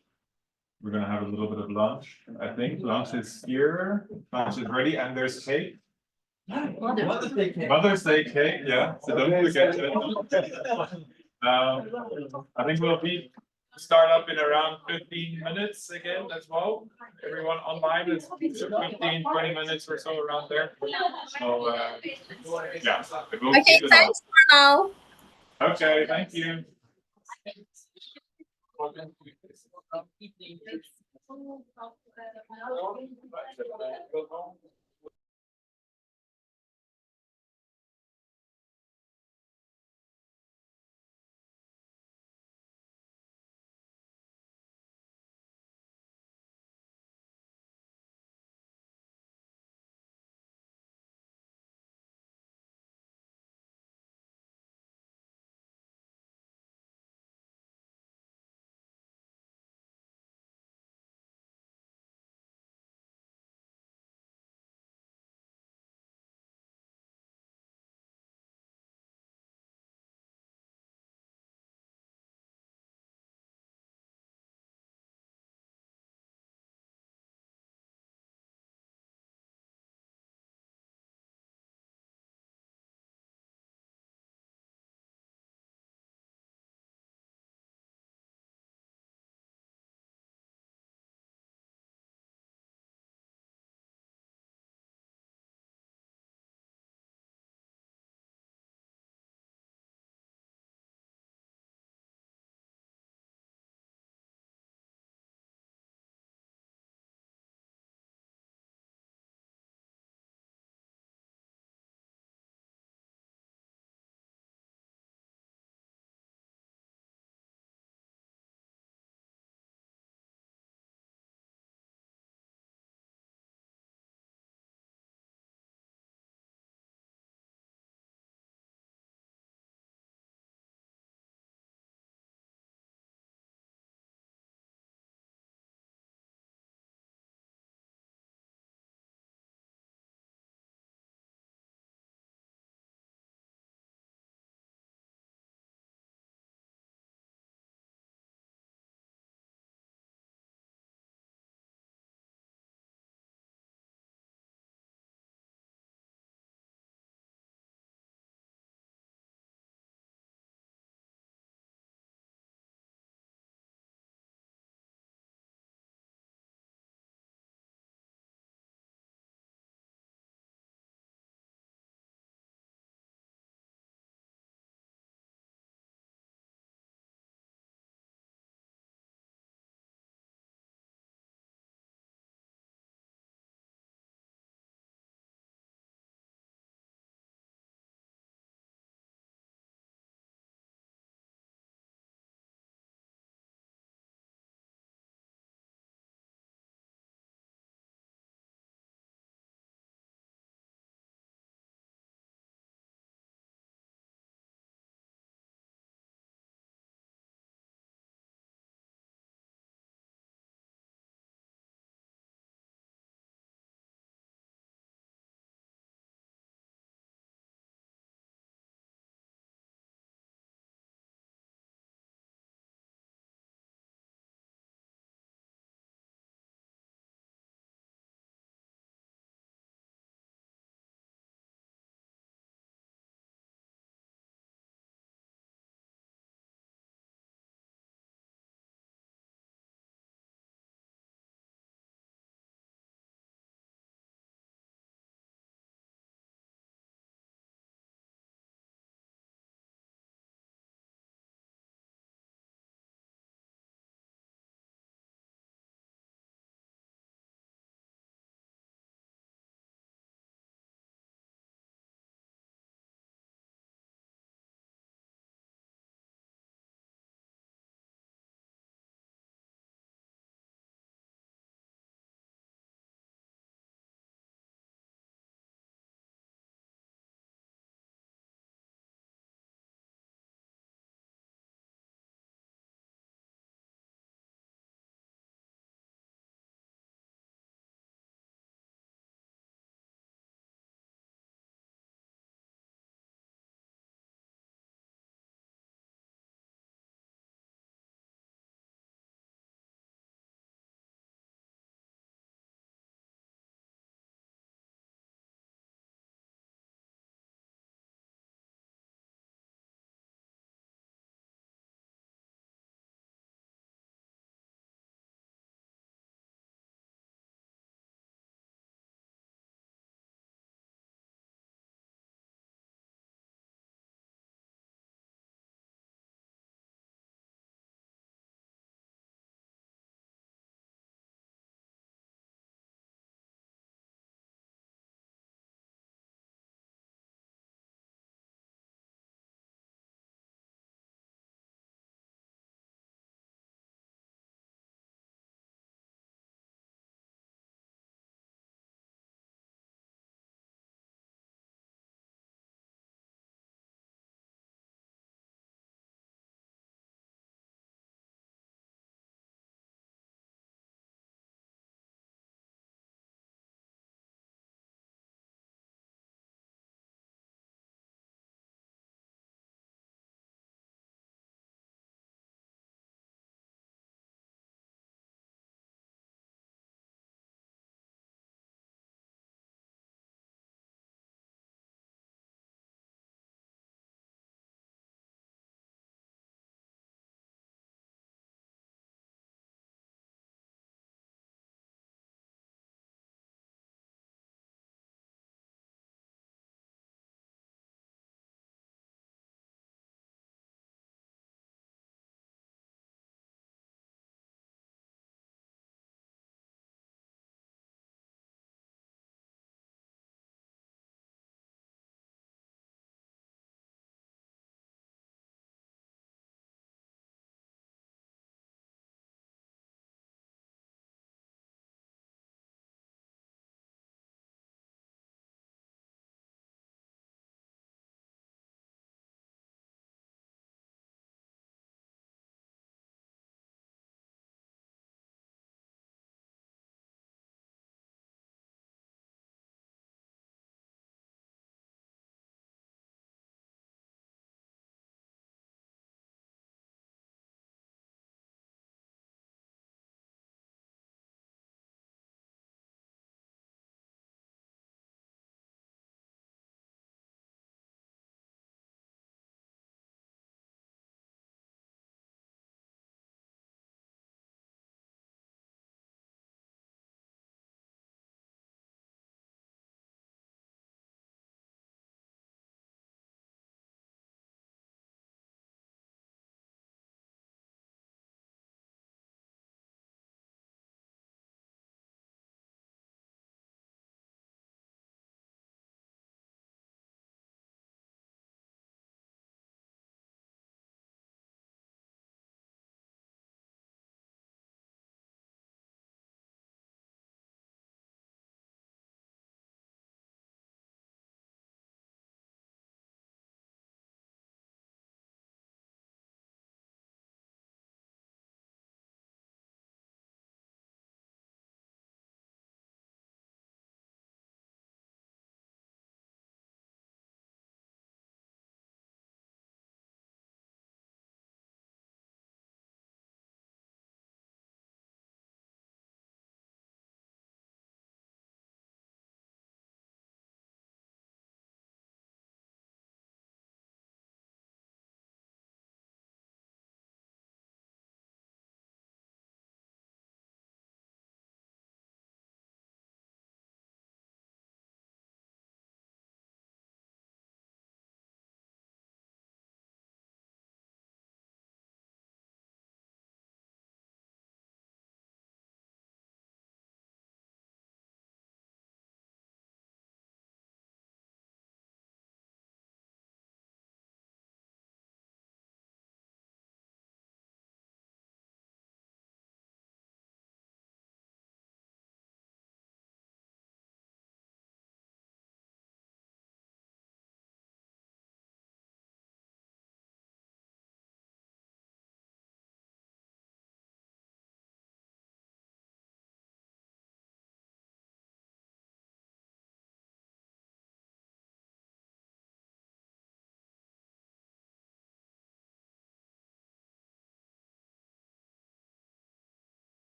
We're going to have a little bit of lunch. I think lunch is here. Lunch is ready, and there's cake. Mother's Day cake, yeah. So don't forget it. I think we'll start up in around 15 minutes again as well. Everyone online is 15, 20 minutes or so around there. So yeah. Okay, thanks for now. Okay, thank you.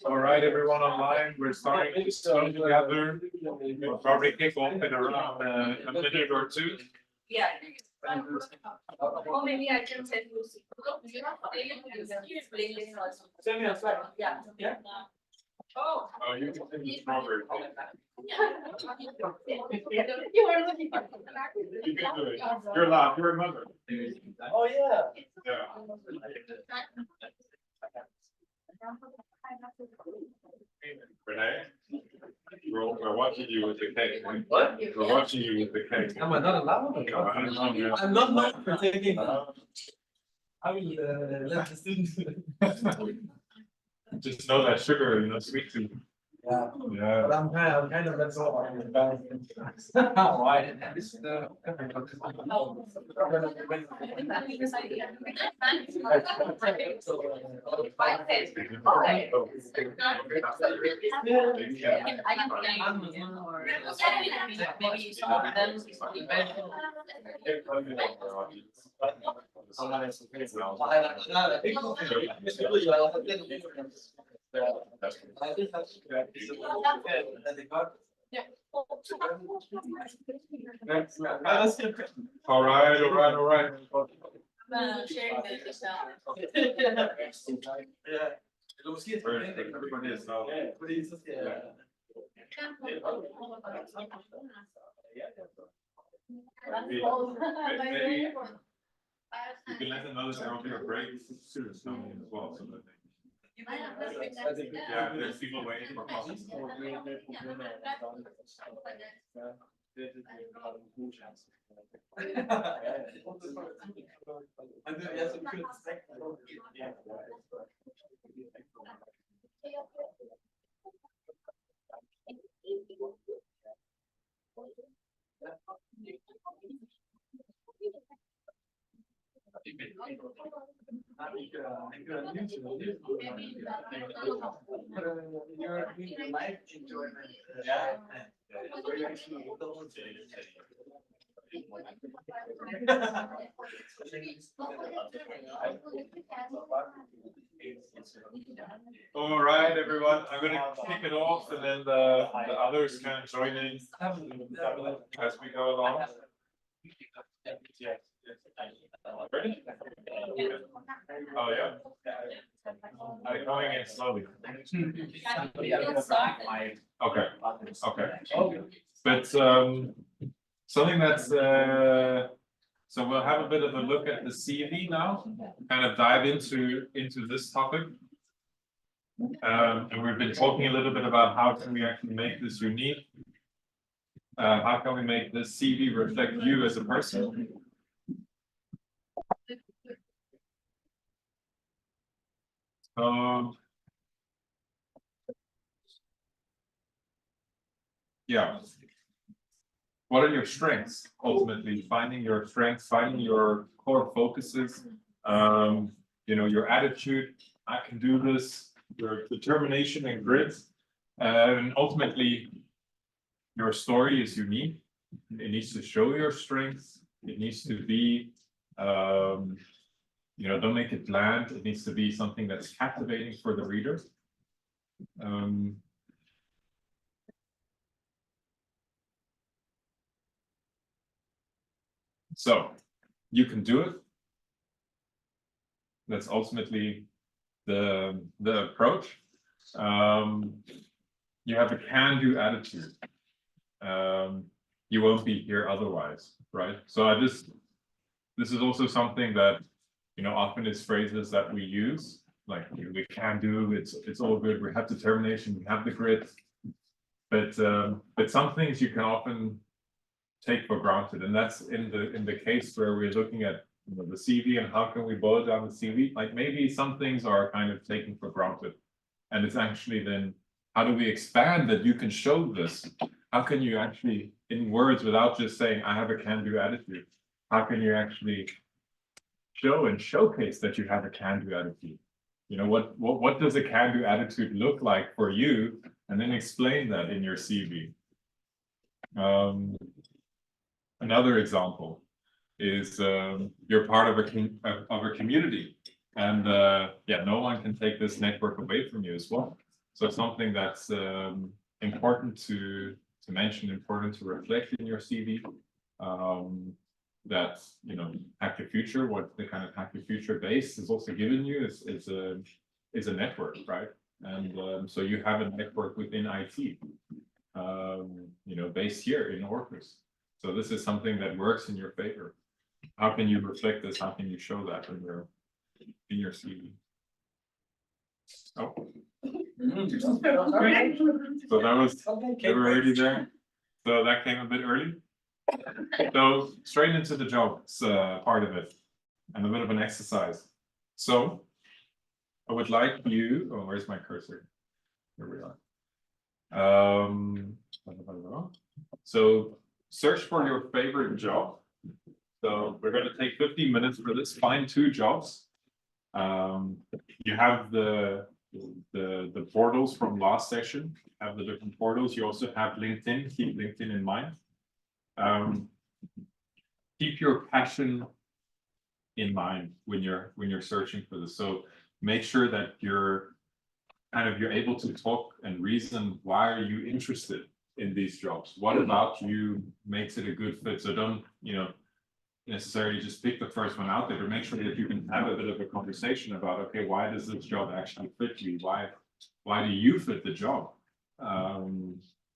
All right, everyone online, we're starting to come together. We'll probably kick off in around a minute or two. Yeah. Or maybe I can send you. Send me a slide. Yeah. Yeah. Oh. Oh, you can send me strawberry. You were looking for. You can do it. You're allowed, you remember. Oh, yeah. Yeah. Renee, we're watching you with the cake. What? We're watching you with the cake. Am I not allowed? I'm not known for taking. I will let the students. Just know that sugar, sweet tooth. Yeah. Yeah. But I'm kind of let's go on the balance. Why? All right, all right, all right. Sharing this now. Yeah. Everybody is now. Maybe you can let them know that there will be a break students coming in as well, so that they. Yeah, there's people waiting for coffee. Your life enjoyment. Yeah. All right, everyone, I'm gonna kick it off and then the others can join in as we go along. Ready? Oh, yeah. I'm going in slowly. Okay, okay. But something that's so we'll have a bit of a look at the CV now, kind of dive into this topic. And we've been talking a little bit about how can we actually make this unique. How can we make this CV reflect you as a person? Yeah. What are your strengths? Ultimately, finding your strengths, finding your core focuses, your attitude, I can do this, your determination and grit. And ultimately, your story is unique. It needs to show your strengths. It needs to be, don't make it bland. It needs to be something that's captivating for the reader. So you can do it. That's ultimately the approach. You have a can-do attitude. You won't be here otherwise, right? So this is also something that often is phrases that we use, like we can do, it's all good, we have determination, we have the grit. But some things you can often take for granted, and that's in the case where we're looking at the CV and how can we boil down the CV. Like maybe some things are kind of taken for granted, and it's actually then how do we expand that you can show this? How can you actually, in words, without just saying I have a can-do attitude, how can you actually show and showcase that you have a can-do attitude? What does a can-do attitude look like for you, and then explain that in your CV. Another example is you're part of a community. And yeah, no one can take this network away from you as well. So something that's important to mention, important to reflect in your CV. That, you know, Hack Your Future, what the kind of Hack Your Future base is also given you is a network, right? And so you have a network within IT, you know, based here in Orcus. So this is something that works in your favor. How can you reflect this? How can you show that in your CV? Oh. So that was, they were already there. So that came a bit early. So straight into the jobs part of it, and a bit of an exercise. So I would like you, oh, where's my cursor? Here we are. So search for your favorite job. So we're going to take 15 minutes for this. Find 2 jobs. You have the portals from last session. Have the different portals. You also have LinkedIn. Keep LinkedIn in mind. Keep your passion in mind when you're searching for this. So make sure that you're able to talk and reason, why are you interested in these jobs? What about you makes it a good fit? So don't, you know, necessarily just pick the first one out there, but make sure that you can have a bit of a conversation about, okay, why does this job actually fit you? Why do you fit the job?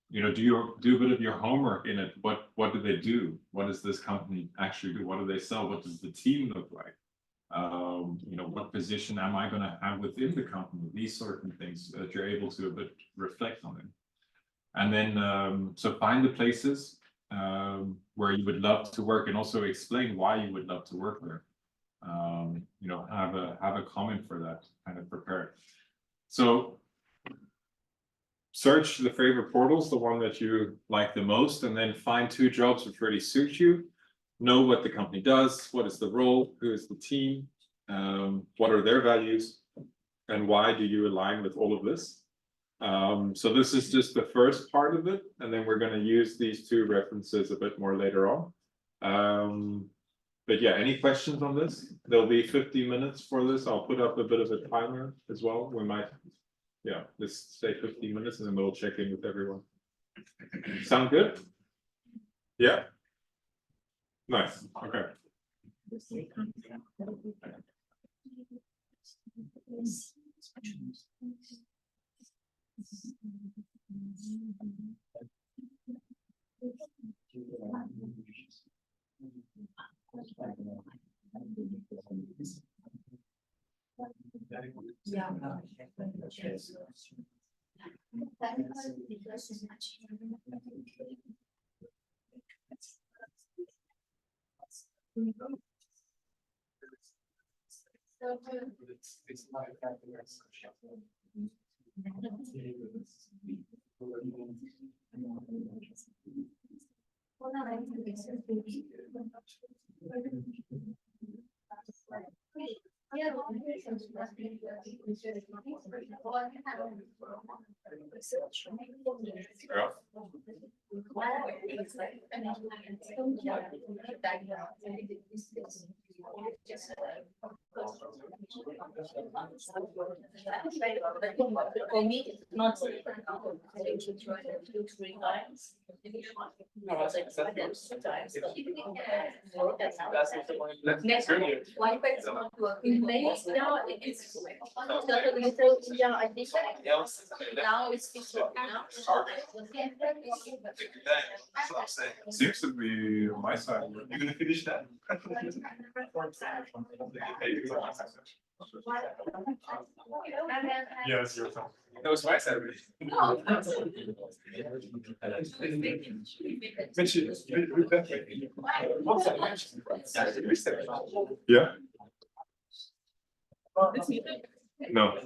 You know, do a bit of your homework in it. What do they do? What does this company actually do? What do they sell? What does the team look like? You know, what position am I going to have within the company? These certain things that you're able to a bit reflect on them. And then, so find the places where you would love to work, and also explain why you would love to work there. You know, have a comment for that, kind of prepare. So search the favorite portals, the one that you like the most, and then find 2 jobs which really suit you. Know what the company does, what is the role, who is the team, what are their values, and why do you align with all of this. So this is just the first part of it, and then we're going to use these 2 references a bit more later on. But yeah, any questions on this? There'll be 50 minutes for this. I'll put up a bit of a timer as well. We might, yeah, let's say 15 minutes, and then we'll check in with everyone. Sound good? Yeah. Nice. Okay. For me, it's not so try to do 3 times. No, it's like times. Next one question in place now it's yeah, I think now it's Seems to be on my side. You're gonna finish that? Yes, your turn. That was my side. Yeah. No.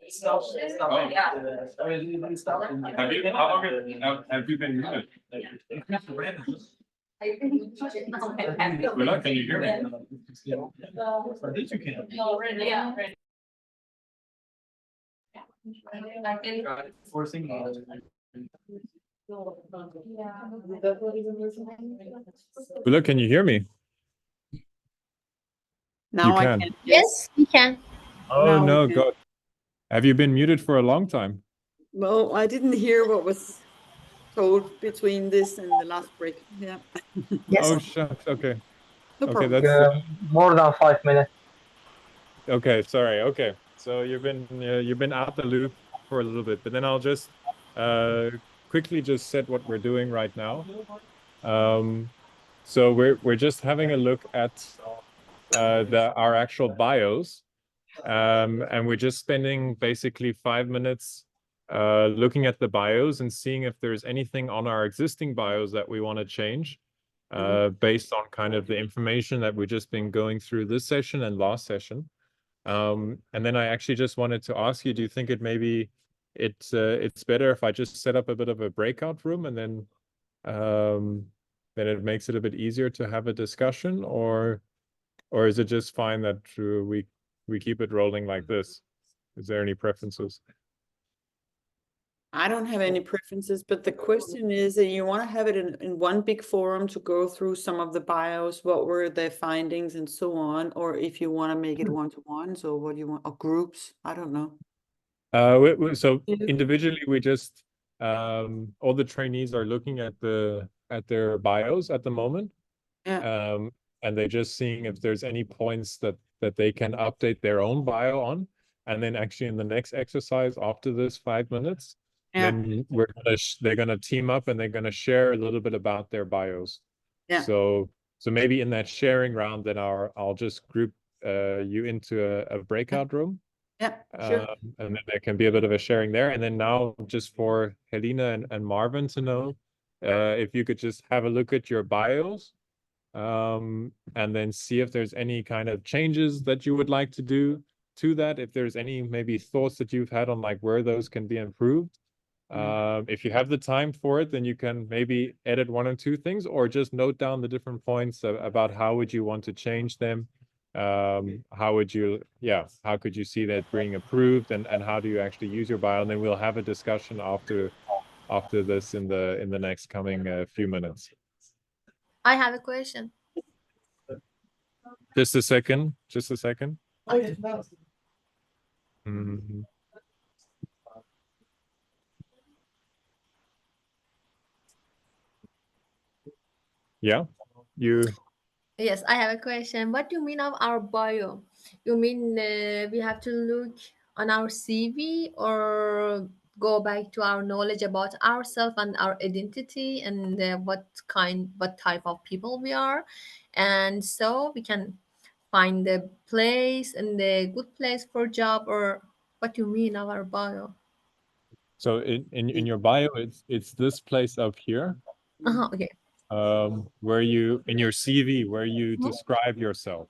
Have you, how long have you been muted? Bula, can you hear me? Forcing. Bula, can you hear me? Now I can. can. Yes, we can. Oh Now we no, can. God. Have you been muted for a long time? Well, I didn't hear what was told between this and the last break. Yeah. Oh shucks. Okay. No Okay, problem. that's More than 5 minutes. okay. Sorry. Okay. So you've been out the loop for a little bit, but then I'll just quickly just set what we're doing right now. So we're just having a look at our actual bios. And we're just spending basically 5 minutes looking at the bios and seeing if there's anything on our existing bios that we want to change based on kind of the information that we've just been going through this session and last session. And then I actually just wanted to ask you, do you think it's better if I just set up a bit of a breakout room and then it makes it a bit easier to have a discussion, or is it just fine that we keep it rolling like this? Is there any preferences? I don't have any preferences, but the question is that you want to have it in one big forum to go through some of the bios, what were their findings and so on, or if you want to make it one-to-one, so what do you want, or groups? I don't know. So individually, we just all the trainees are looking at their bios at the moment. Yeah. And they're just seeing if there's any points that they can update their own bio on. And then actually in the next exercise after this 5 minutes, then they're gonna team up and they're gonna share a little bit about their bios. Yeah. So maybe in that sharing round, then I'll just group you into a breakout room. Yeah, sure. And then there can be a bit of a sharing there. And then now just for Helena and Marvin to know, if you could just have a look at your bios, and then see if there's any kind of changes that you would like to do to that, if there's any maybe thoughts that you've had on like where those can be improved. If you have the time for it, then you can maybe edit one or two things, or just note down the different points about how would you want to change them. How could you see that being approved, and how do you actually use your bio? And then we'll have a discussion after this in the next coming few minutes. I have a question. Just a second. Yeah, Yes, I have a question. What do you mean of our bio? You mean we have to look on our CV, or go back to our knowledge about ourselves and our identity, and what type of people we are, and so we can find the place and the good place for job, or what do you mean of our bio? So in your bio, it's this place up here. Okay. Where you in your CV where you describe yourself.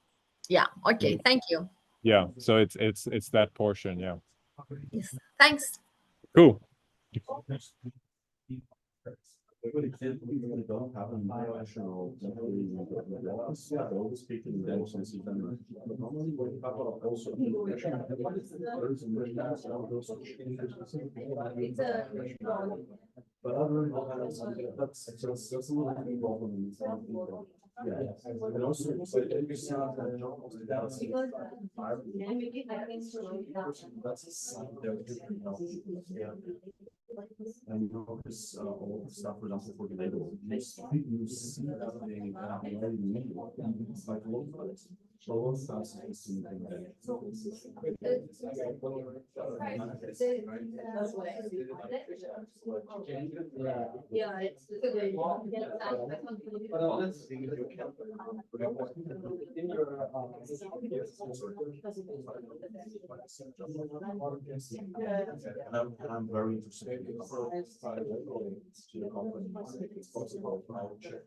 Yeah. Okay. Thank you. Yeah. So it's that portion. Yeah. Yes. Thanks. Cool. But other than that, that's a little involvement. Yeah, and also, so if you see that's a sign that and you notice all the stuff, for example, for the label, you see everything like localized. So Yeah, it's. But honestly, in your and I'm very interested in to the company. It's possible. I will check.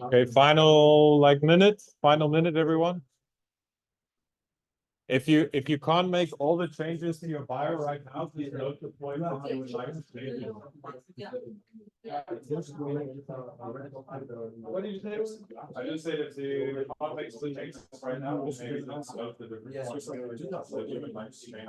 Okay, final minute, everyone. If you can't make all the changes to your bio right now, please note the point that you would like to change it. What did you say? I just said if you can't make the changes right now, we'll maybe let's note the different points that you would like to change.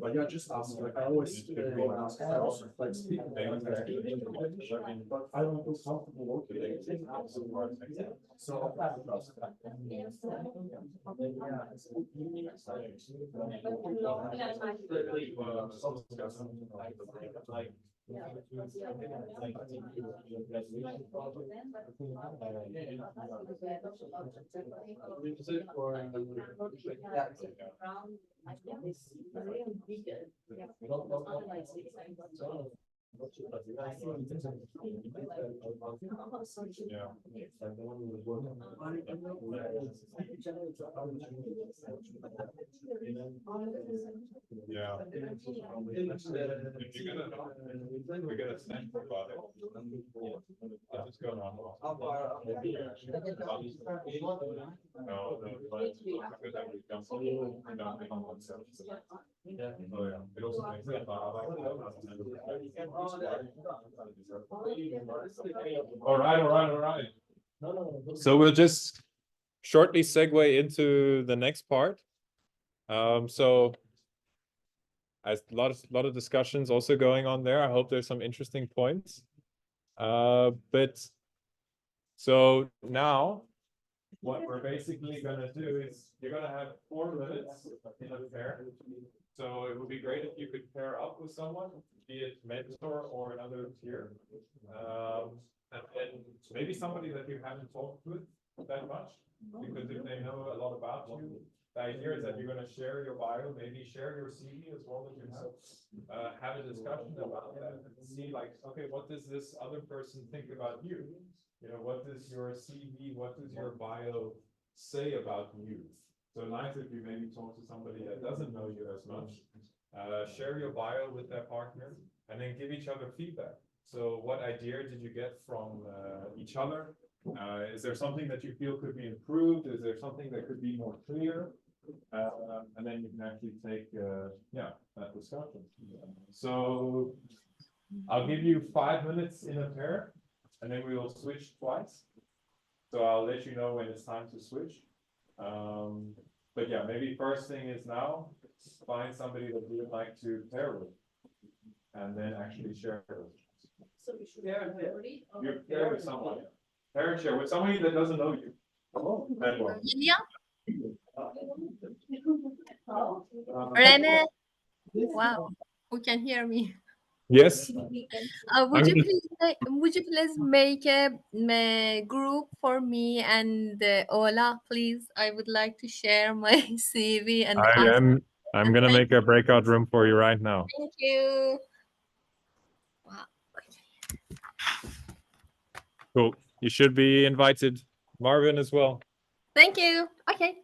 But yeah, just ask, like I always go and ask, I also like speak, but I don't feel comfortable working. So. Yeah. We got a snack about it. I'll just go on. All right. So we'll just shortly segue into the next part. So as a lot of discussions also going on there. I hope there's some interesting points. But so now what we're basically gonna do is you're gonna have 4 minutes in a pair. So it would be great if you could pair up with someone, be it mentor or another peer. And maybe somebody that you haven't talked with that much, because if they know a lot about you, the idea is that you're going to share your bio, maybe share your CV as well that you have a discussion about that and see like, okay, what does this other person think about you? You know, what does your CV, what does your bio say about you? So nice if you maybe talk to somebody that doesn't know you as much, share your bio with their partner and then give each other feedback. So what idea did you get from each other? Is there something that you feel could be improved? Is there something that could be more clear? And then you can actually take that discussion. So I'll give you 5 minutes in a pair, and then we will switch twice. So I'll let you know when it's time to switch. But yeah, maybe first thing is now find somebody that you would like to pair with, and then actually share it. So we should pair You pair with someone. Pair and share with somebody that doesn't know you. Yeah. Rene, wow, who can hear me? Yes. Would I'm you gonna- please make a group for me and Ola, please? I would like to share my CV and ask. I'm gonna make a breakout room for you right now. Thank you. Wow. Cool. You should be invited, Marvin, as well. Thank you. Okay.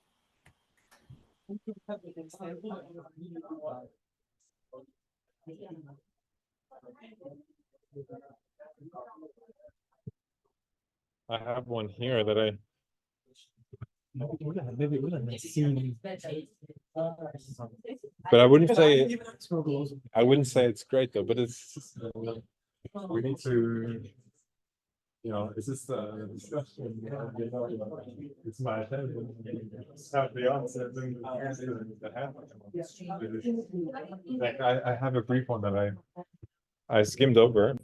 I have one here that I. But I wouldn't say it's great though. But it's we need to. You know, is this a discussion? It's my attention. Have the answers and the like I have a brief one that I skimmed over.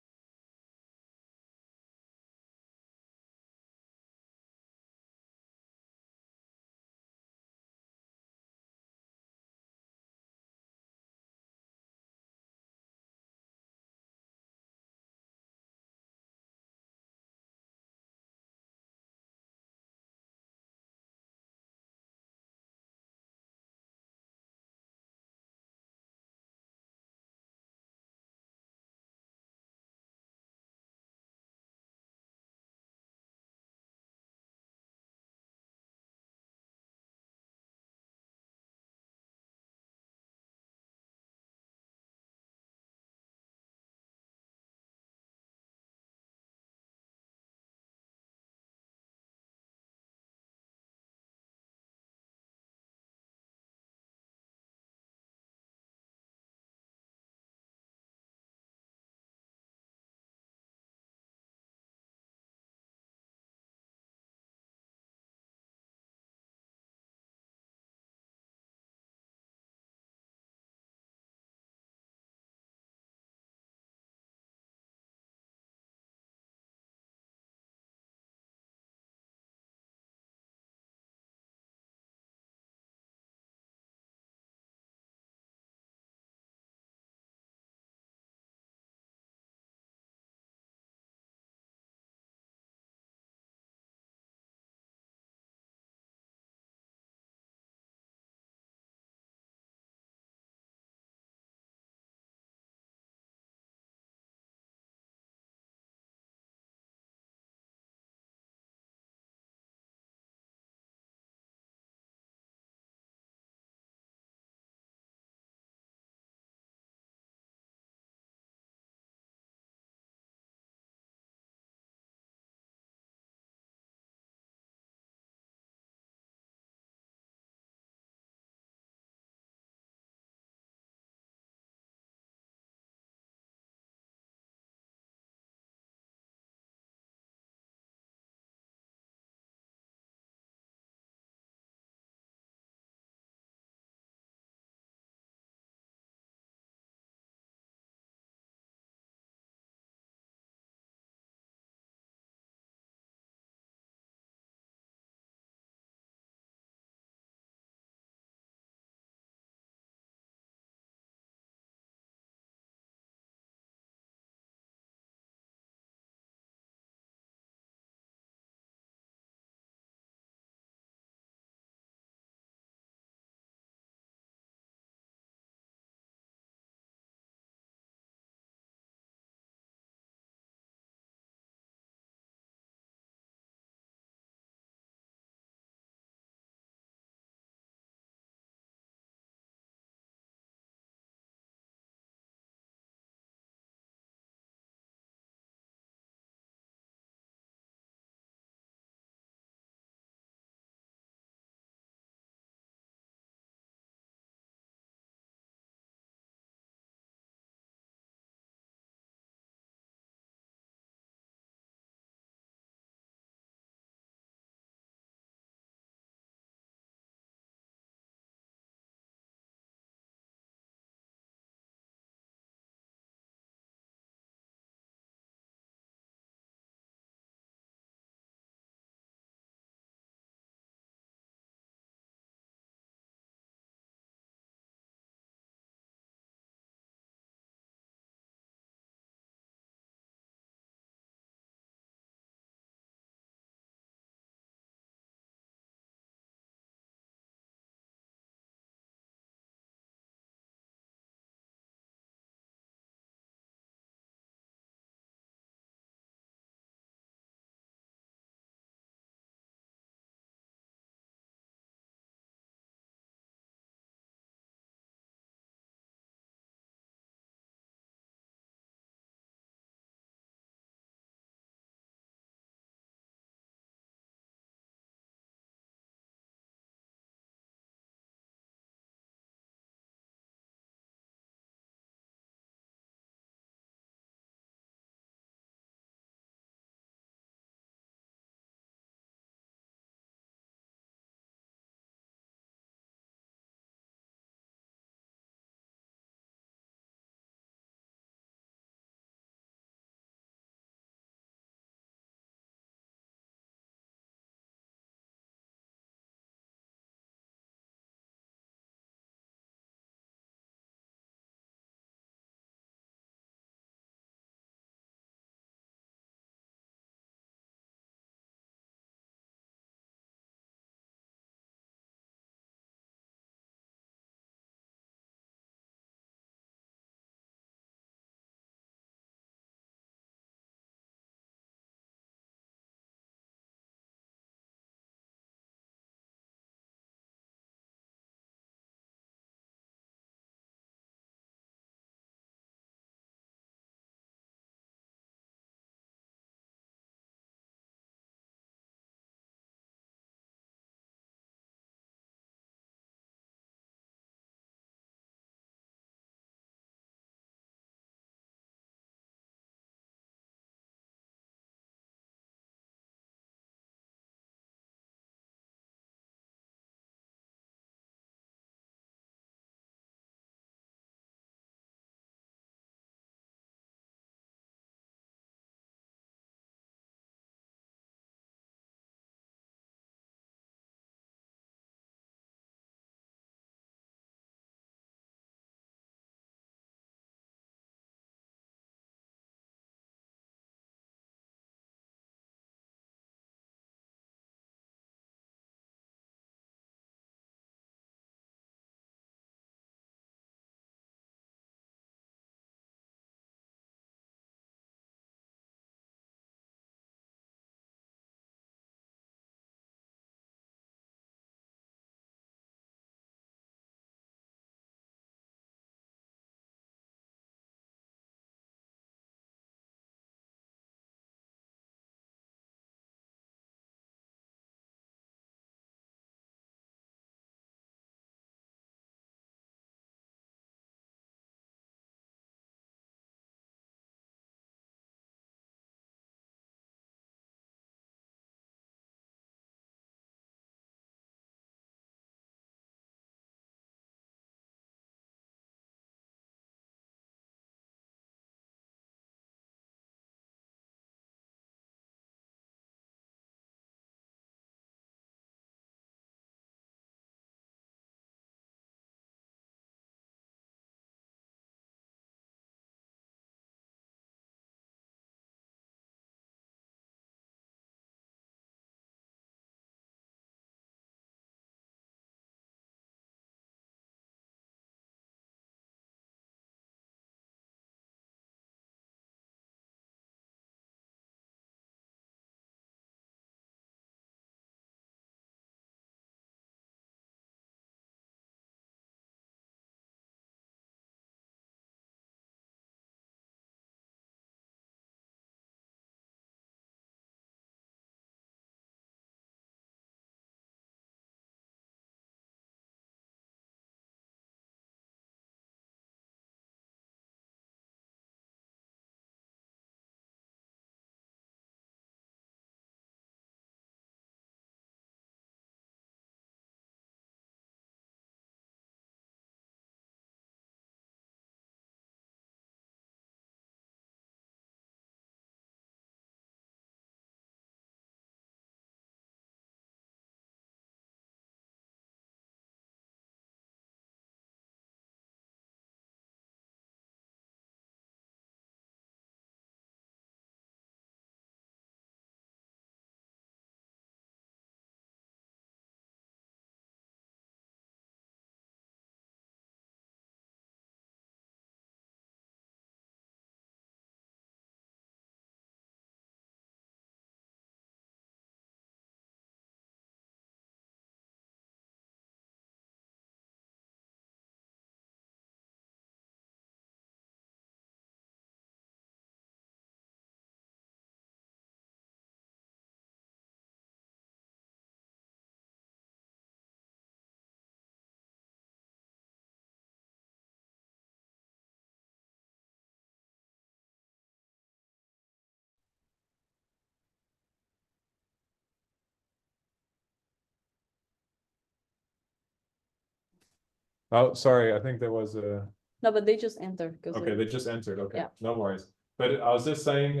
Oh, sorry, I think there was a, No, but they just enter. 'Cause okay, they just entered, okay, Yeah. no worries. But I was just saying,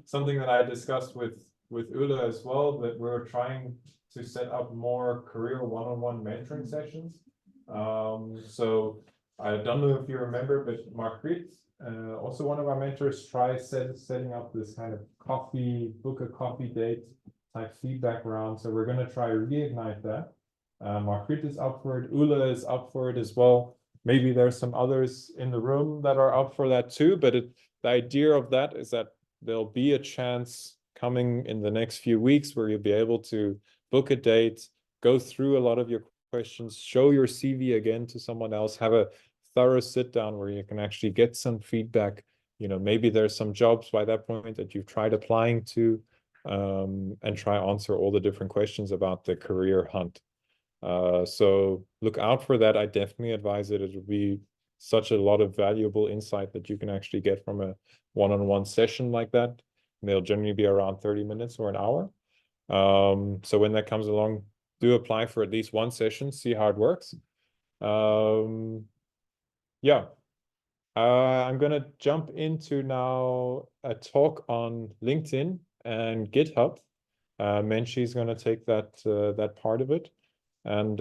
something that I discussed with Ula as well, that we're trying to set up more career one-on-one mentoring sessions. So I don't know if you remember, but Margriet, also one of our mentors, setting up this kind of book a coffee date type feedback round. So we're gonna try reignite that. Margriet is up for it, Ula is up for it as well. Maybe there's some others in the room that are up for that too, but the idea of that is that there'll be a chance coming in the next few weeks where you'll be able to book a date, go through a lot of your questions, show your CV again to someone else, have a thorough sit down where you can actually get some feedback. You know, maybe there's some jobs by that point that you've tried applying to, and try answer all the different questions about the career hunt. So look out for that. I definitely advise it. It will be such a lot of valuable insight that you can actually get from a one-on-one session like that. And they'll generally be around 30 minutes or an hour. So when that comes along, do apply for at least one session, see how it works. Yeah. I'm gonna jump into now a talk on LinkedIn and GitHub. Menchie's gonna take that part of it. And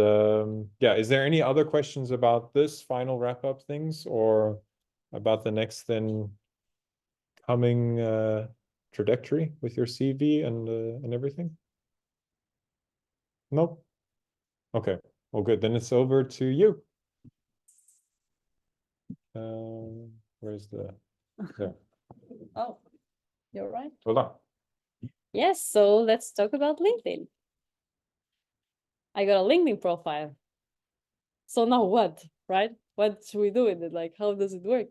yeah, is there any other questions about this final wrap up things or about the next then coming trajectory with your CV and everything? Nope. Okay, well, good. Then it's over to you. Where's the? There. Oh, you're right. Voila. Yes, so let's talk about LinkedIn. I got a LinkedIn profile. So now what, right? What should we do with it? Like, how does it work?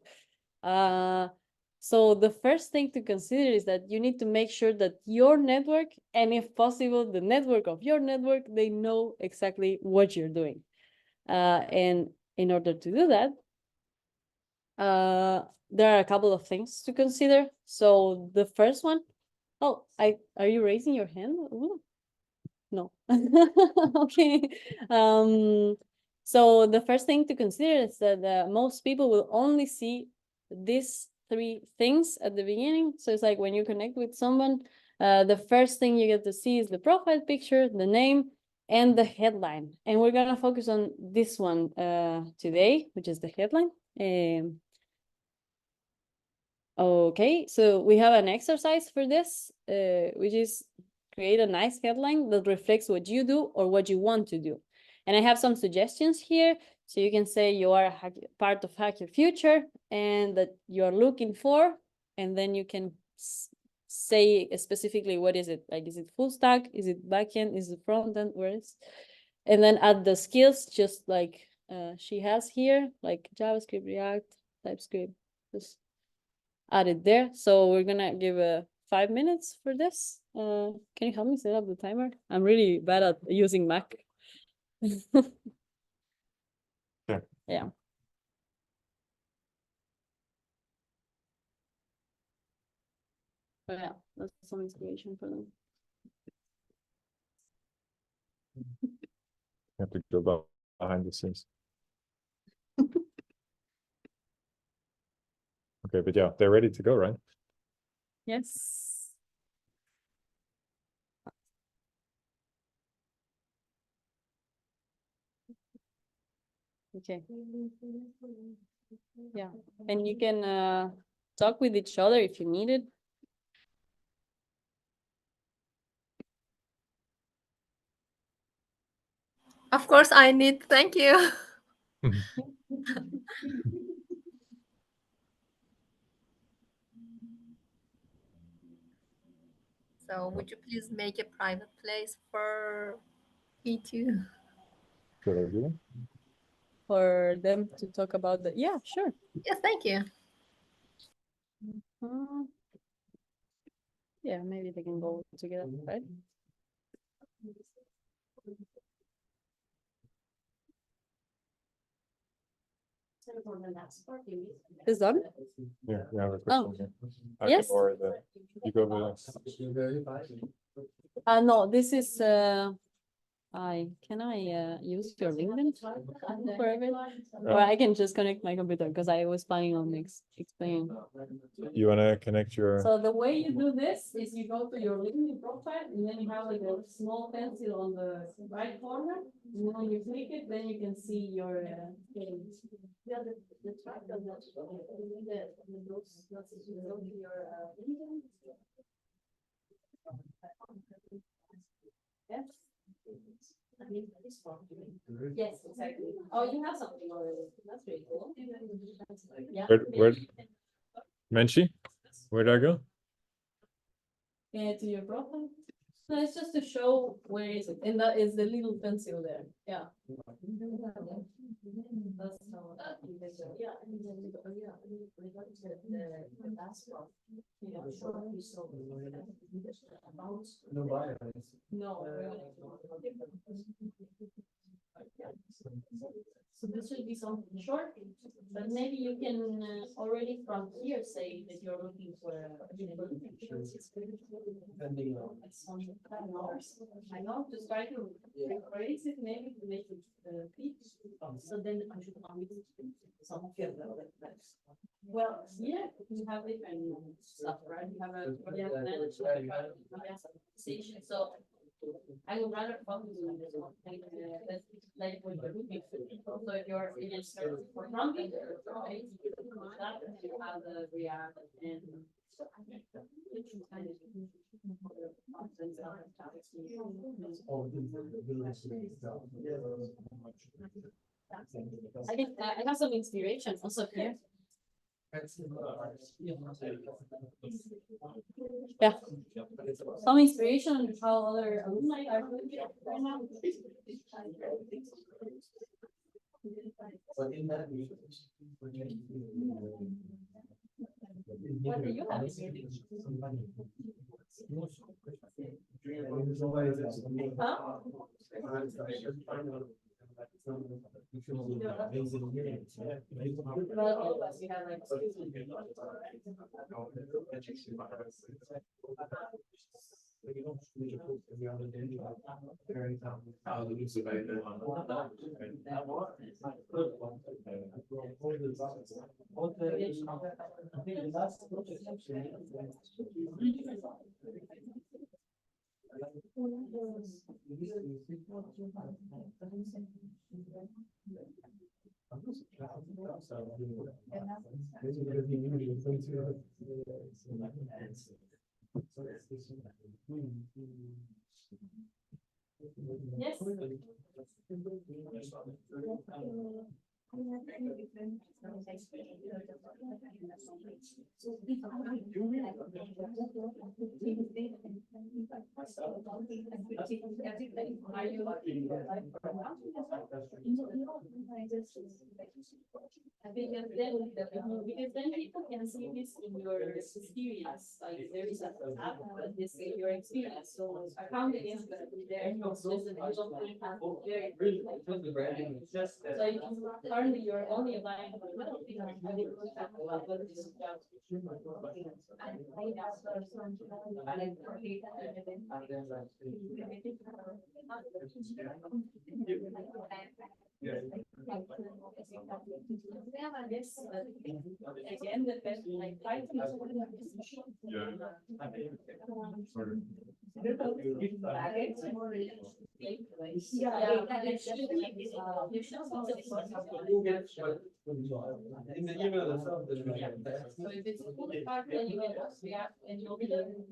So the first thing to consider is that you need to make sure that your network, and if possible, the network of your network, they know exactly what you're doing. And in order to do that, there are a couple of things to consider. So the first one, are you raising your hand? Ooh. No. Okay. So the first thing to consider is that most people will only see these three things at the beginning. So it's like when you connect with someone, the first thing you get to see is the profile picture, the name, and the headline. And we're gonna focus on this one today, which is the headline. Okay, so we have an exercise for this, which is create a nice headline that reflects what you do or what you want to do. And I have some suggestions here. So you can say you are part of Hack Your Future and that you are looking for, and then you can say specifically what is it? Like, is it full stack? Is it backend? Is it front end? Where is? And then add the skills, just like she has here, like JavaScript, React, TypeScript, just add it there. So we're gonna give 5 minutes for this. Can you help me set up the timer? I'm really bad at using Mac. Yeah. Yeah. But yeah, that's some inspiration for them. Have to go behind the scenes. Okay, but yeah, they're ready to go, right? Yes. Okay. Yeah, and you can talk with each other if you need it. Of course, I need. Thank you. So would you please make a private place for me too? Should I do it? For them to talk about the, yeah, sure. Yes, thank you. Yeah, maybe they can go together, right? Is done? Yeah, we have a Oh. question here. Yes. Or you go over there. No, this is can I use your LinkedIn for a bit? Or I can just connect my computer because I was planning on explaining. You wanna connect your, So the way you do this is you go to your LinkedIn profile and then you have like a small pencil on the right corner. And when you click it, then you can see your page. Yeah, the track of that, the notes, you go to your LinkedIn. Yes. Yes, exactly. Oh, you have something already. That's pretty cool. Yeah. where, Menchi? Where do I go? Yeah, to your profile. No, it's just to show where is it, and that is the little pencil there. Yeah. That's how. Yeah, and then we go, yeah, we go to the last one. You know, short piece of about. No bio. No. So this should be something short, but maybe you can already from here say that you're looking for. I know, to try to rephrase it, maybe to make it fit. So then I should some. Well, yeah, you have different stuff, right? You have a project manager, station, so. I would rather focus on this one, that's like what you're looking for. So if you're in a search for something, right, you have the React and. I think I have some inspiration also here. Yeah, some inspiration on how other alumni are doing it right now. What do you have in your huh? Well, all of us, we have like. Yes. I think because then people can see this in your experience, like there is a app, but this is your experience, so accounting is gonna be there, it's just an very. So if you currently you're only applying for middle, I think we'll talk about what this job. Yes, again, the best like Python. In the email itself, there's So if it's full part, then you can just react and you'll be able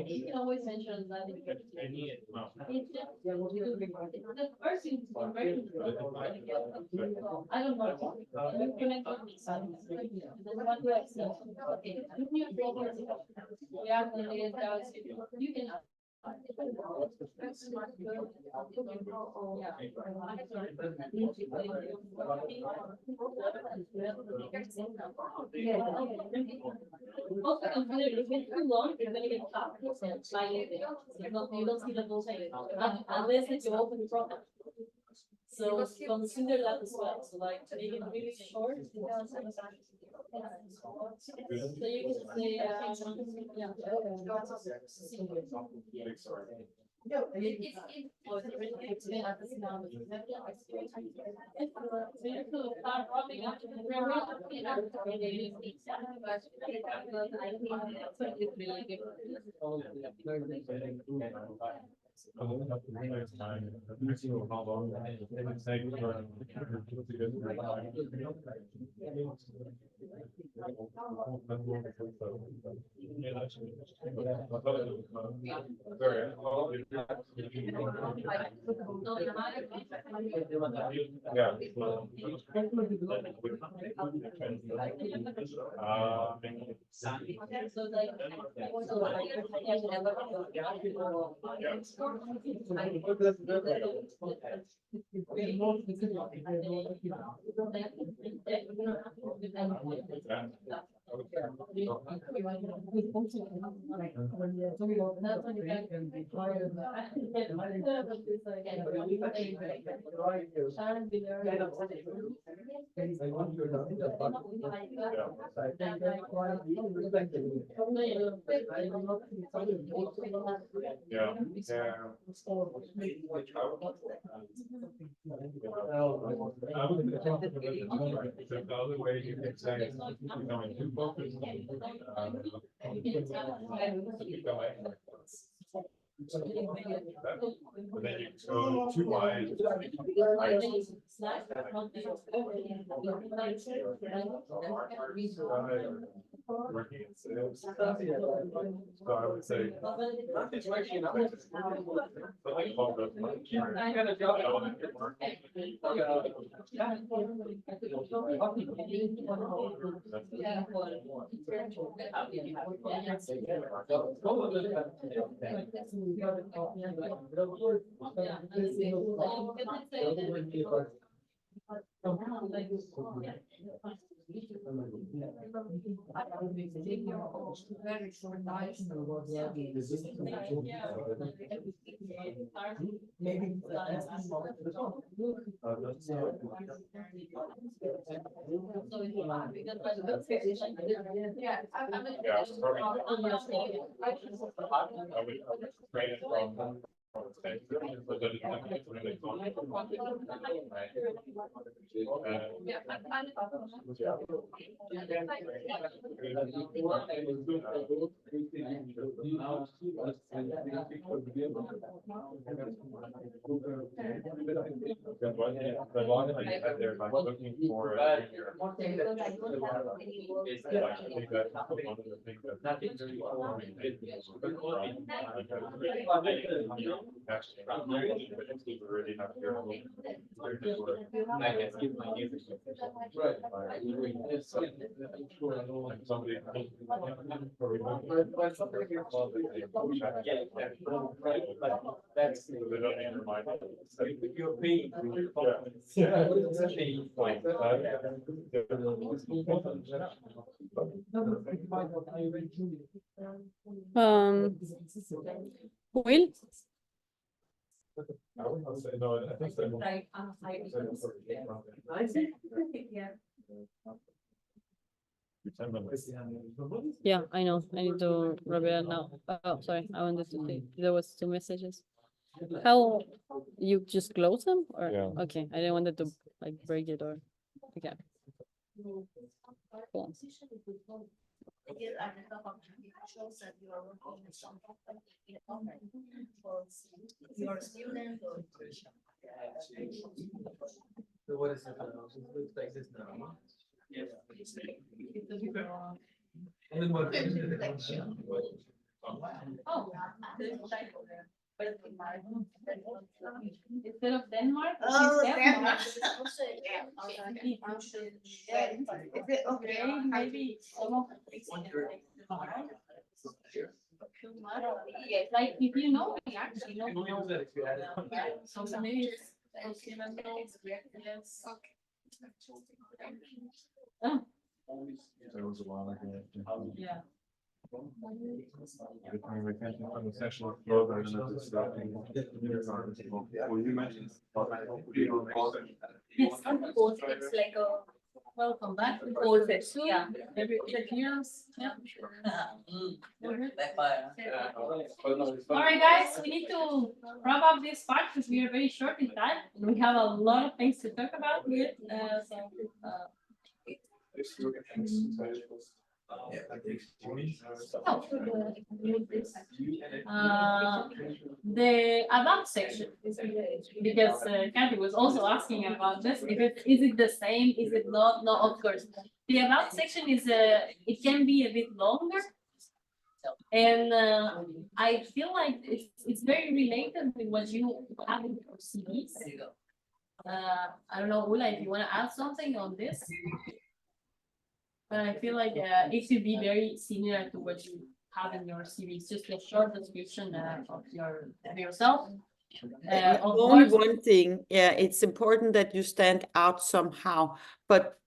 you can always mention that. It's just, the first thing is very. I don't know. You connect with me. Then what do I see? Okay. You can. Also, if it's too long, you're gonna get caught. It's like, you don't see the whole thing, unless it's your open problem. So consider that as well, so like make it really short. So you can say, yeah. The other way you can say is becoming too focused. But then you go too wide. Working in sales. So I would say. Very short life. Maybe. Yeah, Yeah, sorry. I would train it from. But then it's really fun. The one that you had there, if I'm looking for. I think that's one of the things Will? I would not say, no, I think so. Yeah, I know. I need to rub it out now. Oh, sorry. I wanted to say there was 2 messages. How you just close them or Yeah. okay? I didn't want it to like break it or okay. Cool. Shows that you are working with some company in a company for your student or. So what is it? It looks like this now. Yes. And then what? Oh. Instead of Denmark. Oh, it's Denmark. Okay, maybe some of the things. Yes, like if you know, we actually know. So maybe it's There was a while ago. Yeah. Yes, it's like a Welcome back. All the two. Yeah. Every years. Yeah. All right, guys, we need to wrap up this part because we are very short in time. We have a lot of things to talk about here. The about section, because Kathy was also asking about this. Is it the same? Is it not? No, of course. The about section is it can be a bit longer, and I feel like it's very related with what you have in your CVs. I don't know, Ula, if you want to add something on this. But I feel like it should be very similar to what you have in your CV. It's just a short description of yourself. Only one thing, yeah, it's important that you stand out somehow. But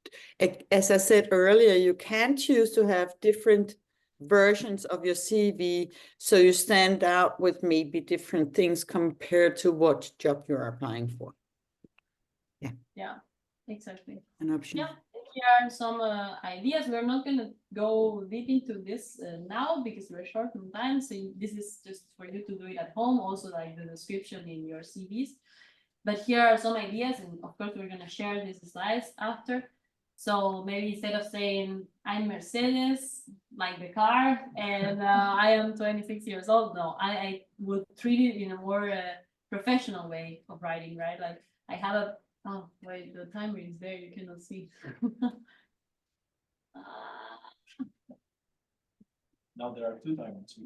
as I said earlier, you can choose to have different versions of your CV, so you stand out with maybe different things compared to what job you're applying for. Yeah, exactly. An option. Yeah. Here are some ideas. We're not going to go deep into this now because we're short on time. So this is just for you to do it at home, also like the description in your CVs. But here are some ideas, and of course we're going to share these slides after. So maybe instead of saying I'm Mercedes, like the car, and I am 26 years old, no, I would treat it in a more professional way of writing, right? Like I have a oh, wait, the timer is there, you cannot see. Now there are two timers.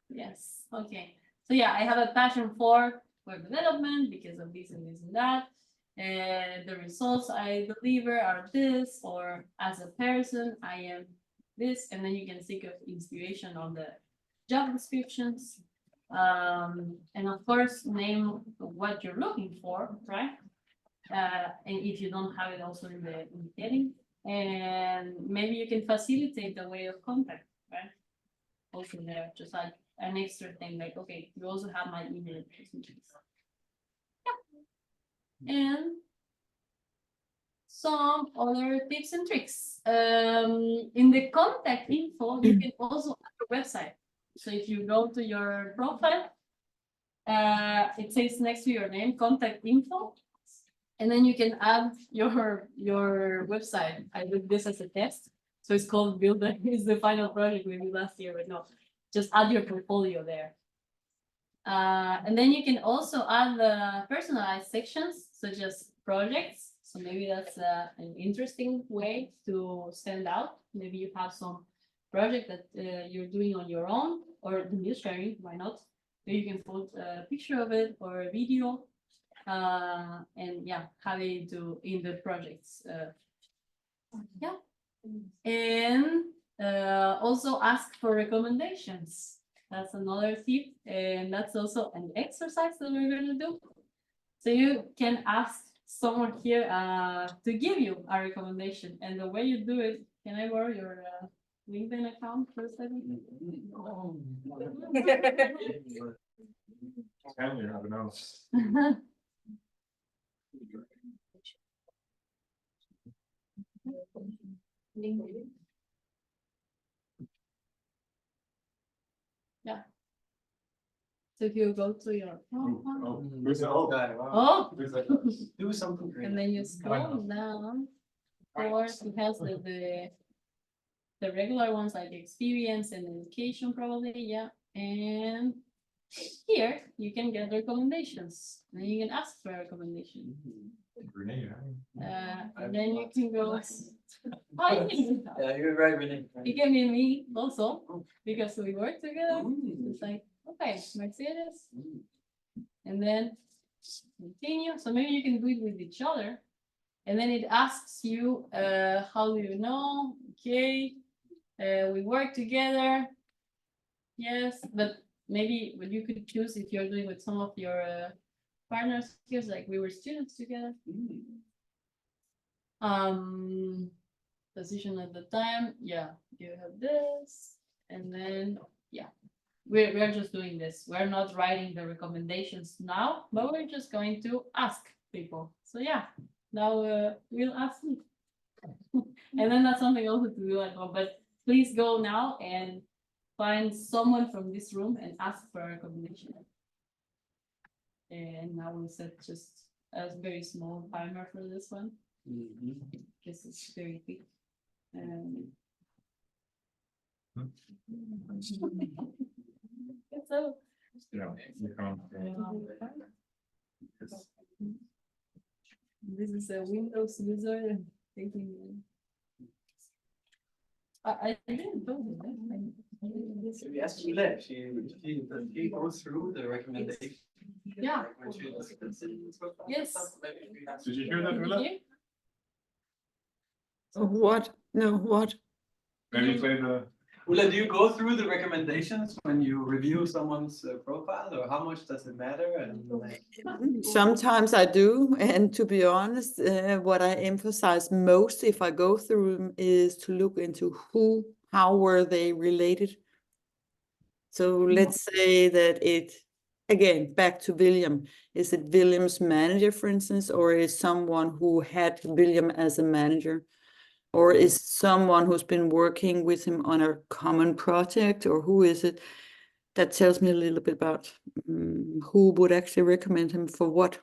Yes, okay. So yeah, I have a passion for web development because of this and this and that. And the results I deliver are this, or as a person, I am this. And then you can think of inspiration on the job descriptions. And of course, name what you're looking for, right? And if you don't have it also in the heading, and maybe you can facilitate the way of contact, right? Also there, just like an extra thing, like, okay, you also have my email address. Yeah. And some other tips and tricks. In the contact info, you can also add your website. So if you go to your profile, it says next to your name, contact info. And then you can add your website. I did this as a test. So it's called Builder. It's the final project we did last year, but no, just add your portfolio there. And then you can also add the personalized sections, such as projects. So maybe that's an interesting way to stand out. Maybe you have some project that you're doing on your own, or the news sharing, why not? So you can put a picture of it or a video. And yeah, have it in the projects. Yeah, and also ask for recommendations. That's another tip, and that's also an exercise that we're going to do. So you can ask someone here to give you a recommendation, and the way you do it. Can I borrow your LinkedIn account for a second? Yeah. So if you go to your Do something great. and then you scroll down, of course, it has the regular ones like experience and education, probably, yeah. And here you can get recommendations, and you can ask for a recommendation. And then you can go. Yeah, you're right, Renee. It can be me also, because we work together. It's like, okay, Mercedes. And then continue. So maybe you can do it with each other. And then it asks you, how do you know? Okay, we work together. Yes, but maybe what you could choose if you're doing with some of your partners, because like we were students together. Position at the time, yeah, you have this, and then yeah, we're just doing this. We're not writing the recommendations now, but we're just going to ask people. So yeah, now we'll ask you. And then that's something also to do at home. But please go now and find someone from this room and ask for a recommendation. And I will set just a very small timer for this one. Because it's very quick. So Yeah, you can't. this is a Windows user thinking. I didn't know that. Yes, she left. She goes through the recommendation. Yeah. When she does the Yes. Did you hear that, Ulla? What? No, what? Maybe play the. Ulla, do you go through the recommendations when you review someone's profile, or how much does it matter? And like, Sometimes I do, and to be honest, what I emphasize most if I go through them is to look into how were they related. So let's say that again, back to William, is it William's manager, for instance, or is someone who had William as a manager? Or is someone who's been working with him on a common project, or who is it? That tells me a little bit about who would actually recommend him for what.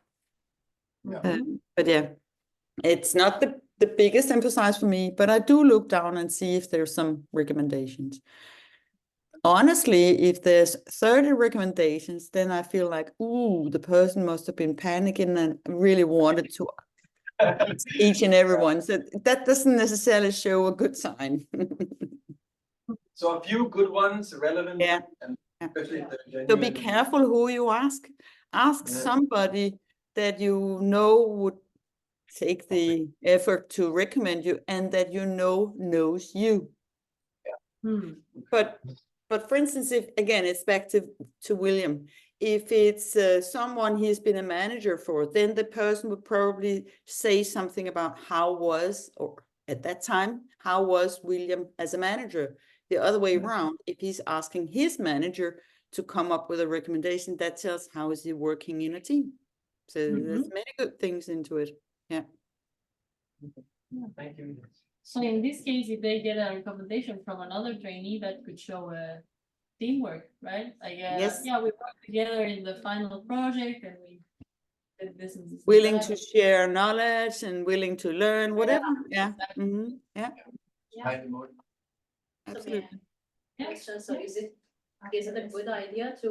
But yeah, it's not the biggest emphasis for me, but I do look down and see if there's some recommendations. Honestly, if there's 30 recommendations, then I feel like, ooh, the person must have been panicking and really wanted to each and every one. So that doesn't necessarily show a good sign. so a few good ones, relevant. Yeah. And especially if they're So be genuine. careful who you ask. Ask somebody that you know would take the effort to recommend you and that you know knows you. But for instance, if again, it's back to William. If it's someone he's been a manager for, then the person would probably say something about or at that time, how was William as a manager? The other way around, if he's asking his manager to come up with a recommendation, that tells how is he working in a team. So there's many good things into it. Yeah. Thank you. So in this case, if they get a recommendation from another trainee, that could show teamwork, right? Like, Yes. yeah, we worked together in the final project and we did this and this. Willing to share knowledge and willing to learn, whatever. Yeah. Yeah. Absolutely. Question, so is it a good idea to,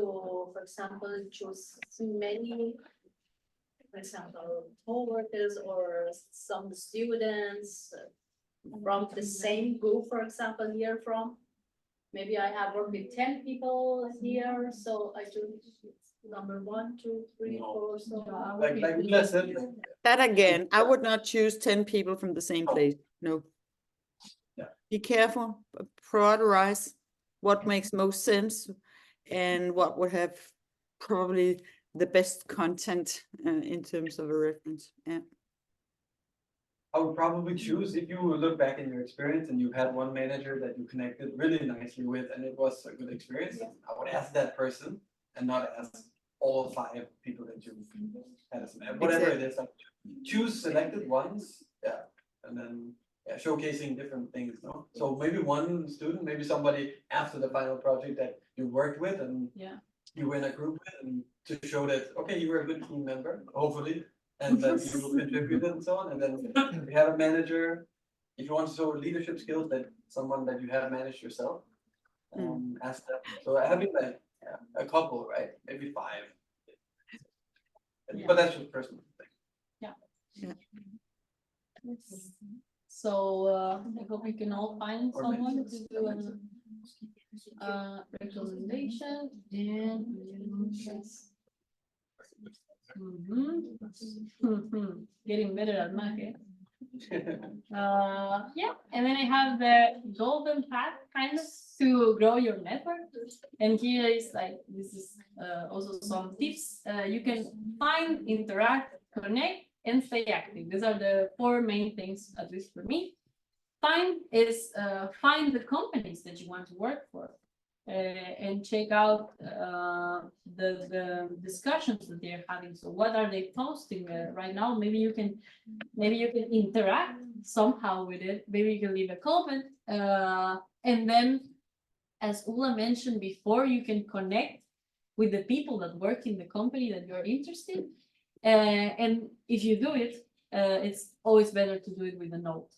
for example, choose many, for example, co-workers or some students from the same group, for example, here from? Maybe I have worked with 10 people here, so I do number 1, 2, 3, 4, so. Like Ulla said. That again, I would not choose 10 people from the same place. No. Yeah. Be careful, prioritize what makes most sense and what would have probably the best content in terms of a reference. Yeah. I would probably choose, if you look back in your experience and you had one manager that you connected really nicely with and it was a good experience, I would ask that person and not ask all 5 people that you had as a manager. Whatever it is, like choose selected ones, and then showcasing different things, no? So maybe one student, maybe somebody after the final project that you worked with and you were in a group with, and to show that, okay, you were a good team member, hopefully, and that you contributed and so on. And then if you have a manager, if you want to show leadership skills, that someone that you have managed yourself, ask them. So having like a couple, right? Maybe 5. But that's just personal thing. So I hope we can all find someone to do a recommendation and getting better at math. Yeah, and then I have the golden path kind of to grow your network. And here is like, this is also some tips. You can find, interact, connect, and stay active. These are the 4 main things, at least for me. Find is find the companies that you want to work for. And check out the discussions that they're having. So what are they posting right now? Maybe you can interact somehow with it. Maybe you can leave a comment. And then, as Ula mentioned before, you can connect with the people that work in the company that you're interested. And if you do it, it's always better to do it with a note.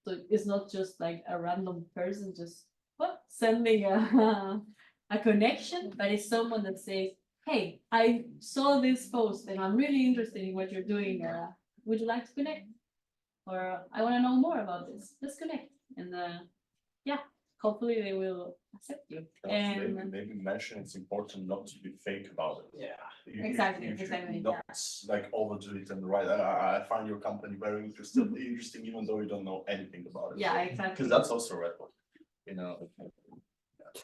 So it's not just like a random person just sending a connection, but it's someone that says, hey, I saw this post and I'm really interested in what you're doing. Would you like to connect? Or I want to know more about this. Let's connect. And yeah, hopefully they will accept you. And maybe mention it's important not to be fake about it. Yeah, exactly. Not like overdo it and right. I find your company very interesting, even though you don't know anything about it. Yeah, exactly. Because that's also a red one, you know.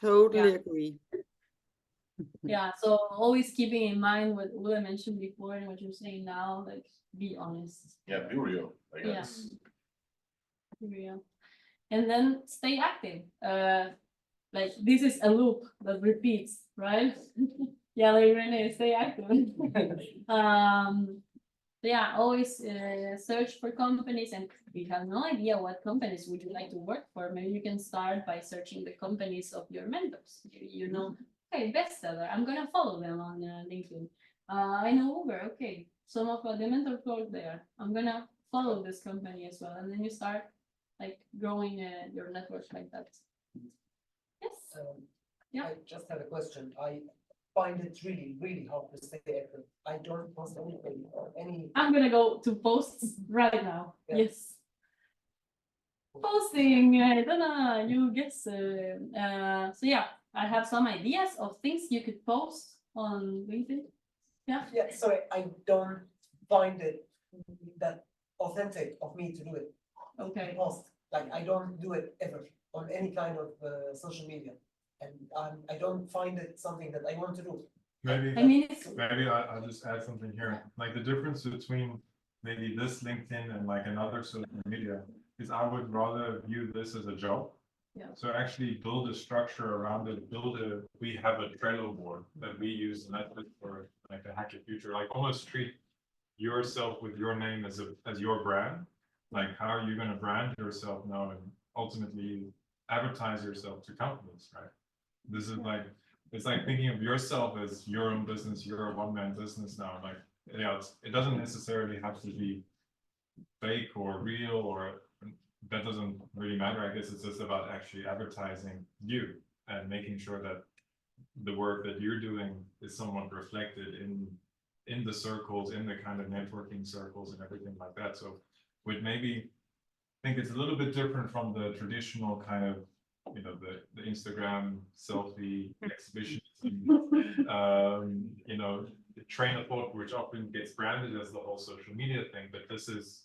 Totally agree. Yeah, so always keeping in mind what Ula mentioned before and what you're saying now, like be honest. Yeah, be real, I guess. Be real. And then stay active. Like this is a loop that repeats, right? Yeah, like Rene, stay active. Yeah, always search for companies, and if you have no idea what companies would you like to work for, maybe you can start by searching the companies of your mentors. You know, okay, bestseller, I'm gonna follow them on LinkedIn. I know Uber, okay, some of the mentors work there. I'm gonna follow this company as well, and then you start like growing your network like that. Yes. Yeah. I just have a question. I find it really, really hard to stay active. I don't post anything or any. I'm gonna go to posts right now. Yeah. Yes. Posting, you guess. So yeah, I have some ideas of things you could post on LinkedIn. Yeah. Yeah, sorry, I don't find it that authentic of me to do it. Okay. Post, like I don't do it ever on any kind of social media. And I don't find it something that I want to do. Maybe, I mean, maybe I'll just add something here. Like the difference between maybe this LinkedIn and like another social media is I would rather view this as a job. Yeah. So actually build a structure around it, we have a Trello board that we use and that's for like the Hack Your Future, like almost treat yourself with your name as your brand. Like how are you going to brand yourself now and ultimately advertise yourself to companies, right? This is like, it's like thinking of yourself as your own business, you're a one-man business now. Like, yeah, it doesn't necessarily have to be fake or real, or that doesn't really matter. I guess it's just about actually advertising you and making sure that the work that you're doing is somewhat reflected in the circles, in the kind of networking circles and everything like that. So with maybe, I think it's a little bit different from the traditional kind of, you know, the Instagram selfie exhibition, you know, the train of thought, which often gets branded as the whole social media thing, but this is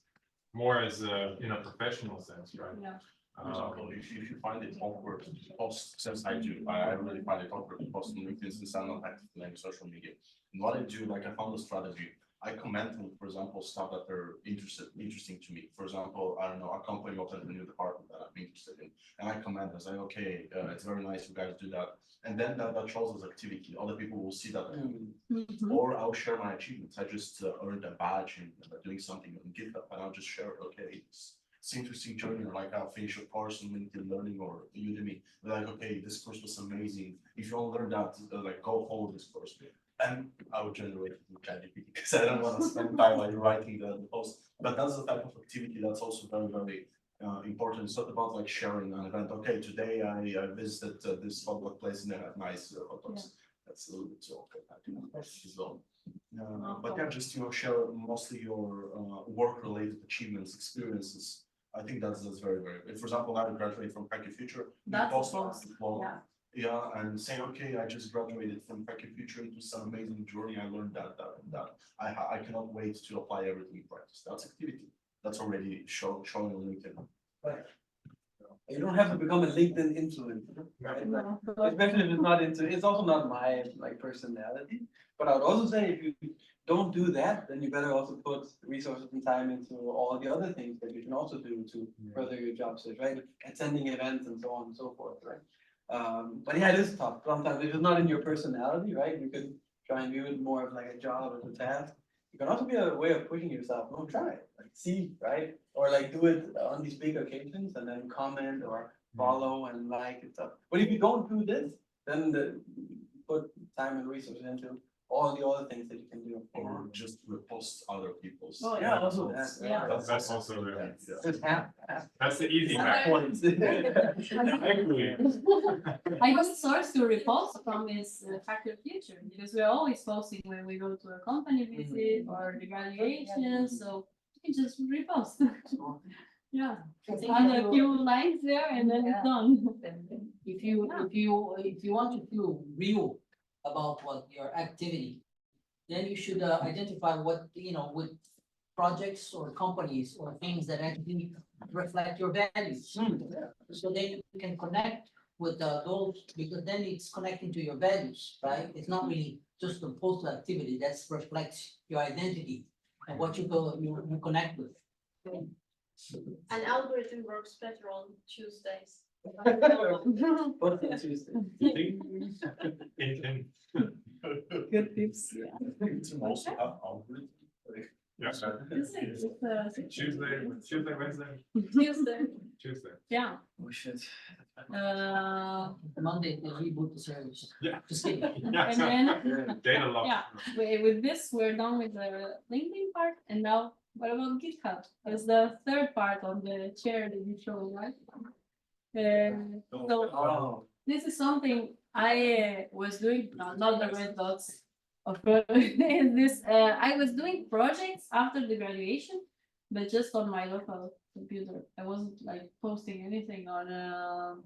more as a, in a professional sense, right? Yeah. For example, if you find it awkward to post, since I do, I really find it awkward to post on LinkedIn since I'm not active in social media. And what I do, like I found a strategy. I comment on, for example, stuff that are interesting to me. For example, I don't know, a company opened a new department that I'm interested in, and I comment and say, okay, it's very nice you guys do that. And then that shows as activity. Other people will see that, or I'll share my achievements. I just earned a badge in doing something on GitHub, and I'll just share, okay, it's interesting journey, or like I'll finish a course on LinkedIn Learning or Udemy. Like, okay, this course was amazing. If you want to learn that, like go follow this course. And I would generate it with ChatGPT because I don't want to spend time like writing the post. But that's the type of activity that's also very, very important. It's not about like sharing an event. Okay, today I visited this photo place and they had nice photos. Yeah. That's a little bit too awkward. But yeah, just share mostly your work-related achievements, experiences. I think that's very, very good. For example, I graduated from Hack Your Future. That's Yeah, and say, okay, I just graduated from Hack Your Future. It was an amazing journey. I learned that. I cannot wait to apply everything in practice. That's activity. that's already showing on LinkedIn. Right. You don't have to become a LinkedIn influencer, right? Like, especially if it's not into, it's also not my like personality. But I would also say if you don't do that, then you better also put resources and time into all the other things that you can also do to further your job search, right? Attending events and so on and so forth, right? But yeah, it is tough. Sometimes if it's not in your personality, right? You could try and view it more of like a job as a task. It can also be a way of pushing yourself. No, try it. Like see, right? Or like do it on these big occasions and then comment or follow and like and stuff. But if you don't do this, then put time and resources into all the other things that you can do. Or just repost other people's. Oh, yeah, also that. Yeah. That's also really, Just half. That's the easy Half way. points. I agree. I got source to repost from is Factor Future because we're always posting when we go to a company visit or the graduation, so you can just repost. Yeah, add a few lines there and then it's done. If you want to feel real about what your activity, then you should identify what, with projects or companies or things that actually reflect your values. So then you can connect with those, because then it's connecting to your values, right? It's not really just a postal activity that reflects your identity and what you connect with. An algorithm works better on Tuesdays. What's on Tuesday? Good tips, yeah. It's also have algorithm. Yeah. Tuesday, Wednesday. Tuesday. Yeah. Oh shit. Monday, they reboot the service. Yeah. Just kidding. Yeah. And then, Data loss. yeah, with this, we're done with the LinkedIn part, and now what about GitHub? It's the third part of the chair that you showed, right? So Oh. this is something I was doing, not the red dots, of course. This I was doing projects after the graduation, but just on my local computer. I wasn't like posting anything on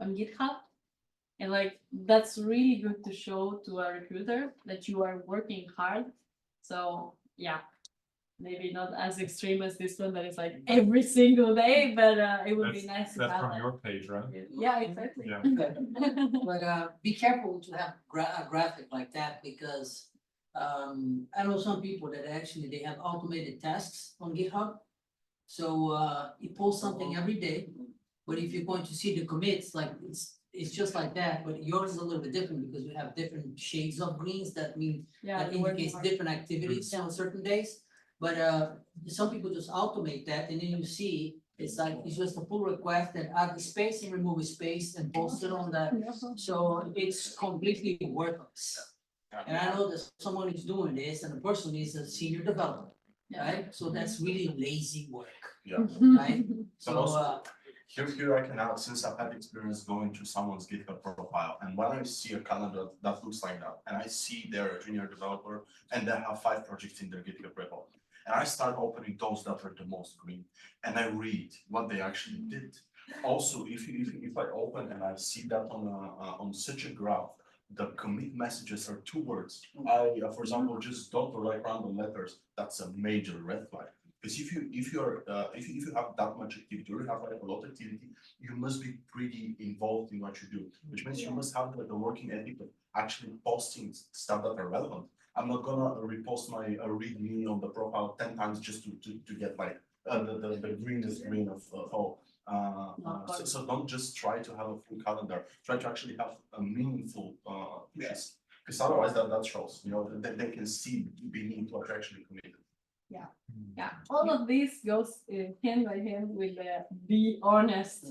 GitHub. And like that's really good to show to a recruiter that you are working hard. So yeah, maybe not as extreme as this one that is like every single day, but it would be nice to That's have from that. your page, right? Yeah, exactly. Yeah. But be careful to have a graphic like that, because I know some people that actually they have automated tasks on GitHub. So you post something every day, but if you're going to see the commits, like it's just like that, but yours is a little bit different because you have different shades of greens that mean Yeah, that you're working indicates hard. different activities on certain days. But some people just automate that, and then you see it's like it's just a pull request and add the space and remove a space and post it on that. So it's completely worthless. And I know that someone is doing this, and the person is a senior developer, right? So that's really lazy work, Yeah. right? So also, here I can add, since I've had experience going to someone's GitHub profile, and when I see a calendar that looks like that, and I see they're a junior developer and they have 5 projects in their GitHub repo, and I start opening those that are the most green, and I read what they actually did. Also, if I open and I see that on such a graph, the commit messages are 2 words. For example, just dot or like random letters. That's a major red flag. Because if you have that much activity, or you have like a lot of activity, you must be pretty involved in what you do, which means you must have the working ethic of actually posting stuff that are relevant. I'm not gonna repost my readme on the profile 10 times just to get like the greenest green of all. So don't just try to have a full calendar. Try to actually have a meaningful pushes, because otherwise that shows, they can see beneath what you're actually committed. Yeah, yeah. All of this goes hand by hand with be honest,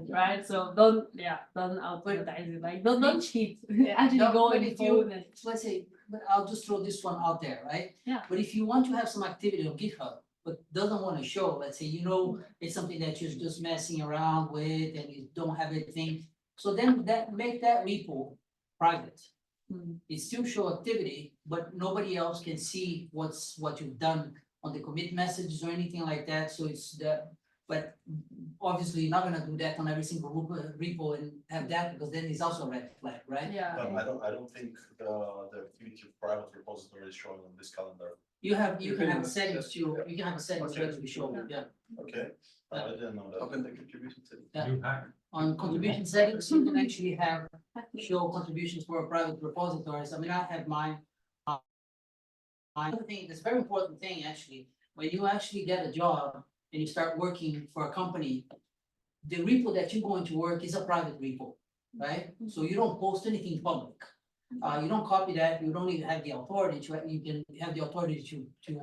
right? So don't advertise it. Like don't cheat. Actually, go But and if you, code it. let's say, but I'll just throw this one out there, right? Yeah. But if you want to have some activity on GitHub, but doesn't want to show, let's say, it's something that you're just messing around with and you don't have anything. So then make that repo private. It still show activity, but nobody else can see what you've done on the commit messages or anything like that. So it's But obviously, you're not gonna do that on every single repo and have that, because then it's also a red flag, right? Yeah. But I don't think the activity of private repository is showing on this calendar. You can have settings too, you can have a settings where we show, yeah. Okay, I didn't know that. Open the contribution setting. Yeah. On contribution settings, you can actually have show contributions for private repositories. I mean, I have mine. I think it's a very important thing, actually, when you actually get a job and you start working for a company, the repo that you're going to work is a private repo, right? So you don't post anything public. You don't copy that, you don't even have the authority to, you can have the authority to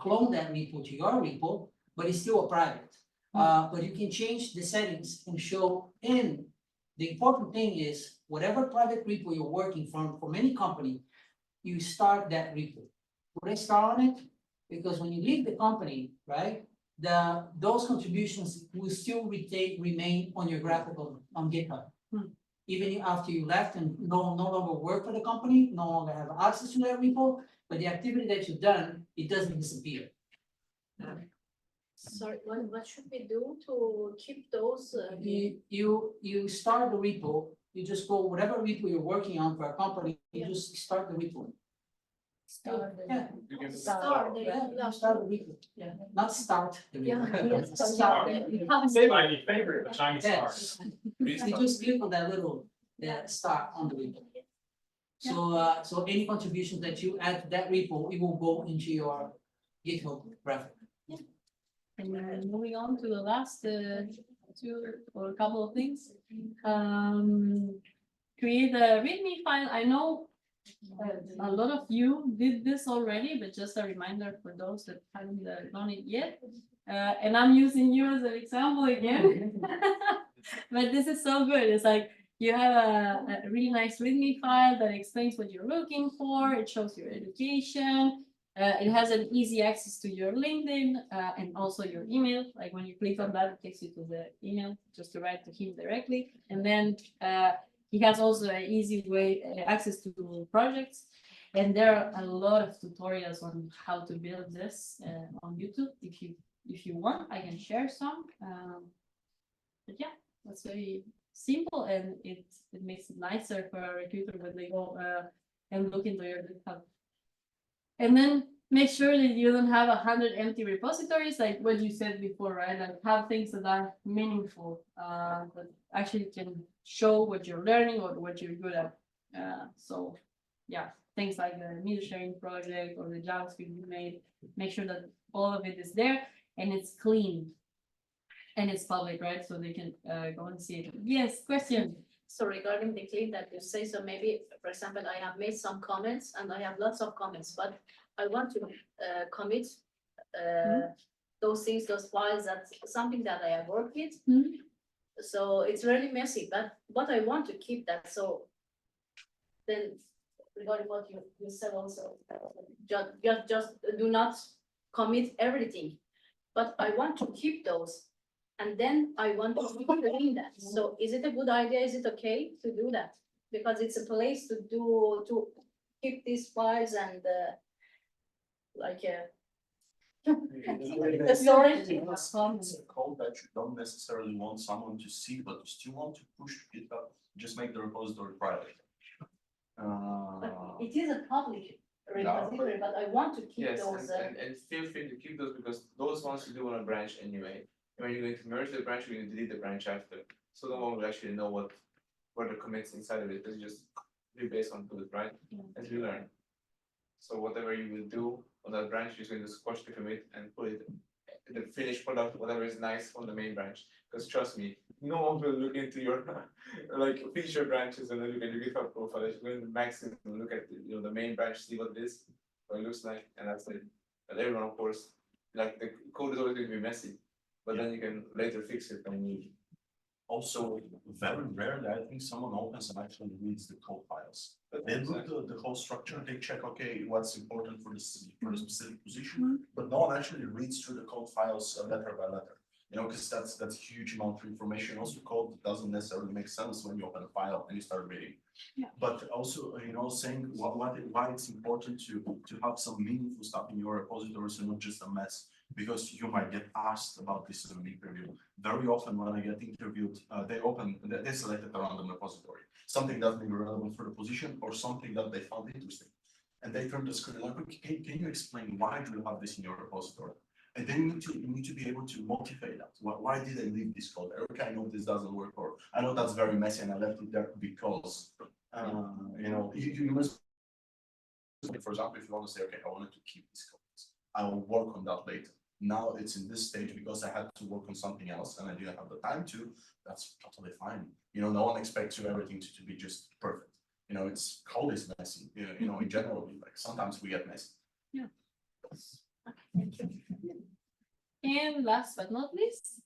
clone that repo to your repo, but it's still a private. But you can change the settings and show in. The important thing is, whatever private repo you're working from any company, you start that repo. Would I start on it? Because when you leave the company, right, those contributions will still remain on your graphical on GitHub. Even after you left and no longer work for the company, no longer have access to that repo, but the activity that you've done, it doesn't disappear. Sorry, what should we do to keep those? You start the repo, you just go whatever repo you're working on for a company, you just start the repo. Yeah. You can Start the Yeah, start the repo, yeah, not start the Yeah, repo. yes, Start. My favorite, shiny Yeah. stars. You just click on that little, start on the repo. So any contributions that you add to that repo, it will go into your GitHub graphic. And moving on to the last two or a couple of things. Create a README file. I know a lot of you did this already, but just a reminder for those that haven't done it yet. And I'm using you as an example again. But this is so good. It's like you have a really nice README file that explains what you're looking for. It shows your education. It has an easy access to your LinkedIn and also your email. Like when you click on that, it takes you to the email just to write to him directly. And then he has also an easy way access to projects. And there are a lot of tutorials on how to build this on YouTube. If you want, I can share some. But yeah, that's very simple, and it makes it nicer for a recruiter when they go and look into your GitHub. And then make sure that you don't have 100 empty repositories, like what you said before, right? Like have things that are meaningful, that actually can show what you're learning or what you're good at. So yeah, things like the media sharing project or the JavaScript you made, make sure that all of it is there and it's clean and it's public, right? So they can go and see it. Yes, question. So regarding the clean that you say, so maybe, for example, I have made some comments and I have lots of comments, but I want to commit those things, those files, that's something that I have worked with. So it's really messy, but I want to keep that. So then regarding what you said also, just do not commit everything, but I want to keep those. And then I want to clean that. So is it a good idea? Is it okay to do that? Because it's a place to keep these files and like the storage. It's a code that you don't necessarily want someone to see, but you still want to push to GitHub. Just make the repository private. But it is a public repository, but I want to keep Yes, those. and feel free to keep those because those ones you do on a branch anyway. When you're going to merge the branch, you're going to delete the branch after. So no one will actually know what the commits inside of it. It's just be based on code, right? As we learn. So whatever you will do on that branch, you're going to squash the commit and put it the finished product, whatever is nice on the main branch. Because trust me, no one will look into your like feature branches and then look at your GitHub profile. It's going to maximum look at the main branch, see what it is, what it looks like, and that's it. But everyone, of course, like the code is always going to be messy. But then you can later fix it when you need. Also, very rarely, I think someone opens and actually reads the code files. They look at the whole structure, they check, okay, what's important for the specific position, but no one actually reads through the code files letter by letter. You know, because that's a huge amount of information. Also, code that doesn't necessarily make sense when you open a file and you start reading. Yeah. But also, saying why it's important to have some meaningful stuff in your repositories and not just a mess. because you might get asked about this in an interview. Very often when I get interviewed, they selected a random repository, something that may be relevant for the position or something that they found interesting. And they turn the screen like, okay, can you explain why do you have this in your repository? And then you need to be able to motivate that. Why did I leave this code? Okay, I know this doesn't work, or I know that's very messy and I left it there because, you know, you must, for example, if you want to say, okay, I wanted to keep this code, I will work on that later. Now it's in this stage because I had to work on something else and I didn't have the time to, that's totally fine. You know, no one expects you everything to be just perfect. You know, it's code is messy, you know, in general, like sometimes we get messy. Yeah. And last but not least,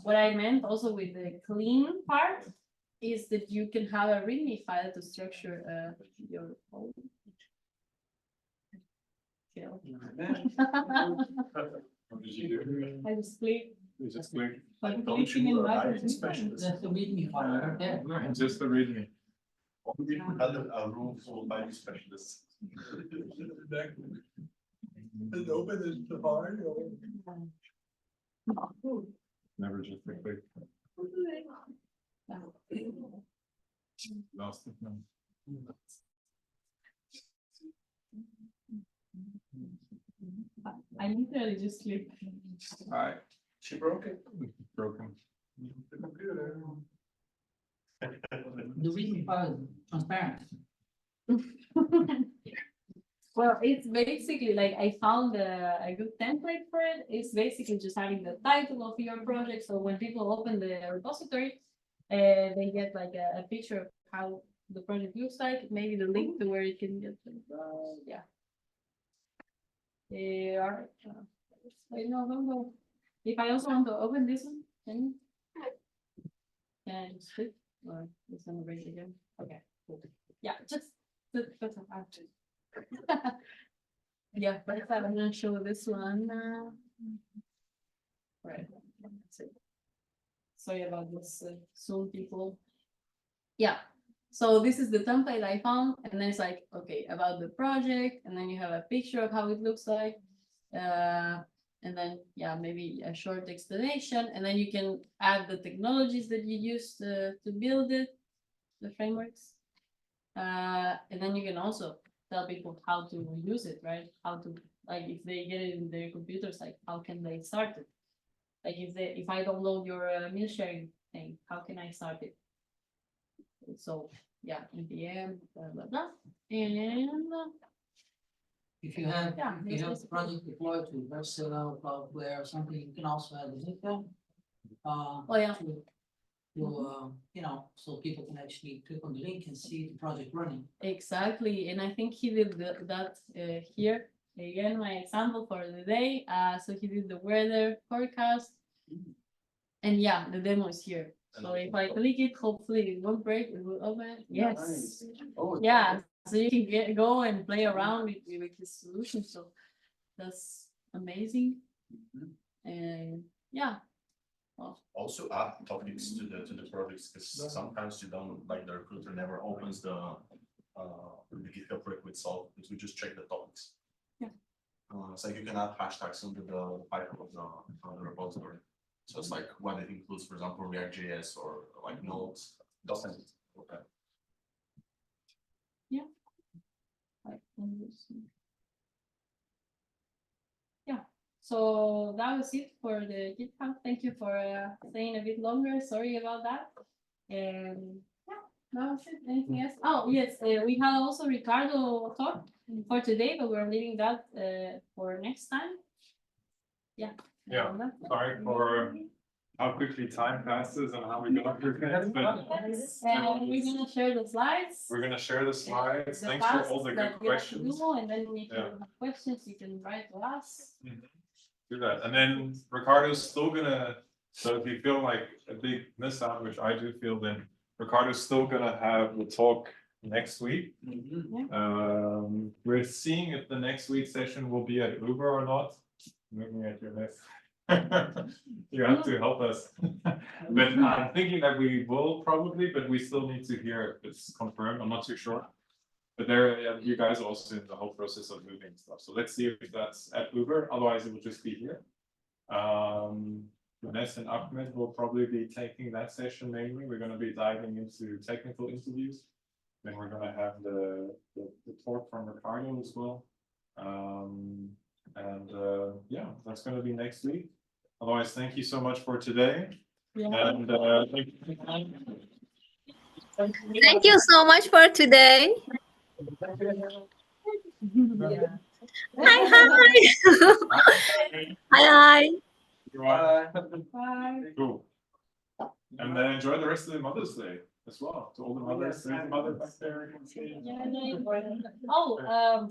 what I meant also with the clean part is that you can have a README file to structure your code. What did you do? I just click. You just click. Like Don't clicking you in write buttons. in specialist? That's the README file right there. Just the readme. Only if we had a room full of IT specialists. And open is the hard. Never just a click. Lost it now. I literally just click. Alright, She broke it. broken. The computer. The README file is transparent. Well, it's basically like I found a good template for it. It's basically just having the title of your project. So when people open the repository, they get like a picture of how the project looks like, maybe the link to where you can get the, yeah. All right. Wait, no, don't go. If I also want to open this one, then can I just click or it's gonna break again? Okay, cool. Yeah, just that's after. Yeah, but if I'm gonna show this one. Right, that's it. Sorry about this, Zoom people. Yeah, so this is the template I found, and then it's like, okay, about the project, and then you have a picture of how it looks like. And then, yeah, maybe a short explanation, and then you can add the technologies that you use to build it, the frameworks. And then you can also tell people how to use it, right? How to, like, if they get it in their computers, like, how can they start it? Like, if I download your meal sharing thing, how can I start it? So, yeah, npm, blah, blah, blah. And If you have, Yeah, if you have the project deployed to Vercel, Cloudflare or something, you can also add the link there. Oh, yeah. To, you know, so people can actually click on the link and see the project running. Exactly, and I think he did that here. Again, my example for the day. So he did the weather forecast. And yeah, the demo is here. So if I click it, hopefully it won't break, it will open. Yes. Nice. Oh, Yeah, so you can go and play around with this solution. So that's amazing. And yeah. Well, Also add topics to the projects, because sometimes you don't, like, the recruiter never opens the GitHub record itself, because we just check the topics. Yeah. It's like you can add hashtags under the title of the repository. So it's like what it includes, for example, React.js or like nodes, doesn't. Okay. yeah. Yeah. So that was it for the GitHub. Thank you for staying a bit longer. Sorry about that. And yeah, that was it. Anything else? Oh yes, we have also Ricardo talk for today, but we're leaving that for next time. Yeah. Yeah, sorry for how quickly time passes and how we go through it, but And we're gonna share the slides. we're gonna share the slides. The Thanks for all tasks the that good you have to questions. do, and then if you Yeah. have questions, you can write to us. Do that, and then Ricardo's still gonna, so if you feel like a big miss out, which I do feel, then Ricardo's still gonna have the talk next week. We're seeing if the next week's session will be at Uber or not. Looking at your list. You have to help us. But I'm thinking that we will probably, but we still need to hear if it's confirmed. I'm not too sure. But there, yeah, you guys are also in the whole process of moving stuff. So let's see if that's at Uber. Otherwise, it will just be here. Vanessa and Ahmed will probably be taking that session mainly. We're going to be diving into technical interviews. Then we're going to have the talk from Ricardo as well. Yeah, that's going to be next week. Otherwise, thank you so much for today. And Thank you so much for today. Hi, hi. Hi, hi. Cool. And then enjoy the rest of the Mother's Day as well. To all the mothers, there's a mother back there. Oh,